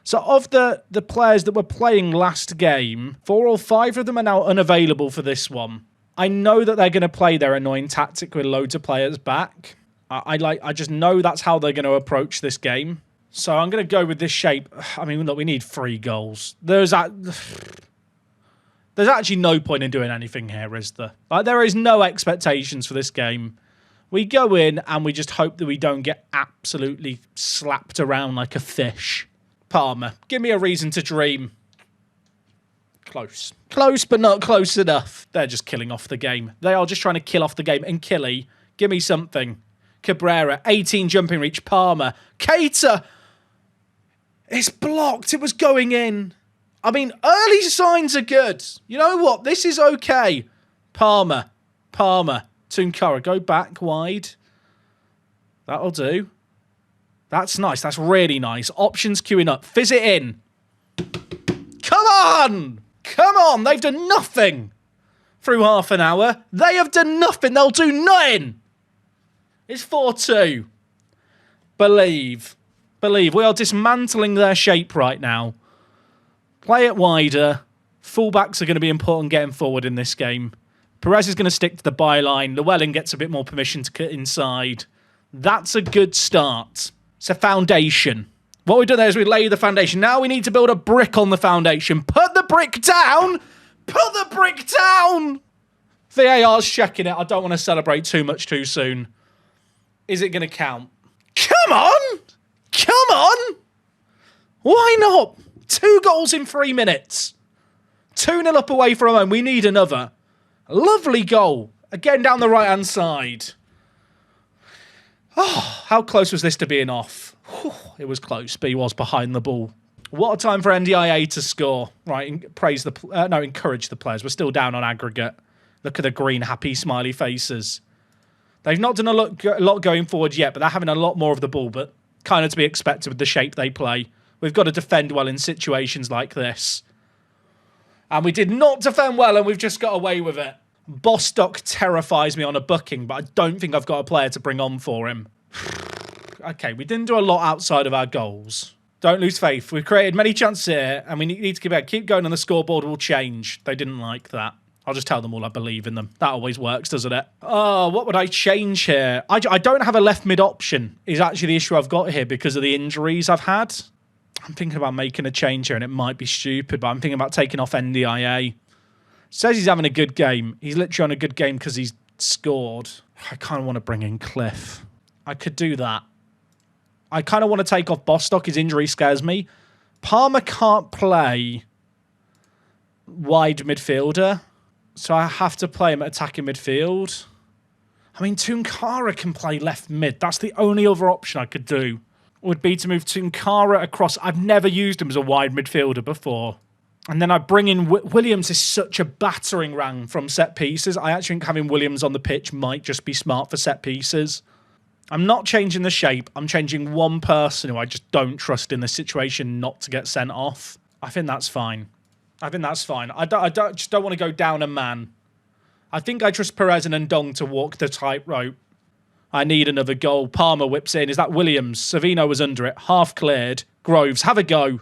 So of the players that were playing last game, 4 or 5 of them are now unavailable for this one. I know that they're going to play their annoying tactic with loads of players back. I just know that's how they're going to approach this game. So I'm going to go with this shape. I mean, look, we need 3 goals. There's actually no point in doing anything here, is there? Like, there is no expectations for this game. We go in and we just hope that we don't get absolutely slapped around like a fish. Palmer, give me a reason to dream. Close. Close, but not close enough. They're just killing off the game. They are just trying to kill off the game. And Killy, give me something. Cabrera, 18 jumping reach, Palmer. Keita! It's blocked. It was going in. I mean, early signs are good. You know what? This is okay. Palmer. Tunkara, go back wide. That'll do. That's nice. That's really nice. Options queuing up. Fizz it in. Come on! Come on! They've done nothing through half an hour. They have done nothing. They'll do nothing. It's 4-2. Believe. We are dismantling their shape right now. Play it wider. Fullbacks are going to be important getting forward in this game. Perez is going to stick to the byline. Llewellyn gets a bit more permission to cut inside. That's a good start. It's a foundation. What we do there is we lay the foundation. Now we need to build a brick on the foundation. Put the brick down! Put the brick down! VAR's checking it. I don't want to celebrate too much too soon. Is it going to count? Come on! Come on! Why not? 2 goals in 3 minutes. 2-0 up away from home. We need another. Lovely goal. Again down the right-hand side. Oh, how close was this to being off? Whew, it was close, but he was behind the ball. What a time for NDIA to score. Right, encourage the players. We're still down on aggregate. Look at the green, happy, smiley faces. They've not done a lot going forward yet, but they're having a lot more of the ball, but kind of to be expected with the shape they play. We've got to defend well in situations like this. And we did not defend well, and we've just got away with it. Bostock terrifies me on a booking, but I don't think I've got a player to bring on for him. Okay, we didn't do a lot outside of our goals. Don't lose faith. We've created many chances here, and we need to keep going, and the scoreboard will change. They didn't like that. I'll just tell them all I believe in them. That always works, doesn't it? Oh, what would I change here? I don't have a left mid option, is actually the issue I've got here because of the injuries I've had. I'm thinking about making a change here, and it might be stupid, but I'm thinking about taking off NDIA. Says he's having a good game. He's literally on a good game because he's scored. I kind of want to bring in Cliff. I could do that. I kind of want to take off Bostock. His injury scares me. Palmer can't play wide midfielder, so I have to play him at attacking midfield. I mean, Tunkara can play left mid. That's the only other option I could do. Would be to move Tunkara across. I've never used him as a wide midfielder before. And then I bring in... Williams is such a battering ram from set pieces. I actually think having Williams on the pitch might just be smart for set pieces. I'm not changing the shape. I'm changing one person who I just don't trust in this situation not to get sent off. I think that's fine. I just don't want to go down a man. I think I trust Perez and Ndong to walk the tightrope. I need another goal. Palmer whips in. Is that Williams? Savino was under it. Half cleared. Groves, have a go.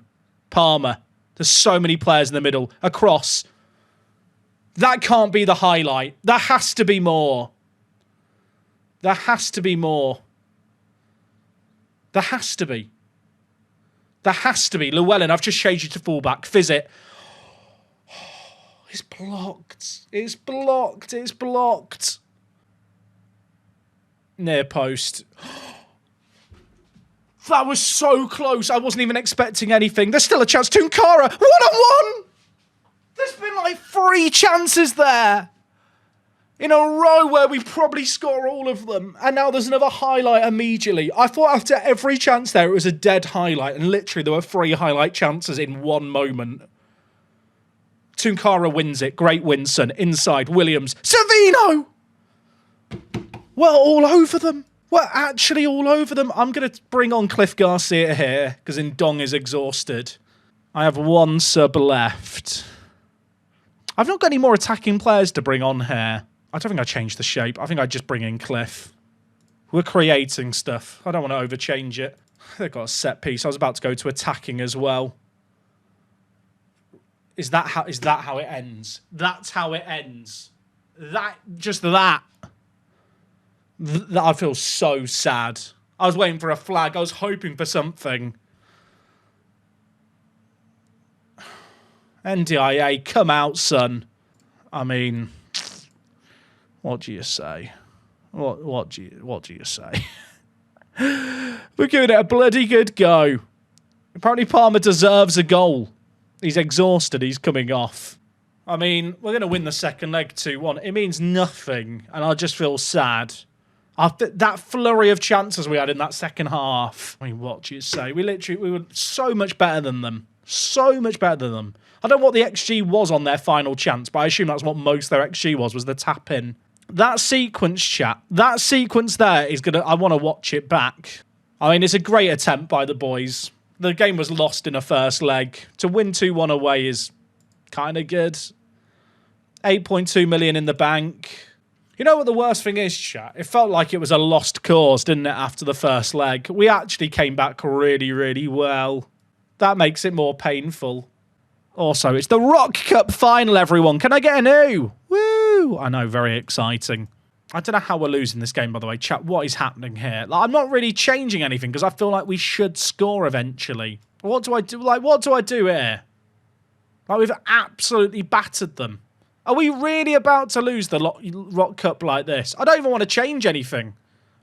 Palmer. There's so many players in the middle. Across. That can't be the highlight. There has to be more. There has to be more. There has to be. There has to be. Llewellyn, I've just changed you to fullback. Fizz it. It's blocked. It's blocked. It's blocked. Near post. That was so close. I wasn't even expecting anything. There's still a chance. Tunkara, 1-on-1. There's been like 3 chances there in a row where we probably score all of them. And now there's another highlight immediately. I thought after every chance there, it was a dead highlight. And literally there were 3 highlight chances in one moment. Tunkara wins it. Great win, son. Inside, Williams. Savino! We're all over them. We're actually all over them. I'm going to bring on Cliff Garcia here because Ndong is exhausted. I have 1 sub left. I've not got any more attacking players to bring on here. I don't think I changed the shape. I think I just bring in Cliff. We're creating stuff. I don't want to overchange it. They've got a set piece. I was about to go to attacking as well. Is that how it ends? That's how it ends. That. I feel so sad. I was waiting for a flag. I was hoping for something. NDIA, come out, son. I mean, what do you say? What do you say? We're giving it a bloody good go. Apparently Palmer deserves a goal. He's exhausted. He's coming off. I mean, we're going to win the second leg 2-1. It means nothing, and I just feel sad. That flurry of chances we had in that second half. I mean, what do you say? We were so much better than them. So much better than them. I don't know what the XG was on their final chance, but I assume that's what most their XG was the tap in. That sequence, chat, that sequence there is going to... I want to watch it back. I mean, it's a great attempt by the boys. The game was lost in a first leg. To win 2-1 away is kind of good. 8.2 million in the bank. You know what the worst thing is, chat? It felt like it was a lost cause, didn't it, after the first leg? We actually came back really, really well. That makes it more painful. Also, it's the Rock Cup final, everyone. Can I get a new? Woo! I know, very exciting. I don't know how we're losing this game, by the way. Chat, what is happening here? Like, I'm not really changing anything because I feel like we should score eventually. What do I do? Like, what do I do here? Like, we've absolutely battered them. Are we really about to lose the Rock Cup like this? I don't even want to change anything.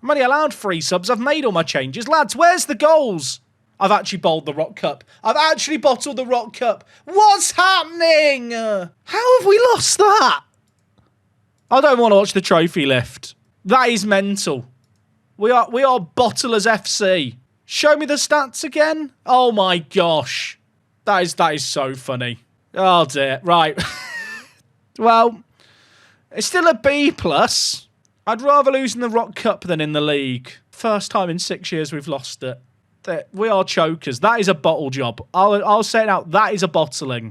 I'm only allowed 3 subs. I've made all my changes. Lads, where's the goals? I've actually bowled the Rock Cup. I've actually bottled the Rock Cup. What's happening? How have we lost that? I don't want to watch the trophy lift. That is mental. We are Bottlers FC. Show me the stats again. Oh my gosh. That is so funny. Oh dear. Right. Well, it's still a B+. I'd rather lose in the Rock Cup than in the league. First time in 6 years we've lost it. We are chokers. That is a bottle job. I'll say it out. That is a bottling.